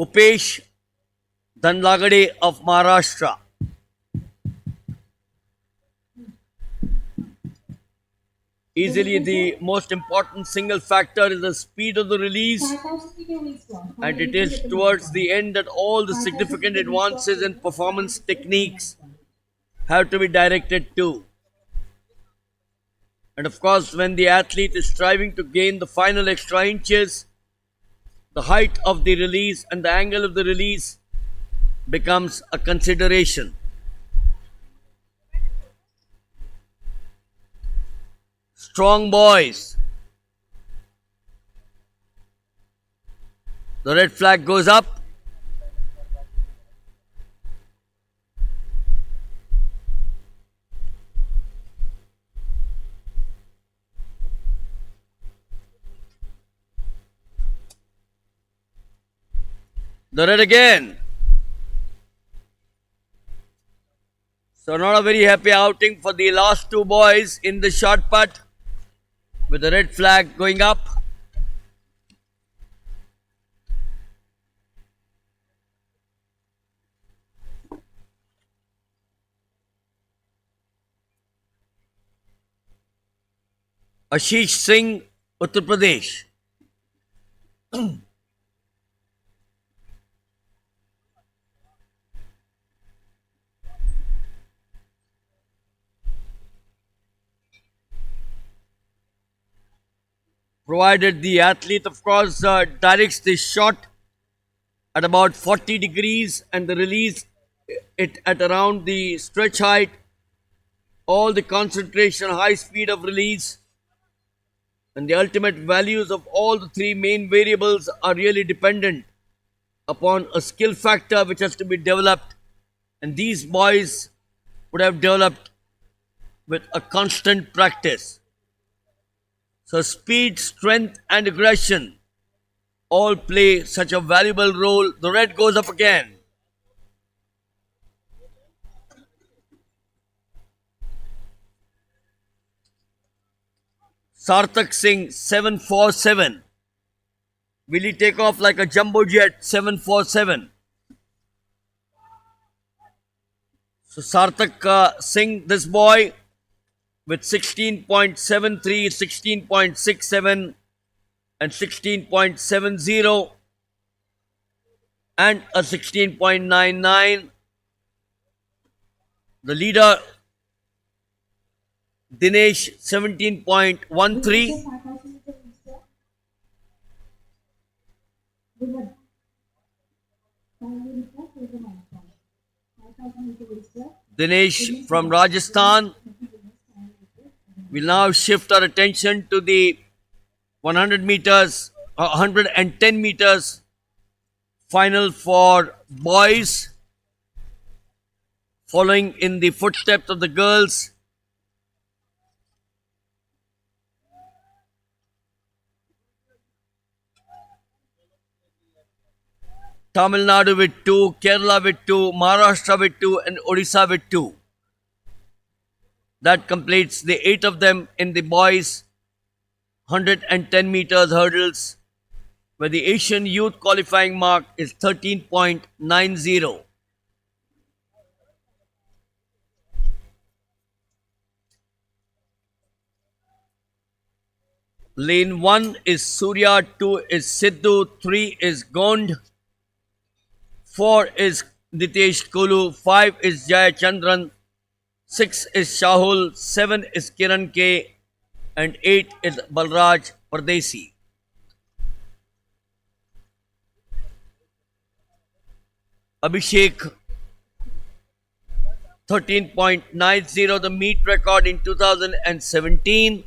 S1: Upesh Dhanlagade of Maharashtra. Easily the most important single factor is the speed of the release, and it is towards the end that all the significant advances in performance techniques have to be directed to. And of course, when the athlete is striving to gain the final extra inches, the height of the release and the angle of the release becomes a consideration. Strong boys. The red flag goes up. The red again. So not a very happy outing for the last two boys in the short put, with the red flag going up. Ashish Singh, Uttar Pradesh. Provided the athlete, of course, directs the shot at about 40 degrees and the release it at around the stretch height, all the concentration, high speed of release, and the ultimate values of all the three main variables are really dependent upon a skill factor which has to be developed, and these boys would have developed with a constant practice. So speed, strength and aggression all play such a valuable role. The red goes up again. Sarthak Singh 747. Will he take off like a jumbo jet? 747. So Sarthak Singh, this boy, with 16.73, 16.67 and 16.70 and a 16.99. The leader Dinesh 17.13. Dinesh from Rajasthan. We'll now shift our attention to the 100 meters, 110 meters final for boys, following in the footsteps of the girls. Tamil Nadu with 2, Kerala with 2, Maharashtra with 2 and Odisha with 2. That completes the 8 of them in the boys 110 meters hurdles, where the Asian youth qualifying mark is 13.90. Lane 1 is Surya, 2 is Sidhu, 3 is Gond, 4 is Nitesh Kulu, 5 is Jayachandran, 6 is Shahul, 7 is Kiran K, and 8 is Balraj Pardesi. Abhishek 13.90, the meet record in 2017.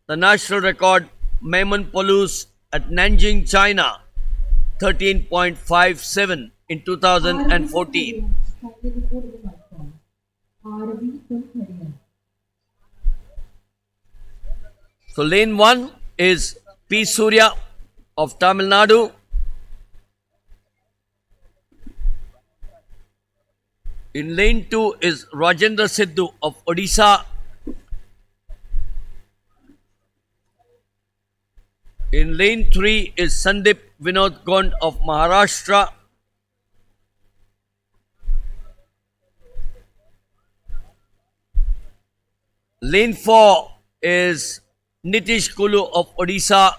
S1: The national record, Maimun Polus at Nanjing, China, 13.57 in 2014. So lane 1 is P. Surya of Tamil Nadu. In lane 2 is Rajendra Sidhu of Odisha. In lane 3 is Sandip Vinod Gond of Maharashtra. Lane 4 is Nitish Kulu of Odisha.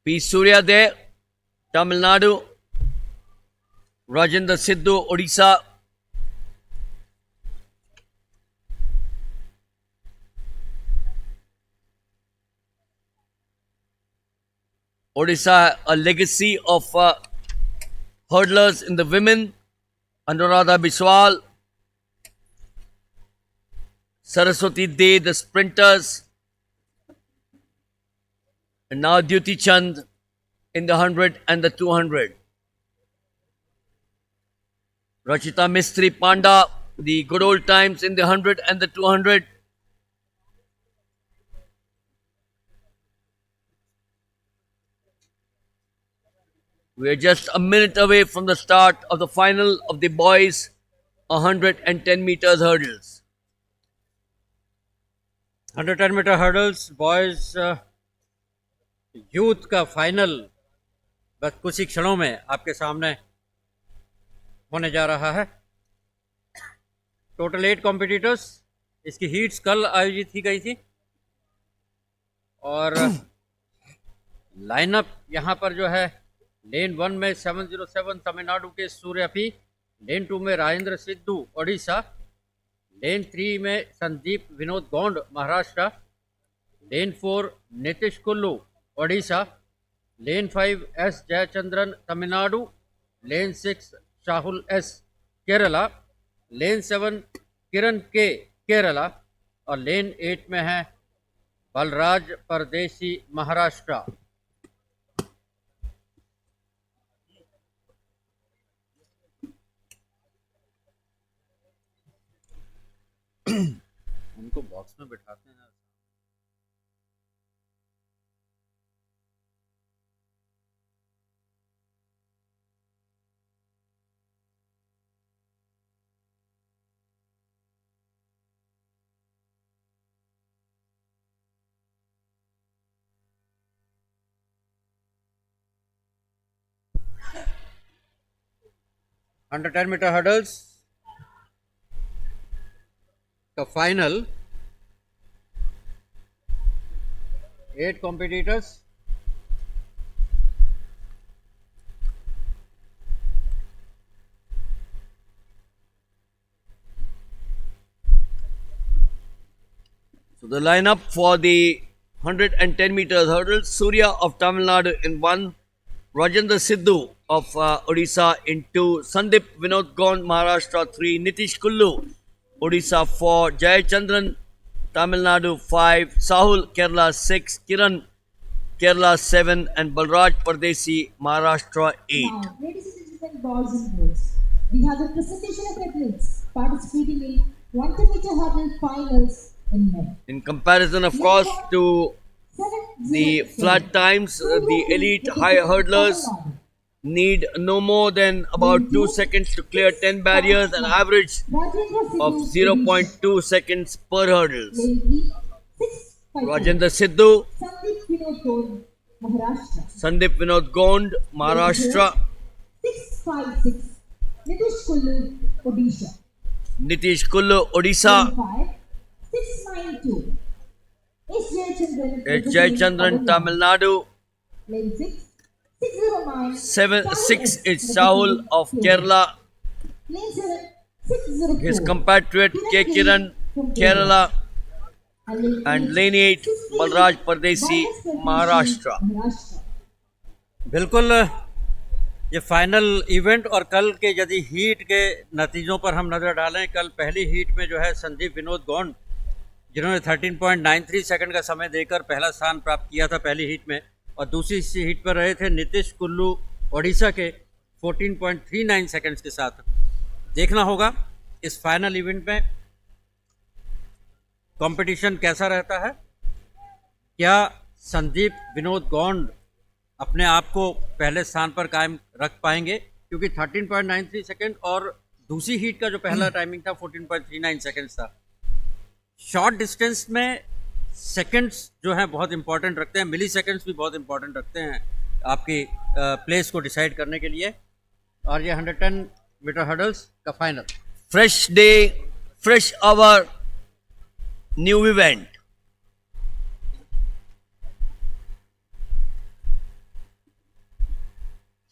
S1: P. Surya there, Tamil Nadu. Rajendra Sidhu, Odisha. Odisha, a legacy of hurdlers in the women. Anuradha Biswal, Saraswati De, the sprinters, and now Duty Chand in the 100 and the 200. Rachita Mistry Panda, the good old times in the 100 and the 200. We are just a minute away from the start of the final of the boys 110 meters hurdles.
S2: 110 metre hurdles boys youth का final बस कुछ ही क्षणों में आपके सामने होने जा रहा है। टोटल 8 कॉम्पिटिटर्स, इसकी हीट्स कल आयोजित की गई थी और लाइनअप यहाँ पर जो है लेन 1 में 707 तमिलनाडु के सूर्यपी, लेन 2 में राजेंद्र सिद्धू ओडिशा, लेन 3 में संदीप विनोद गौंड महाराष्ट्र, लेन 4 नीतीश कुल्लू ओडिशा, लेन 5 एस जयचंद्रन तमिलनाडु, लेन 6 शाहुल एस केरला, लेन 7 किरण के केरला और लेन 8 में है बलराज परदेसी महाराष्ट्र। उनको बॉक्स में बिठाते हैं। अंडर 10 मीटर हर्डल्स का final 8 competitors,
S1: So the lineup for the 110 meters hurdles: Surya of Tamil Nadu in 1, Rajendra Sidhu of Odisha in 2, Sandeep Vinod Gond Maharashtra 3, Nitish Kullu Odisha 4, Jayachandran Tamil Nadu 5, Sahul Kerala 6, Kiran Kerala 7 and Balraj Pardesi Maharashtra 8.
S6: Now, ladies and gentlemen, boys and girls, we have the presentation of athletes participating in 100 meter hurdle finals in men.
S1: In comparison, of course, to the flat times, the elite high hurdlers need no more than about 2 seconds to clear 10 barriers, an average of 0.2 seconds per hurdle. Rajendra Sidhu, Sandeep Vinod Gond, Maharashtra,
S6: 656, Nitish Kullu, Odisha.
S1: Nitish Kullu, Odisha,
S6: 692,
S1: H. Jayachandran, Tamil Nadu,
S6: Lane 6, 609,
S1: 6 is Sahul of Kerala,
S6: Lane 7, 604,
S1: his compatriot K. Kiran, Kerala, and Lane 8, Balraj Pardesi, Maharashtra.
S2: बिल्कुल ये final event और कल के यदि heat के नतीजों पर हम नज़र डालें, कल पहली हीट में जो है संदीप विनोद गौंड जिन्होंने 13.93 सेकंड का समय देकर पहला स्थान प्राप्त किया था पहली हीट में, और दूसरी हीट पर रहे थे नीतीश कुल्लू ओडिशा के 14.39 सेकंड्स के साथ। देखना होगा इस फाइनल इवेंट में कंपटीशन कैसा रहता है, क्या संदीप विनोद गौंड अपने आप को पहले स्थान पर कायम रख पाएंगे, क्योंकि 13.93 सेकंड और दूसरी हीट का जो पहला टाइमिंग था 14.39 सेकंड्स था। शॉर्ट डिस्टेंस में सेकंड्स जो हैं बहुत इंपॉर्टेंट रखते हैं, मिली सेकंड्स भी बहुत इंपॉर्टेंट रखते हैं आपकी प्लेस को डिसाइड करने के लिए। और ये 110 मीटर हर्डल्स का final.
S1: Fresh day, fresh hour, new event.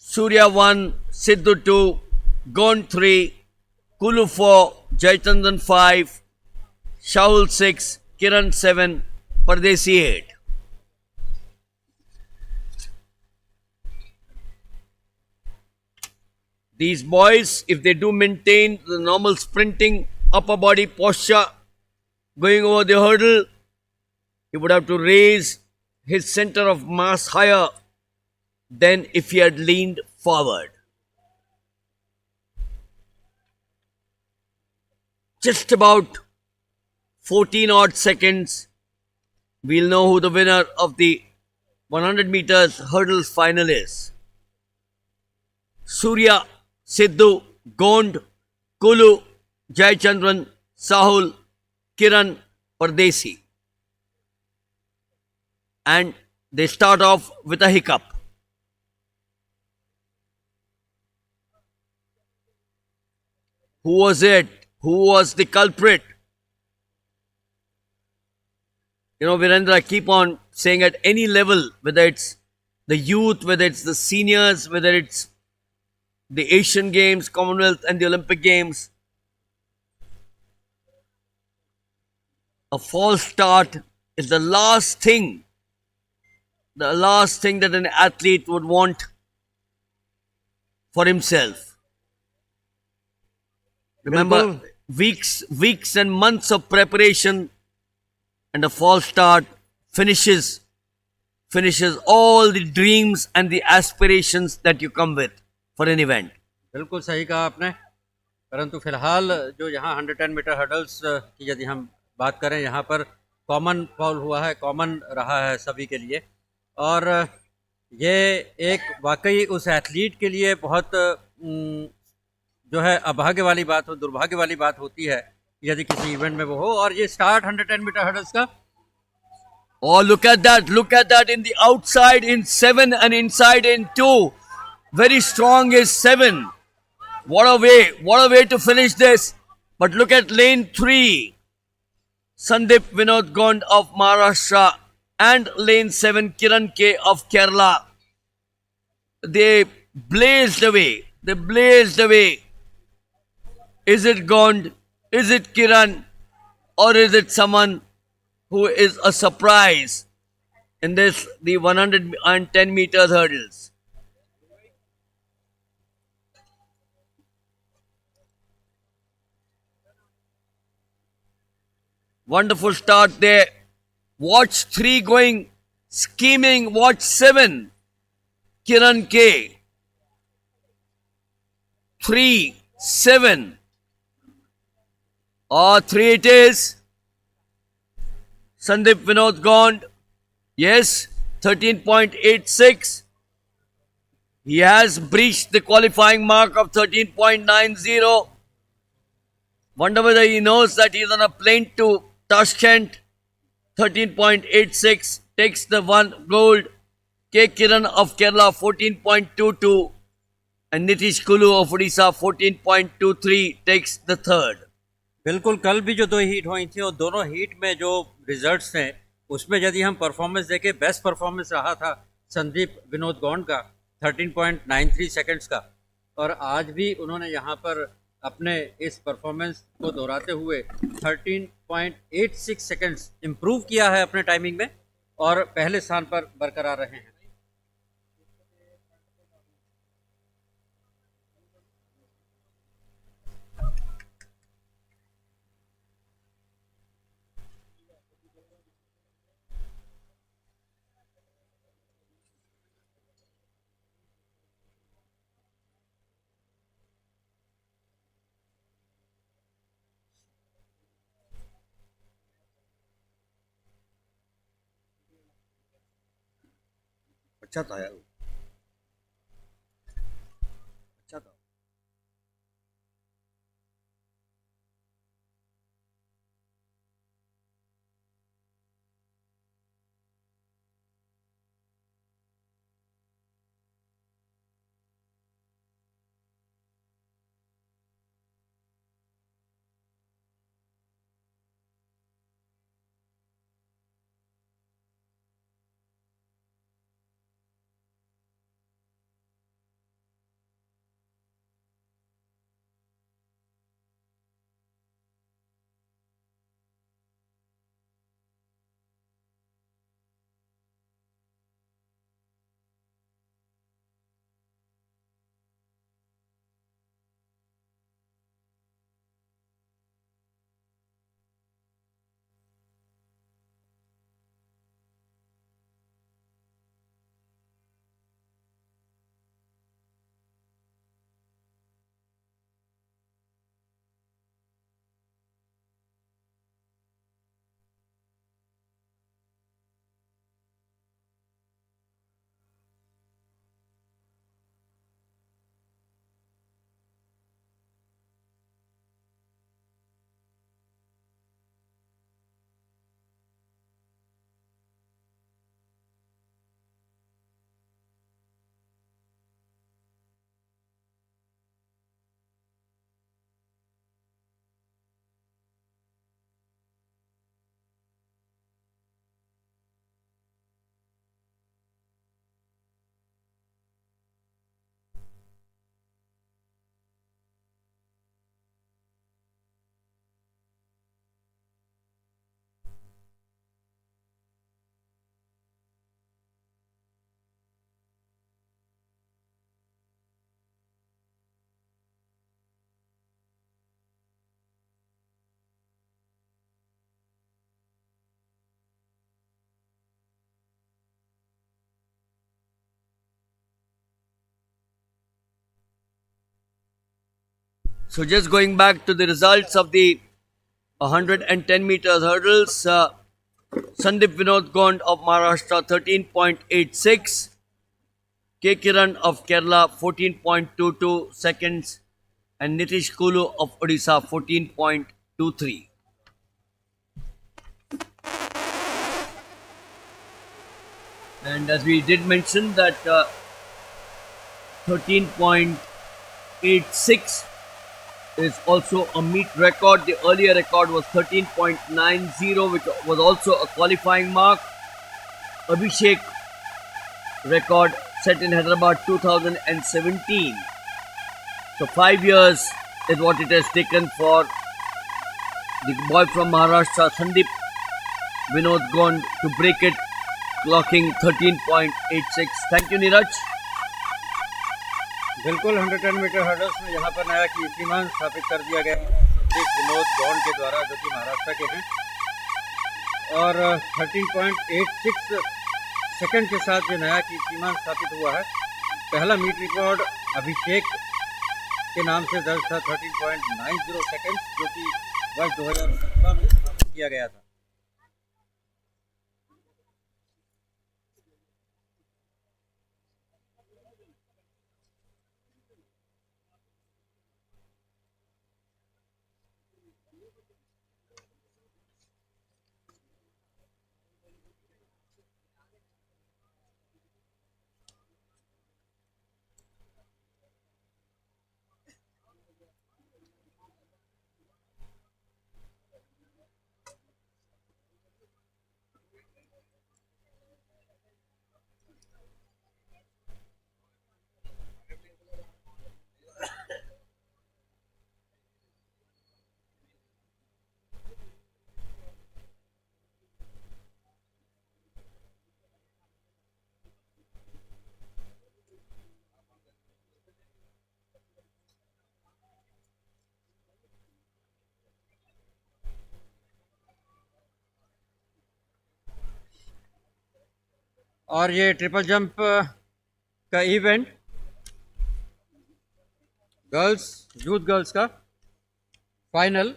S1: Surya 1, Sidhu 2, Gond 3, Kulu 4, Jayachandran 5, Shahul 6, Kiran 7, Pardesi 8. These boys, if they do maintain the normal sprinting upper body posture going over the hurdle, he would have to raise his center of mass higher than if he had leaned forward. just about 14 odd seconds, we'll know who the winner of the 100 meters hurdles final is. Surya, Sidhu, Gond, Kulu, Jayachandran, Sahul, Kiran, Pardesi. And they start off with a hiccup. Who was it? Who was the culprit? Virendra, keep on saying at any level, whether it's the youth, whether it's the seniors, whether it's the Asian Games, Commonwealth, and the Olympic Games, a false start is the last thing that an athlete would want for himself. Remember, weeks and months of preparation, and a false start finishes all the dreams and the aspirations that you come with for an event.
S2: बिल्कुल सही कहा आपने, परंतु फिलहाल जो यहाँ 110 metre hurdles की यदि हम बात करें, यहाँ पर कॉमन फॉल हुआ है, कॉमन रहा है सभी के लिए, और ये एक वाकई उस एथलीट के लिए बहुत जो है अभाग्य वाली बात हो, दुर्भाग्य वाली बात होती है यदि किसी इवेंट में वो हो। और ये स्टार्ट 110 मीटर हर्डल्स का,
S1: Oh, look at that in the outside in 7 and inside in 2. Very strong is 7. What a way to finish this. But look at lane 3. Sandeep Vinod Gond of Maharashtra and lane 7 Kiran K of Kerala. They blazed away. Is it Gond? Is it Kiran? Or is it someone who is a surprise in the 110 meters hurdles? Wonderful start there. Watch 3 going, scheming. Watch 7. Kiran K. 3, 7. 3 it is. Sandeep Vinod Gond. Yes, 13.86. He has breached the qualifying mark of 13.90. Wonder whether he knows that he's on a plane to Tashkent. 13.86 takes the one gold. K. Kiran of Kerala 14.22 and Nitish Kulu of Odisha 14.23 takes the third.
S2: बिल्कुल कल भी जो 2 heat हुई थी और दोनों heat में जो रिजल्ट्स थे उसमें यदि हम परफॉर्मेंस देखें, बेस्ट परफॉर्मेंस रहा था संदीप विनोद गौंड का 13.93 सेकंड्स का, और आज भी उन्होंने यहाँ पर अपने इस परफॉर्मेंस को दोहराते हुए 13.86 सेकंड्स इम्प्रूव किया है अपने टाइमिंग में और पहले स्थान पर बरकरार रहे हैं।
S1: अच्छा था यार, अच्छा था। So just going back to the results of the 110 meters hurdles, Sandeep Vinod Gond of Maharashtra 13.86, K Kiran of Kerala 14.22 seconds, and Nitish Kulu of Odisha 14.23. And as we did mention that 13.86 is also a meet record. The earlier record was 13.90, which was also a qualifying mark. Abhishek record set in Hyderabad 2017. So 5 years is what it has taken for the boy from Maharashtra, Sandeep Vinod Gond, to break it, clocking 13.86. Thank you, Neeraj.
S2: बिल्कुल 110 metre hurdles में यहाँ पर नया कीर्तिमान स्थापित कर दिया गया संदीप विनोद गौंड के द्वारा, जो कि महाराष्ट्र के हैं, और 13.86 सेकंड के साथ जो नया कीर्तिमान स्थापित हुआ है। पहला मीट रिकॉर्ड अभिषेक के नाम से दर्ज था 13.90 सेकंड, जो कि वर्ष 2017 में स्थापित किया गया था। और ये ट्रिपल जंप का इवेंट गर्ल्स, यूथ गर्ल्स का फाइनल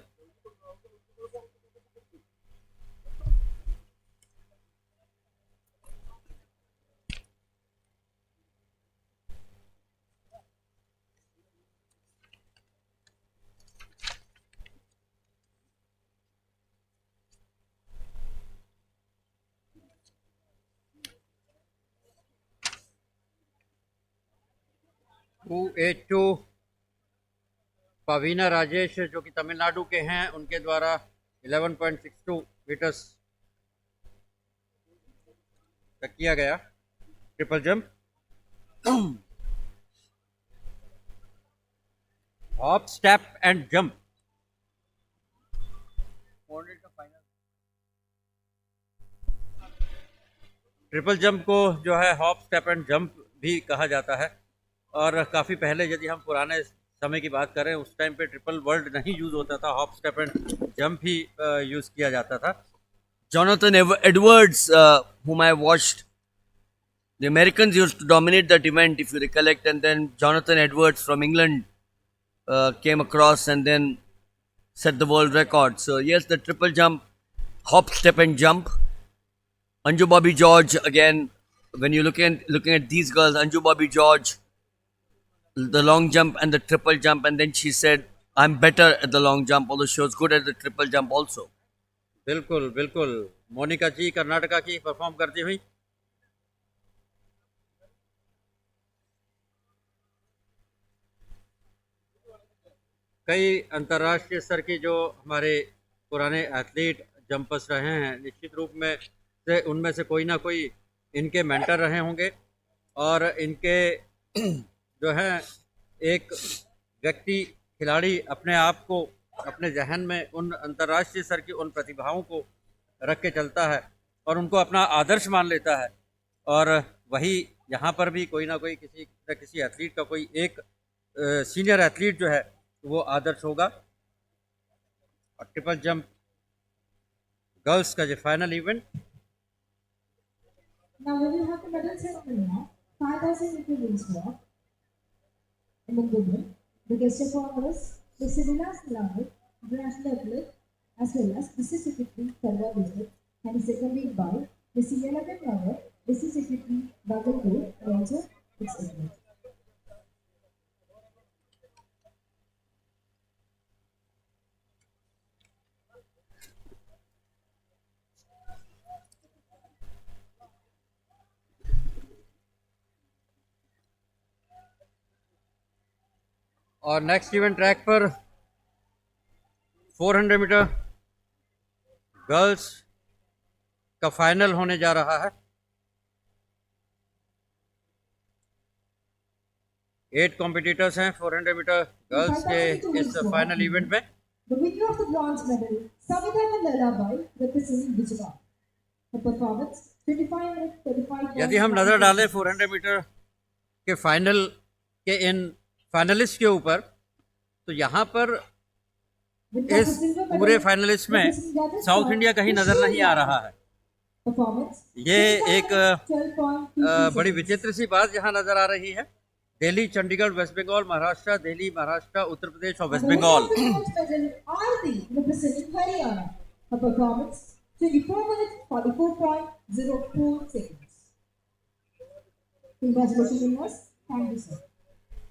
S2: U82 पवीना राजेश, जो कि तमिलनाडु के हैं, उनके द्वारा 11.62 मीटर्स तक किया गया triple jump. Hop, step and jump. Triple jump को जो है हॉप, स्टेप एंड जंप भी कहा जाता है, और काफ़ी पहले यदि हम पुराने समय की बात करें, उस टाइम पे ट्रिपल वर्ड नहीं यूज़ होता था, hop, step and jump he use किया जाता था।
S1: Jonathan Edwards, whom I watched, the Americans used to dominate that event, if you recollect, and then Jonathan Edwards from England came across and then set the world record. So yes, the triple jump, hop, step, and jump. Anju Bobby George again. When you looking at these girls, Anju Bobby George, the long jump and the triple jump, and then she said, "I'm better at the long jump, although she was good at the triple jump also."
S2: बिल्कुल बिल्कुल, मोनिका जी कर्नाटका की perform करती हुई। कई अंतर्राष्ट्रीय स्तर की जो हमारे पुराने एथलीट जंपर्स रहे हैं, निश्चित रूप में से उनमें से कोई ना कोई इनके मेंटर रहे होंगे, और इनके जो है एक व्यक्ति, खिलाड़ी अपने आप को, अपने जहन में उन अंतर्राष्ट्रीय स्तर की उन प्रतिभाओं को रख के चलता है और उनको अपना आदर्श मान लेता है, और वही यहाँ पर भी कोई ना कोई किसी एथलीट का कोई एक सीनियर एथलीट जो है वो आदर्श होगा। और ट्रिपल जंप गर्ल्स का जो final event.
S6: Now we will have the medal ceremony now. 5,000 meter race walk. Among women, the guest of honor is The seminars allow international athlete as well as business secretary Karwa visit and is accompanied by the CLFM member, business secretary Bagalpur, Ranger, etc.
S2: और next event track पर 400 metre girls का final होने जा रहा है। 8 competitors हैं 400 metre girls के इस फाइनल इवेंट में।
S6: The winner of the bronze medal, Savita Lalabai, representing Gujarat. Her performance 25 minutes 35.
S2: यदि हम नज़र डालें 400 मीटर के फाइनल के इन फाइनलिस्ट के ऊपर, तो यहाँ पर इस पूरे फाइनलिस्ट में साउथ इंडिया कहीं नज़र नहीं आ रहा है। ये एक बड़ी विचित्र सी बात यहाँ नज़र आ रही है। दिल्ली, चंडीगढ़, वेस्ट बंगाल, महाराष्ट्र, दिल्ली, महाराष्ट्र, उत्तर प्रदेश और waste Bengal.
S6: Performance 24 minutes 44.04 seconds. Congratulations, winners. Thank you, sir.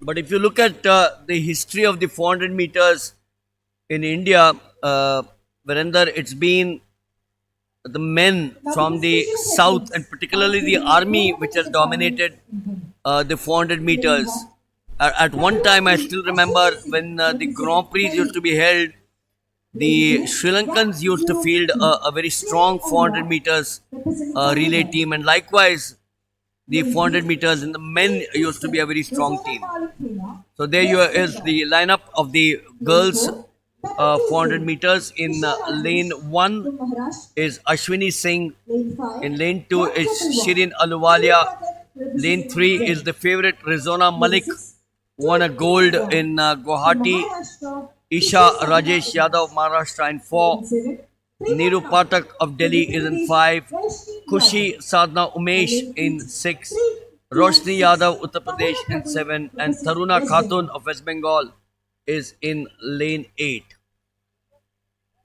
S1: But if you look at the history of the 400 meters in India, Virender, it's been the men from the south and particularly the army which has dominated the 400 meters. At one time, I still remember when the Grand Prix used to be held, the Sri Lankans used to field a very strong 400 meters relay team, and likewise the 400 meters in the men used to be a very strong team. So there is the lineup of the girls 400 meters. In lane 1 is Ashwini Singh. In lane 2 is Shirin Aluwalia. Lane 3 is the favorite Rizona Malik, won a gold in Guwahati. Isha Rajesh Yadav of Maharashtra in 4. Neeru Pathak of Delhi is in 5. Khushi Sadhna Umesh in 6. Roshni Yadav Uttar Pradesh in 7. And Taruna Khatun of West Bengal is in lane 8.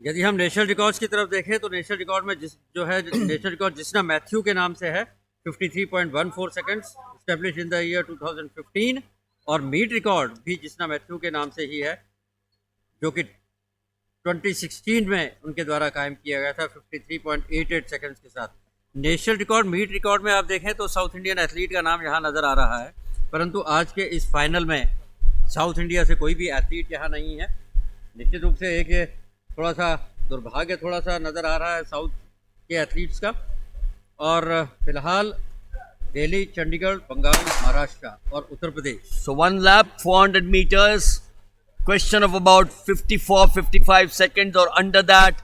S2: यदि हम national records की तरफ देखें तो national record में national record जिसना Matthew के नाम से है 53.14 seconds establish in the year 2015, और मीट रिकॉर्ड भी जिसना मैथ्यू के नाम से ही है जो कि 2016 में उनके द्वारा कायम किया गया था 53.88 सेकंड्स के साथ। नेशनल रिकॉर्ड मीट रिकॉर्ड में आप देखें तो साउथ इंडियन एथलीट का नाम यहाँ नज़र आ रहा है, परंतु आज के इस फाइनल में साउथ इंडिया से कोई भी एथलीट यहाँ नहीं है। निश्चित रूप से एक थोड़ा सा दुर्भाग्य थोड़ा सा नज़र आ रहा है साउथ के एथलीट्स का। और फिलहाल दिल्ली, चंडीगढ़, बंगाल, महाराष्ट्र और Uttar Pradesh.
S1: So 1 lap 400 meters, question of about 54-55 seconds or under that.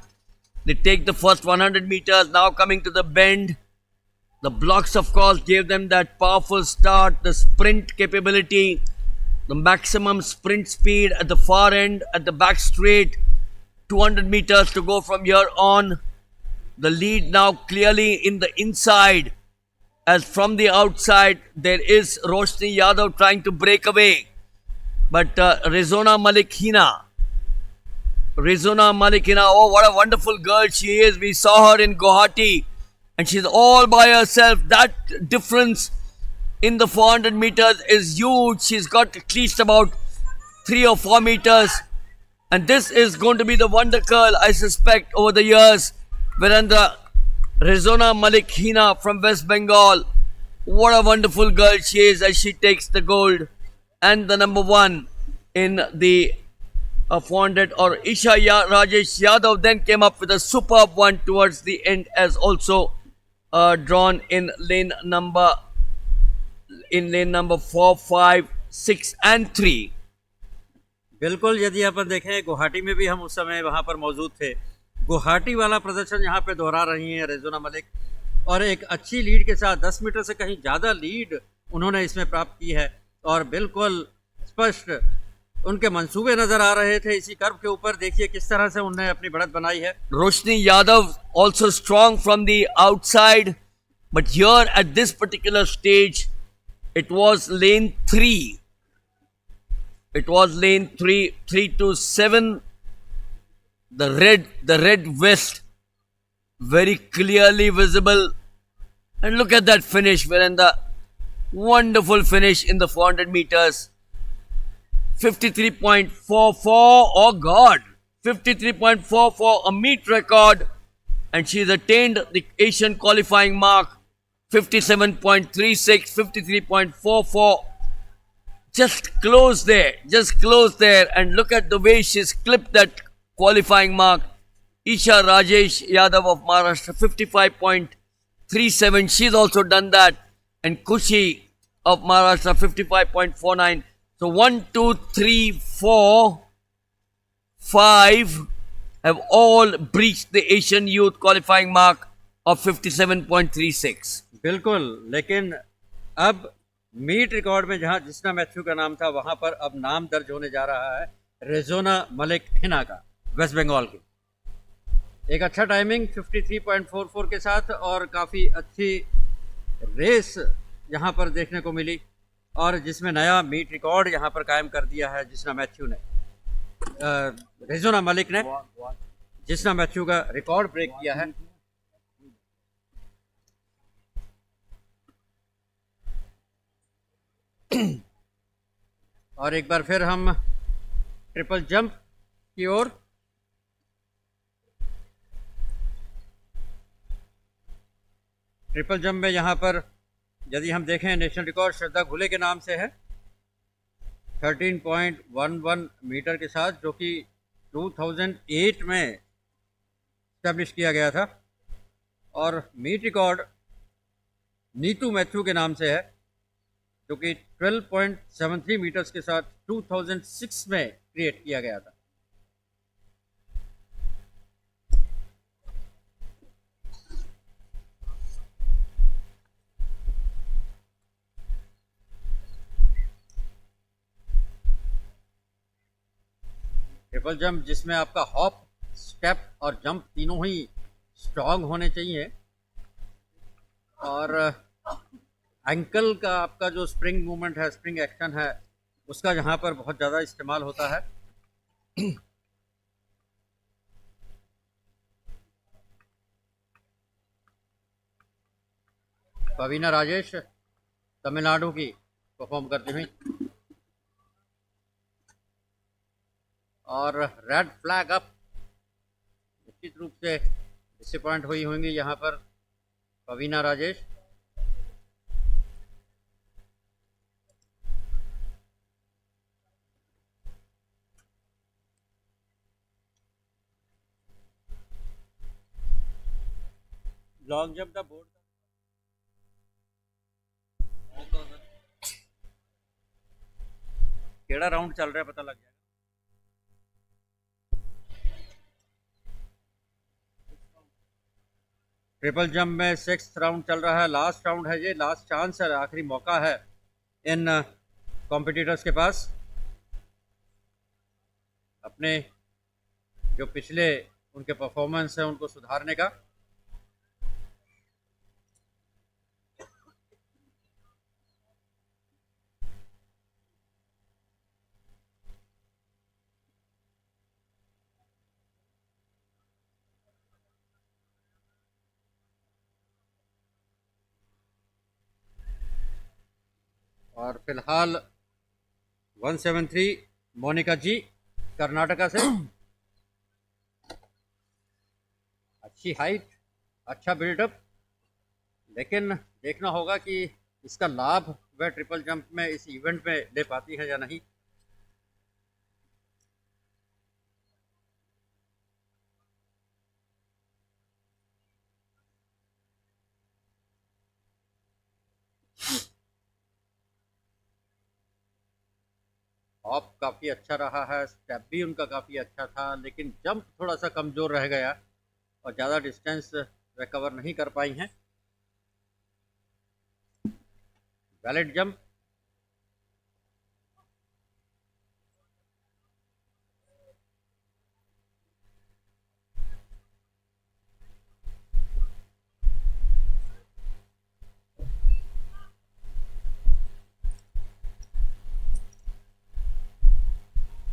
S1: They take the first 100 meters. Now coming to the bend, the blocks of course gave them that powerful start, the sprint capability, the maximum sprint speed at the far end, at the back straight. 200 meters to go from here on. The lead now clearly in the inside, as from the outside there is Roshni Yadav trying to break away, but Rizona Malikhina, oh what a wonderful girl she is. We saw her in Guwahati and she's all by herself. That difference in the 400 meters is huge. She's got at least about 3 or 4 meters. And this is going to be the wonder girl, I suspect, over the years. Virendra, Rizona Malikhina from West Bengal. What a wonderful girl she is as she takes the gold. And the number 1 in the 400, or Isha Rajesh Yadav then came up with a superb one towards the end, as also drawn in lane number 4, 5, 6 and 3.
S2: बिल्कुल, यदि अपन देखें गुवाहाटी में भी हम उस समय वहाँ पर मौजूद थे। गुवाहाटी वाला प्रदर्शन यहाँ पे दोहरा रही हैं रेजोना मलिक, और एक अच्छी लीड के साथ 10 मीटर से कहीं ज़्यादा लीड उन्होंने इसमें प्राप्त की है, और बिल्कुल स्पष्ट उनके मंसूबे नज़र आ रहे थे इसी कर्व के ऊपर। देखिए किस तरह से उन्होंने अपनी बढ़त बनाई है।
S1: रोशनी Yadav also strong from the outside, but here at this particular stage it was lane 3 It was lane 3 to 7. The red vest very clearly visible. And look at that finish, Virendra. Wonderful finish in the 400 meters. 53.44. Oh God. 53.44, a meet record. And she's attained the Asian qualifying mark. 57.36, 53.44. Just close there. And look at the way she's clipped that qualifying mark. Isha Rajesh Yadav of Maharashtra, 55.37. She's also done that. And Kushi of Maharashtra, 55.49. So 1, 2, 3, 4, 5 have all breached the Asian Youth qualifying mark of 57.36.
S2: बिल्कुल, लेकिन अब meet record में जहां जिसना Matthew का नाम था वहां पर अब नाम दर्ज होने जा रहा है रेजोना मलिक हिना का, वेस्ट बंगाल की। एक अच्छा टाइमिंग 53.44 के साथ और काफ़ी अच्छी रेस यहाँ पर देखने को मिली और जिसमें नया मीट रिकॉर्ड यहाँ पर कायम कर दिया है जिसना मैथ्यू ने, रेजोना मलिक ने जिसना मैथ्यू का रिकॉर्ड ब्रेक किया है। और एक बार फिर हम ट्रिपल जंप की ओर। ट्रिपल जंप में यहाँ पर यदि हम देखें नेशनल रिकॉर्ड श्रद्धा घुले के नाम से है 13.11 मीटर के साथ, जो कि 2008 में इस्टेब्लिश किया गया था। और मीट रिकॉर्ड नीतू मैथ्यू के नाम से है जो कि 12.73 मीटर्स के साथ 2006 में क्रिएट किया गया था। ट्रिपल जंप जिसमें आपका हॉप, स्टेप और जंप तीनों ही स्ट्रॉन्ग होने चाहिए और एंकल का आपका जो स्प्रिंग मूवमेंट है, स्प्रिंग एक्शन है, उसका यहाँ पर बहुत ज़्यादा इस्तेमाल होता है। पवीना राजेश तमिलनाडु की परफॉर्म करती हुई और रेड फ्लैग अप, निश्चित रूप से डिसअपॉइंट हुई होंगी यहाँ पर Pavina Rajesh. Long jump the board केड़ा राउंड चल रहा है पता लग जाएगा। ट्रिपल जंप में 6th राउंड चल रहा है, लास्ट राउंड है ये, लास्ट चांस है, आखिरी मौका है इन कॉम्पिटिटर्स के पास अपने जो पिछले उनके परफॉर्मेंस है उनको सुधारने का। और फिलहाल 173 मोनिका जी कर्नाटका से, अच्छी हाइट, अच्छा बिल्डअप, लेकिन देखना होगा कि इसका लाभ वह ट्रिपल जंप में इस इवेंट में ले पाती है या नहीं। हॉप काफ़ी अच्छा रहा है, स्टेप भी उनका काफ़ी अच्छा था, लेकिन जंप थोड़ा सा कमज़ोर रह गया और ज़्यादा डिस्टेंस रिकवर नहीं कर पाई हैं। वैलिड जंप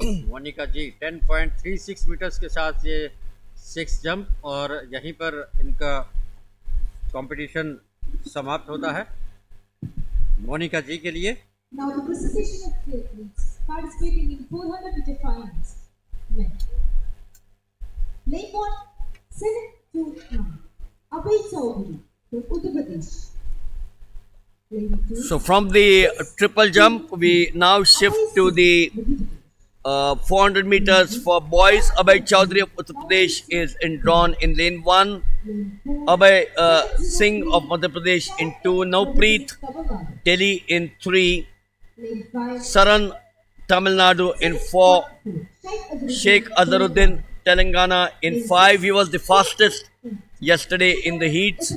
S2: मोनिका जी 10.36 मीटर्स के साथ ये 6 जंप और यहीं पर इनका कंपटीशन समाप्त होता है मोनिका जी के लिए।
S6: Now the presentation of the athletes participating in 400 meter finals. Men. Lane 1, 7 to 9. Abhay Chaudhary from Uttar Pradesh. Lane 2.
S1: So from the triple jump, we now shift to the 400 meters for boys. Abhay Chaudhary of Uttar Pradesh is drawn in lane 1. Abhay Singh of Madhya Pradesh in 2. Navpreet Delhi in 3.
S6: Lane 5.
S1: Saran Tamil Nadu in 4. Sheikh Azharuddin Telangana in 5. He was the fastest yesterday in the heats.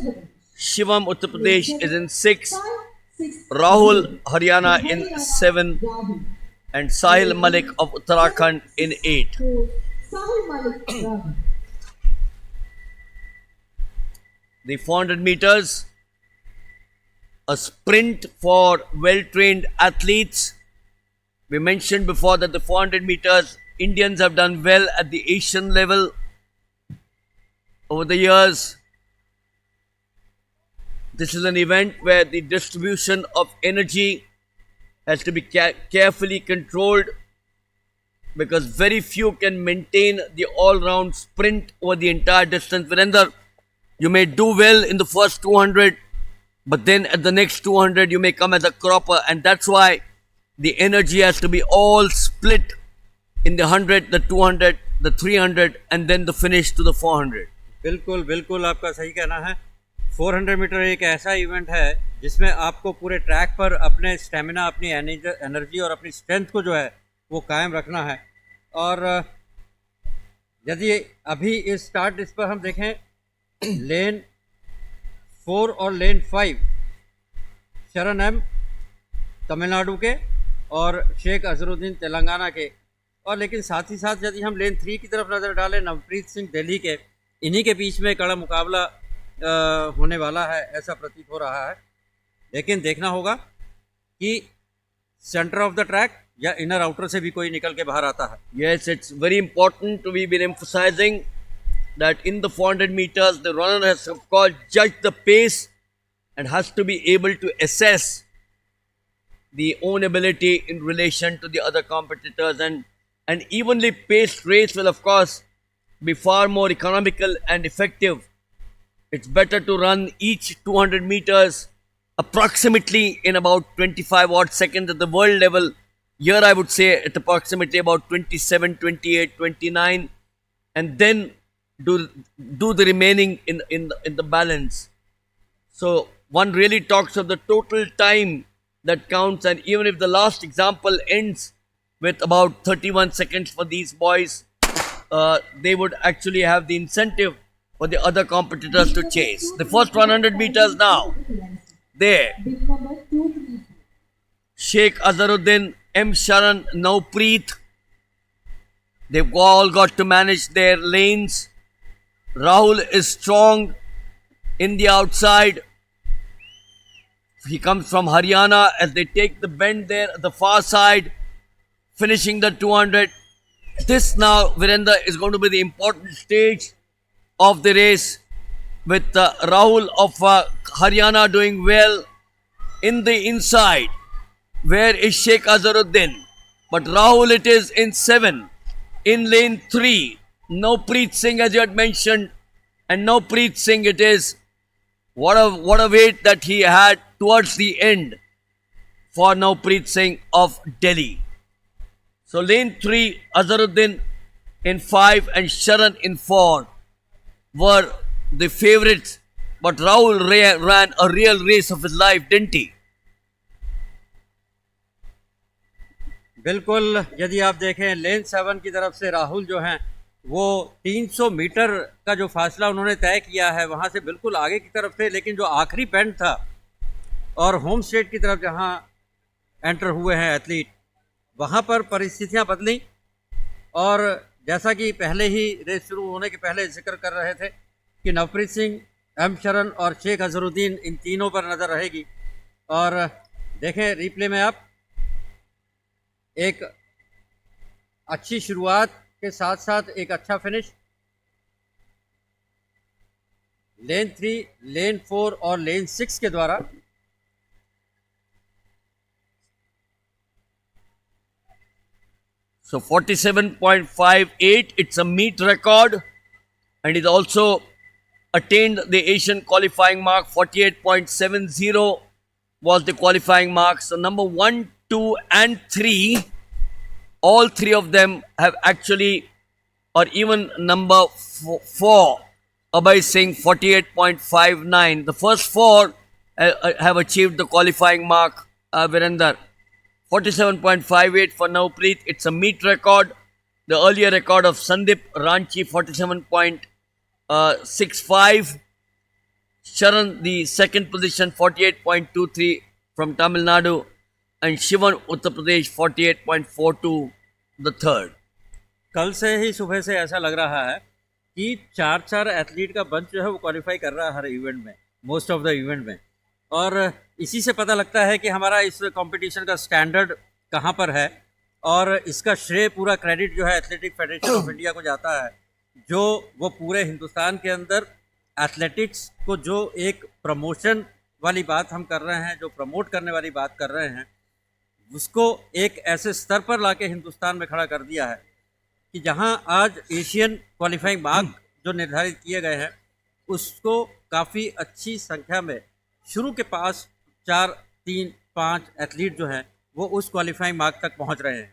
S1: Shivam Uttar Pradesh is in 6. Rahul Haryana in 7. And Sahil Malik of Uttarakhand in 8.
S6: Sahil Malik Ravi.
S1: The 400 meters, a sprint for well-trained athletes. We mentioned before that the 400 meters, Indians have done well at the Asian level over the years. This is an event where the distribution of energy has to be carefully controlled because very few can maintain the all-round sprint over the entire distance. Virender, you may do well in the first 200, but then at the next 200 you may come as a cropper, and that's why the energy has to be all split in the 100, the 200, the 300 and then the finish to the 400.
S2: बिल्कुल बिल्कुल आपका सही कहना है। 400 metre एक ऐसा event है जिसमें आपको पूरे ट्रैक पर अपने स्टेमिना, अपनी एनर्जी और अपनी स्ट्रेंथ को जो है वो कायम रखना है। और यदि अभी इस स्टार्ट इस पर हम देखें, लेन 4 और लेन 5 शरण एम तमिलनाडु के और शेख अजहरुद्दीन तेलंगाना के, और लेकिन साथ ही साथ यदि हम लेन 3 की तरफ नज़र डालें, नवप्रीत सिंह दिल्ली के, इन्हीं के बीच में कड़ा मुकाबला होने वाला है ऐसा प्रतीत हो रहा है। लेकिन देखना होगा कि सेंटर ऑफ द ट्रैक या इनर आउटर से भी कोई निकल के बाहर आता है।
S1: Yes, it's very important to be been emphasizing that in the 400 meters the runner has of course judged the pace and has to be able to assess the own ability in relation to the other competitors, and an evenly paced race will of course be far more economical and effective. It's better to run each 200 meters approximately in about 25 odd seconds at the world level. Here I would say at approximately about 27, 28, 29, and then do the remaining in the balance. So one really talks of the total time that counts, and even if the last example ends with about 31 seconds for these boys, they would actually have the incentive for the other competitors to chase. The first 100 meters now. There.
S6: Big number 234.
S1: Sheikh Azharuddin, M. Sharan, Navpreet. They've all got to manage their lanes. Rahul is strong in the outside. He comes from Haryana as they take the bend there at the far side, finishing the 200. This now, Virender, is going to be the important stage of the race, with Rahul of Haryana doing well in the inside. Where is Sheikh Azharuddin? But Rahul it is in 7. In lane 3, Navpreet Singh, as you had mentioned, and Navpreet Singh it is. What a weight that he had towards the end for Navpreet Singh of Delhi. So lane 3, Azharuddin in 5 and Sharan in 4 were the favourites, but Rahul ran a real race of his life, didn't he?
S2: बिल्कुल, यदि आप देखें लेन 7 की तरफ से राहुल जो हैं वो 300 मीटर का जो फासला उन्होंने तय किया है वहाँ से बिल्कुल आगे की तरफ थे, लेकिन जो आखिरी बेंड था और होम स्टेट की तरफ जहाँ एंटर हुए हैं एथलीट, वहाँ पर परिस्थितियाँ बदली। और जैसा कि पहले ही रेस शुरू होने के पहले जिक्र कर रहे थे कि नवप्रीत सिंह, एम शरण और शेख अजहरुद्दीन इन तीनों पर नज़र रहेगी। और देखें रिप्ले में आप, एक अच्छी शुरुआत के साथ साथ एक अच्छा फिनिश। लेन 3, लेन 4 और लेन 6 के द्वारा
S1: So 47.58, it's a meet record, and it also attained the Asian qualifying mark. 48.70 was the qualifying mark. So number 1, 2, and 3, all three of them have actually, or even number 4, Abhay Singh 48.59. The first four have achieved the qualifying mark. Virender 47.58 for Navpreet. It's a meet record. The earlier record of Sandeep Ranchi 47.65. Sharan, the second position, 48.23 from Tamil Nadu, and Shivan, Uttar Pradesh, 48.42, the third.
S2: कल से ही सुबह से ऐसा लग रहा है कि 4 athlete का बंच जो है वो क्वालिफाई कर रहा है हर इवेंट में, मोस्ट ऑफ द इवेंट में। और इसी से पता लगता है कि हमारा इस कंपटीशन का स्टैंडर्ड कहाँ पर है। और इसका श्रेय, पूरा क्रेडिट जो है एथलेटिक फेडरेशन ऑफ इंडिया को जाता है, जो वो पूरे हिंदुस्तान के अंदर एथलेटिक्स को जो एक प्रमोशन वाली बात हम कर रहे हैं, जो प्रमोट करने वाली बात कर रहे हैं, उसको एक ऐसे स्तर पर लाके हिंदुस्तान में खड़ा कर दिया है कि जहां आज एशियन क्वालिफाइंग मार्क जो निर्धारित किए गए हैं, उसको काफ़ी अच्छी संख्या में शुरू के पास 4, 3, 5 एथलीट जो हैं वो उस क्वालिफाइंग मार्क तक पहुंच रहे हैं।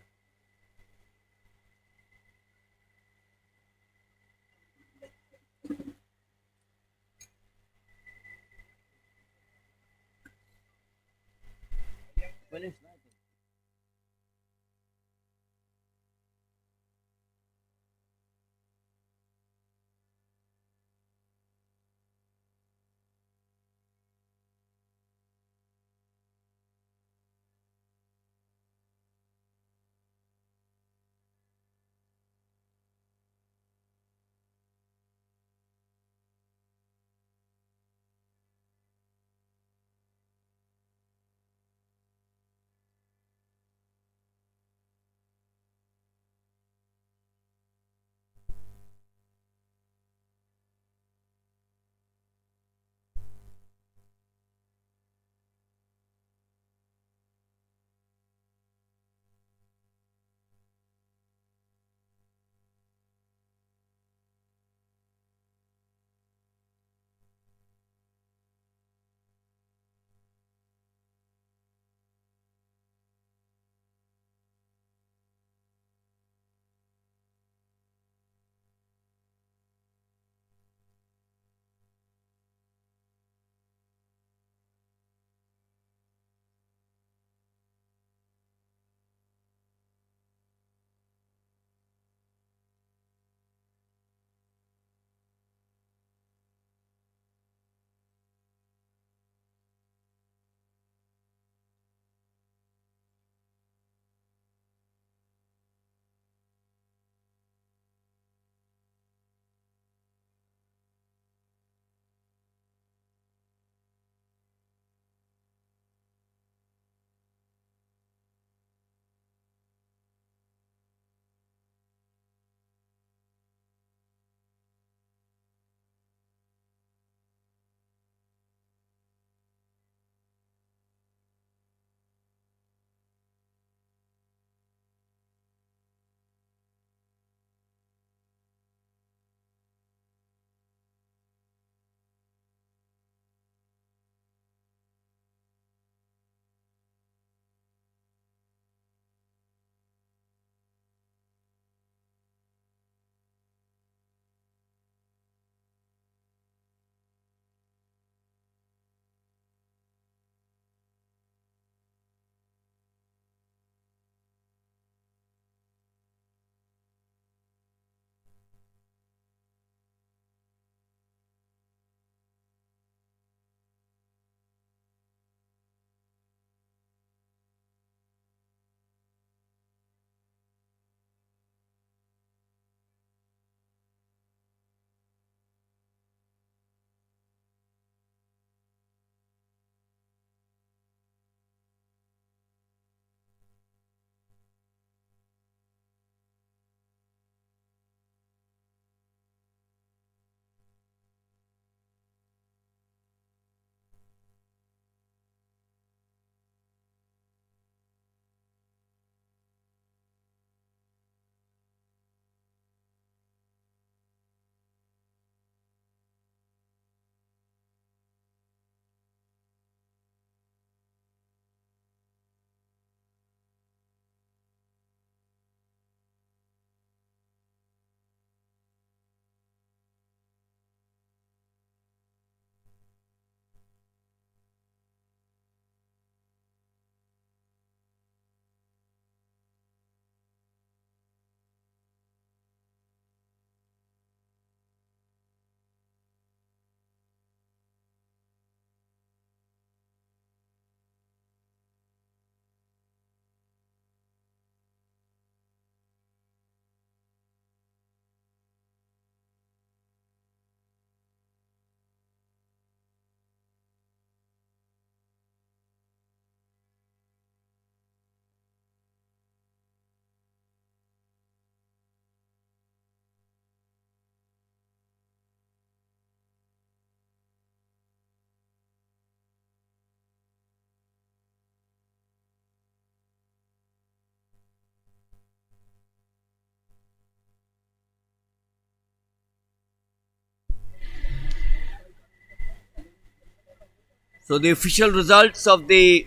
S1: So the official results of the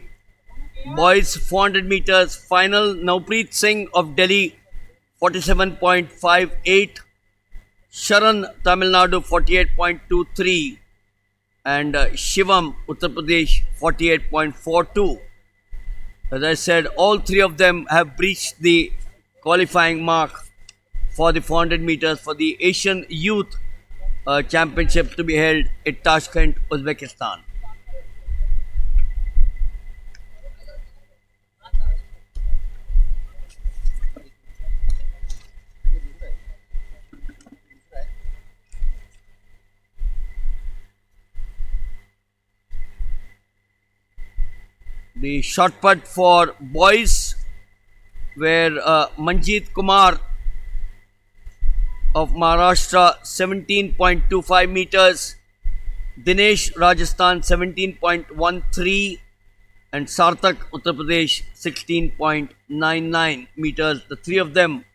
S1: boys 400 meters final: Navpreet Singh of Delhi 47.58, Sharan Tamil Nadu 48.23, and Shivam Uttar Pradesh 48.42. As I said, all three of them have breached the qualifying mark for the 400 meters for the Asian Youth Championship to be held in Tashkent, Uzbekistan. The shot put for boys, where Manjeet Kumar of Maharashtra 17.25 meters, Dinesh Rajasthan 17.13, and Sarthak Uttar Pradesh 16.99 meters. The three of them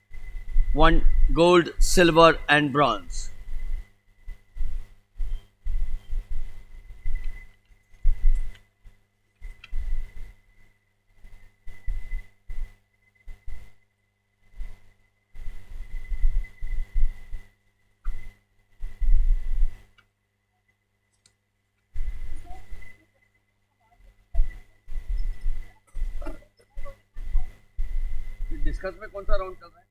S1: won gold, silver, and bronze. Discuss में कौन सा round चल रहा है?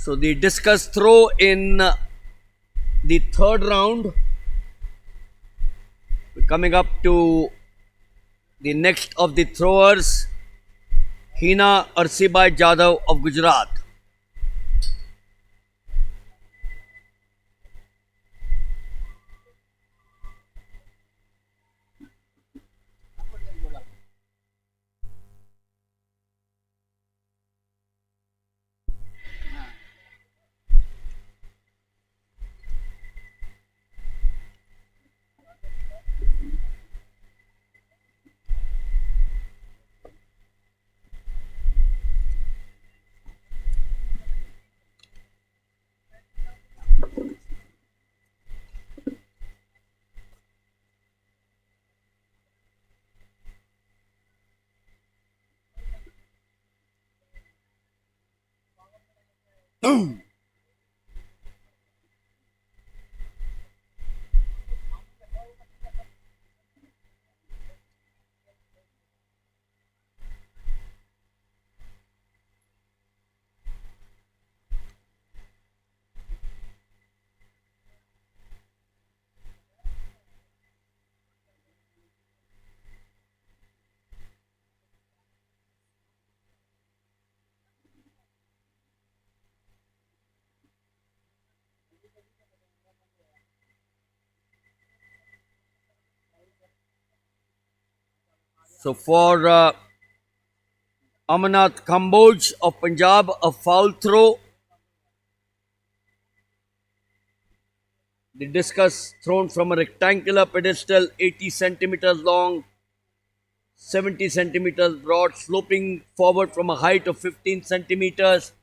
S1: So the discus throw in the third round. We're coming up to the next of the throwers, Hina Arsibai Jadhav of Gujarat. So for Amarnath Kamboj of Punjab, a foul throw. The discus thrown from a rectangular pedestal 80 centimeters long, 70 centimeters broad, sloping forward from a height of 15 centimeters.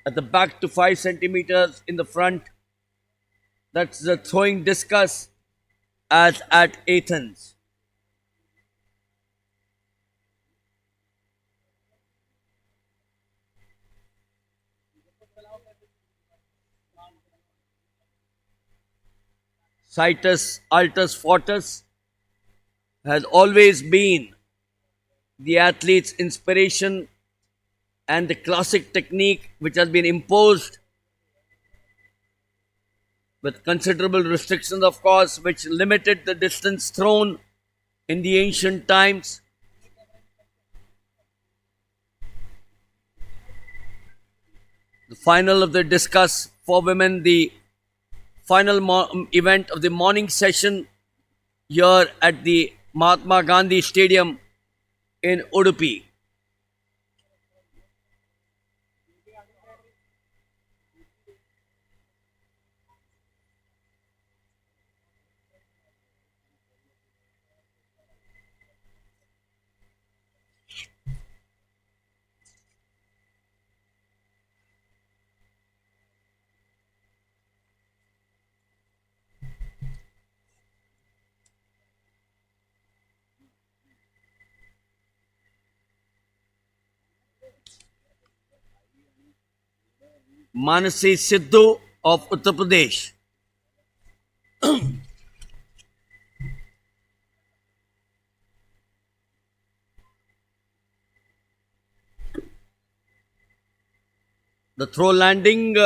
S1: at the back to 5 centimeters in the front. That's the throwing discus as at Athens. Citus altus fortis has always been the athlete's inspiration and the classic technique which has been imposed with considerable restrictions, of course, which limited the distance thrown in the ancient times. The final of the discus for women, the final event of the morning session here at the Mahatma Gandhi Stadium in Udupi. Manasi Sidhu of Uttar Pradesh. The throw landing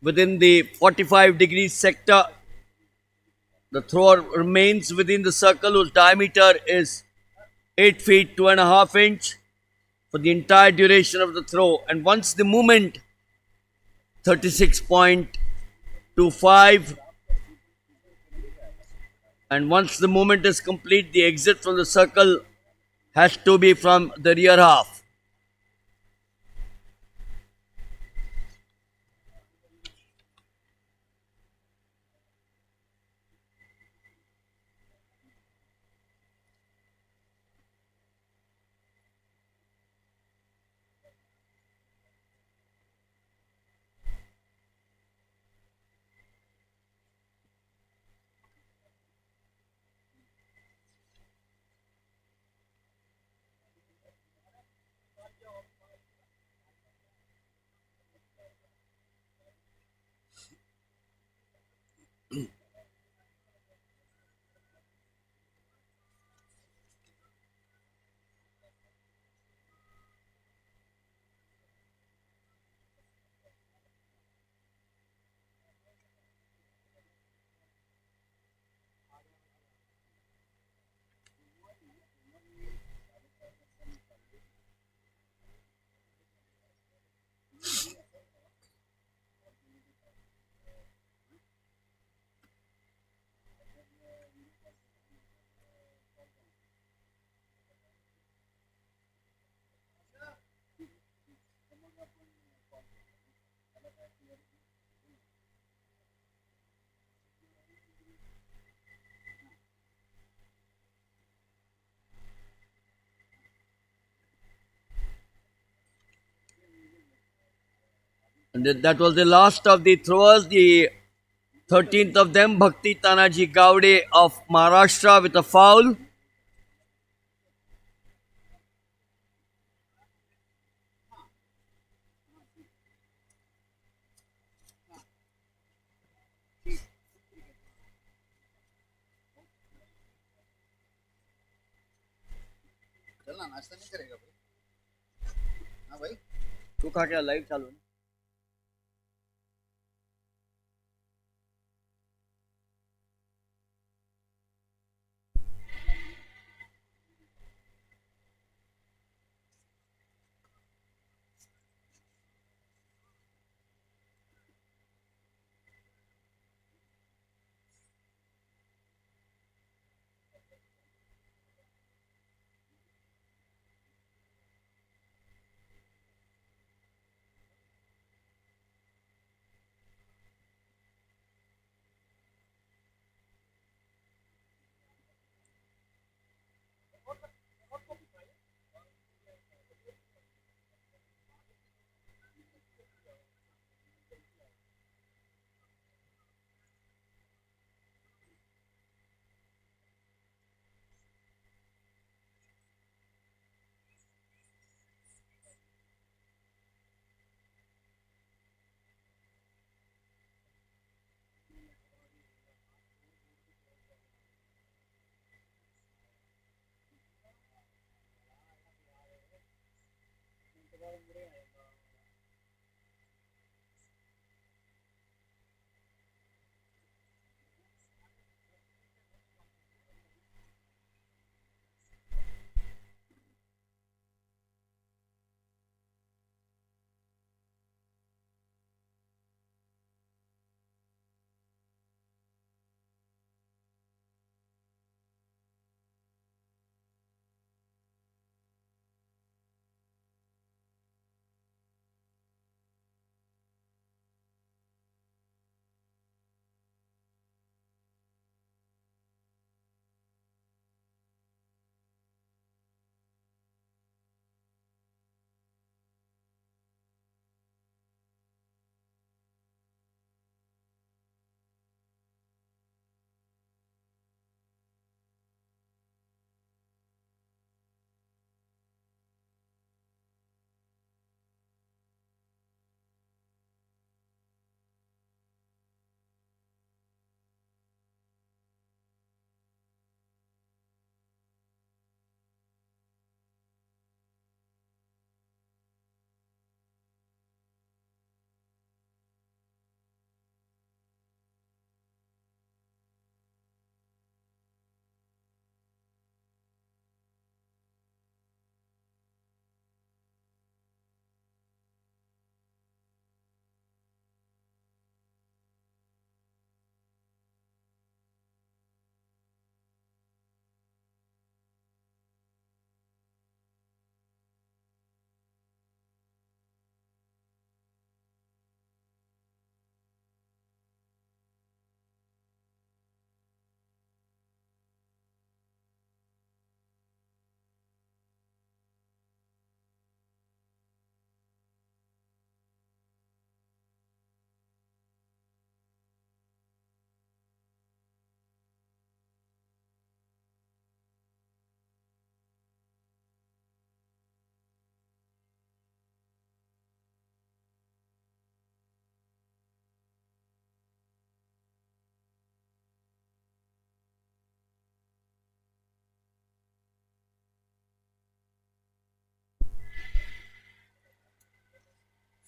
S1: within the 45 degrees sector. The thrower remains within the circle whose diameter is 8 feet 2.5 inch for the entire duration of the throw. And once the movement 36.25, and once the movement is complete, the exit from the circle has to be from the rear half. And that was the last of the throwers. The 13th of them, Bhakti Tanaji Gowde of Maharashtra with a foul. तू खा क्या live चालू है?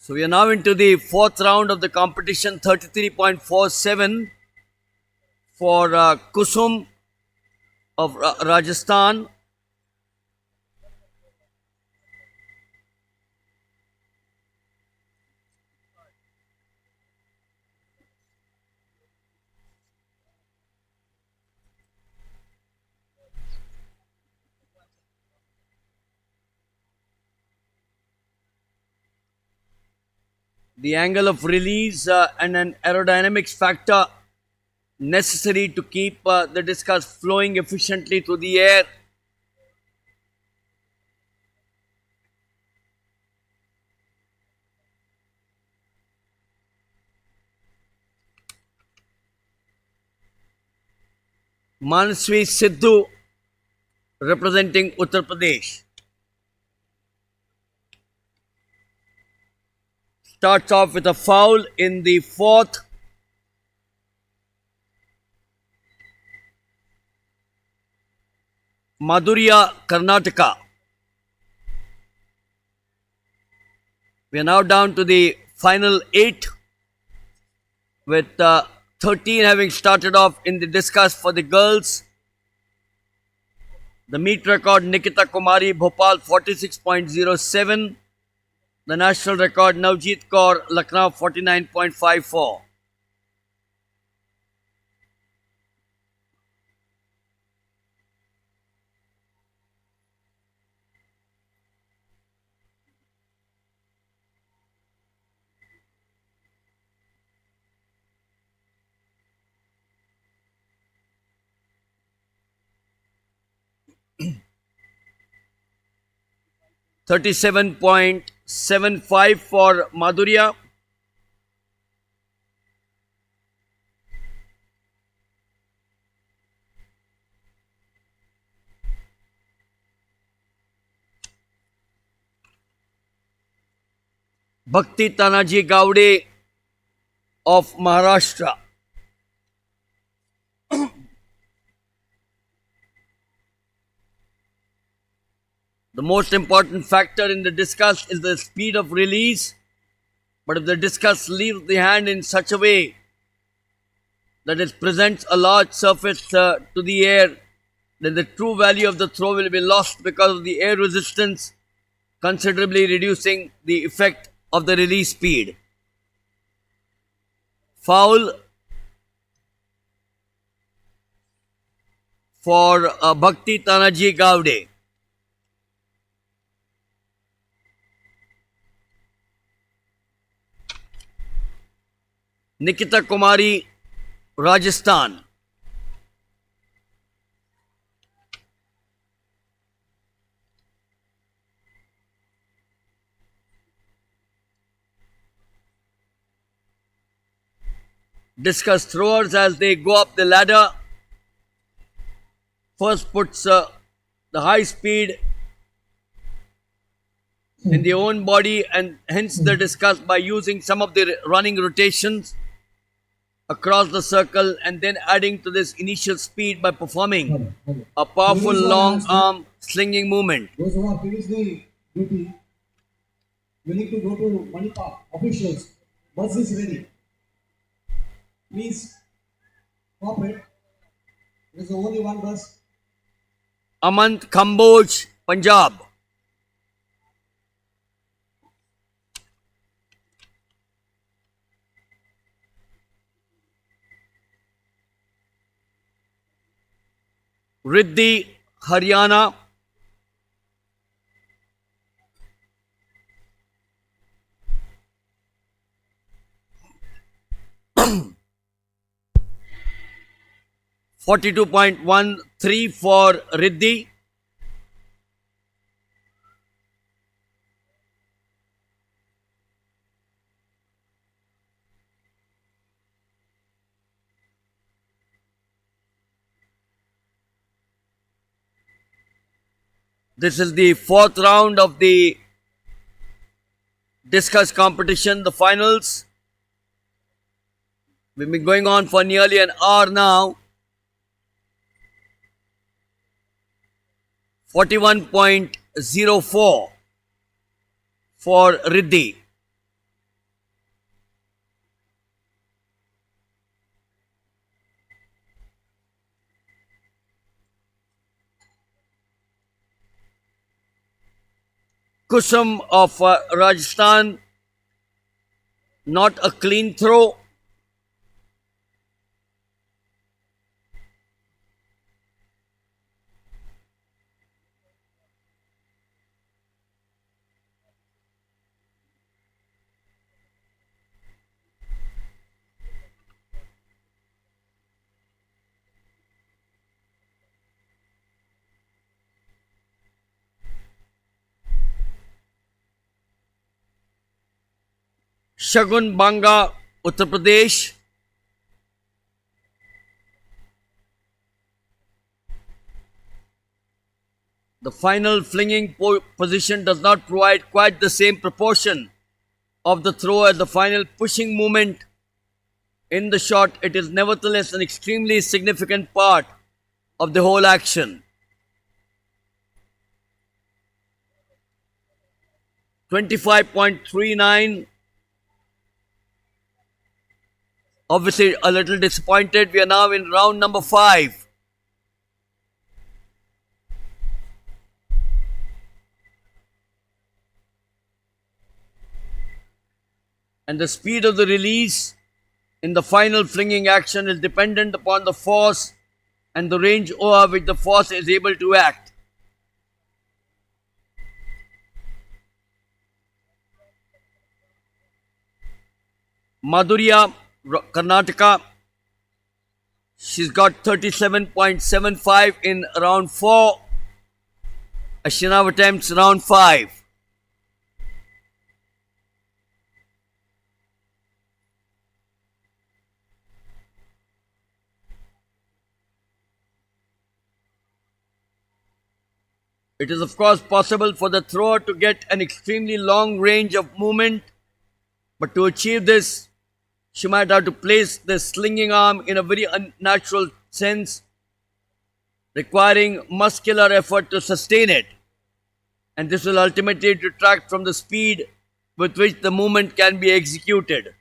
S1: So we are now into the fourth round of the competition, 33.47 for Kusum of Rajasthan. The angle of release and an aerodynamics factor necessary to keep the discus flowing efficiently through the air. Manasvi Sidhu representing Uttar Pradesh starts off with a foul in the fourth. Madhurya, Karnataka. We are now down to the final 8 with 13 having started off in the discus for the girls. The meet record Nikita Kumari, Bhopal 46.07. The national record Navjeet Kaur, Lucknow 49.54. $37.75 for Madhurya. Bhakti Tanaji Gowde of Maharashtra. The most important factor in the discus is the speed of release. But if the discus leaves the hand in such a way that it presents a large surface to the air, then the true value of the throw will be lost because of the air resistance, considerably reducing the effect of the release speed. Foul for Bhakti Tanaji Gowde. Nikita Kumari, Rajasthan. Discus throwers as they go up the ladder. First puts the high speed in their own body and hence the discus by using some of the running rotations across the circle and then adding to this initial speed by performing a powerful long arm slinging movement.
S7: Those who have finished the duty, you need to go to Manipal officials. Bus is ready. Please cooperate. There is only one bus.
S1: Amant Kamboj, Punjab. Riddhi, Haryana. $42.13 for Riddhi. This is the fourth round of the discus competition, the finals. We've been going on for nearly an hour now. 41.04 for Riddhi. Kusum of Rajasthan, not a clean throw. Shagun Banga, Uttar Pradesh. The final flinging position does not provide quite the same proportion of the throw as the final pushing movement in the shot. It is nevertheless an extremely significant part of the whole action. 25.39. Obviously, a little disappointed. We are now in round number 5. And the speed of the release in the final flinging action is dependent upon the force and the range over which the force is able to act. Madhurya, Karnataka. She's got 37.75 in round 4. Ashinav attempts round 5. It is of course possible for the thrower to get an extremely long range of movement, but to achieve this, she might have to place the slinging arm in a very unnatural sense, requiring muscular effort to sustain it, and this will ultimately detract from the speed with which the movement can be executed.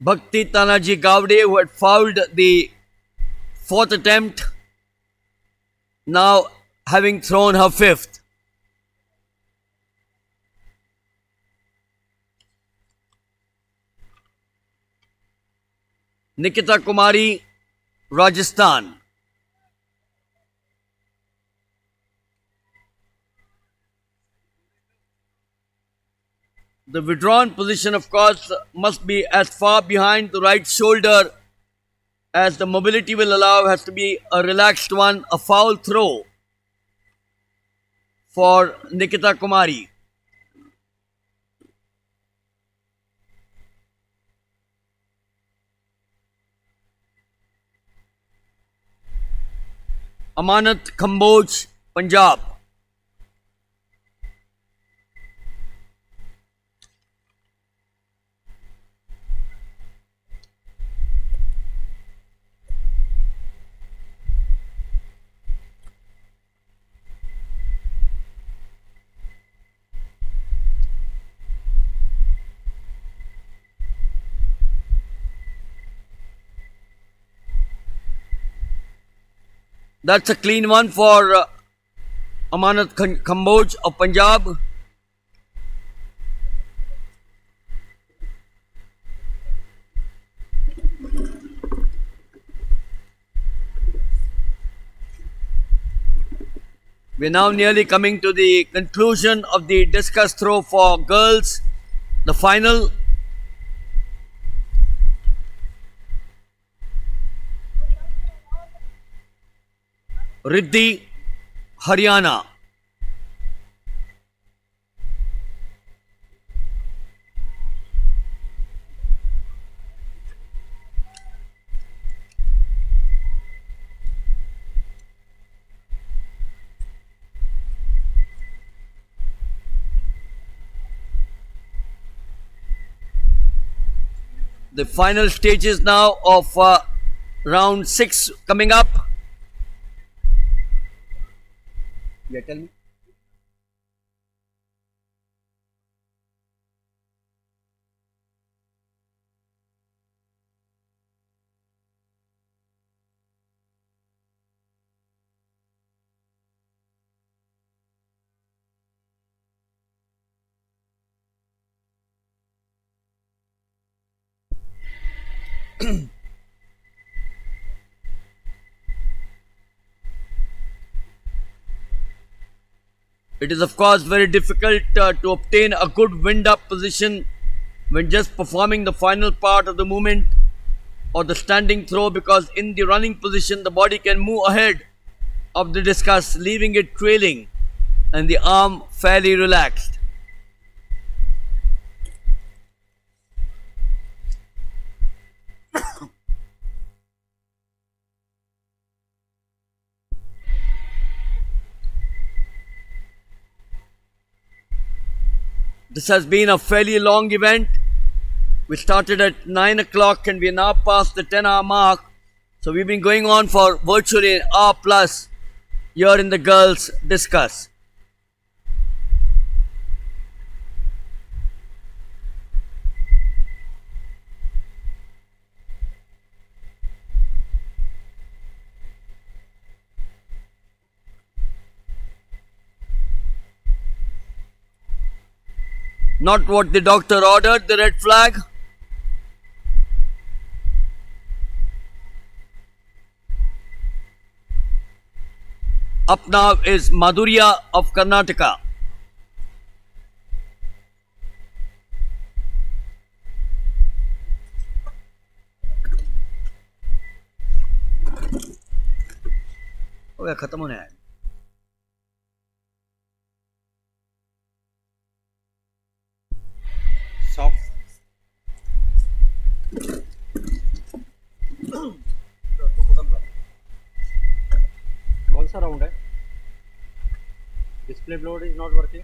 S1: Bhakti Tanaji Gavde, who had fouled the 4th attempt, now having thrown her 5th. Nikita Kumari, Rajasthan. The withdrawn position, of course, must be as far behind the right shoulder as the mobility will allow. Has to be a relaxed one, a foul throw for Nikita Kumari. Amanat Kamboj, Punjab. That's a clean one for Amanat Kamboj of Punjab. We're now nearly coming to the conclusion of the discus throw for girls, the final. Riddhi, Haryana. The final stages now of round 6 coming up. Yeah, tell me. It is, of course, very difficult to obtain a good wind up position when just performing the final part of the movement or the standing throw, because in the running position, the body can move ahead of the discus, leaving it trailing and the arm fairly relaxed. This has been a fairly long event. We started at 9 o'clock and we are now past the 10-hour mark. So we've been going on for virtually an hour plus here in the girls' discus. Not what the doctor ordered, the red flag. Up now is Madhurya of Karnataka. हो गया, खत्म होने आया.
S2: Soft कौन सा round है? Display board is not working.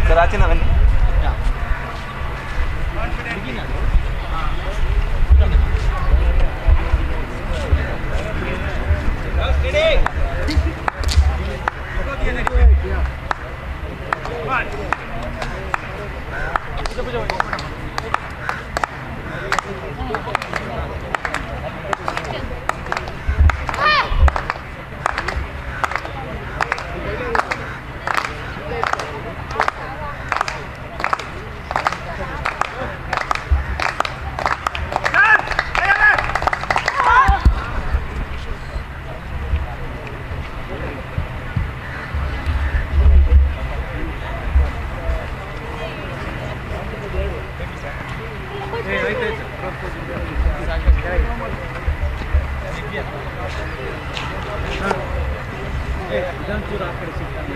S8: Sir ಆಚೆ ನಾವೇನು
S9: ಇದೊಂಚೂರು ಆ ಕಡೆ ಸಿಗ್ತಾನೆ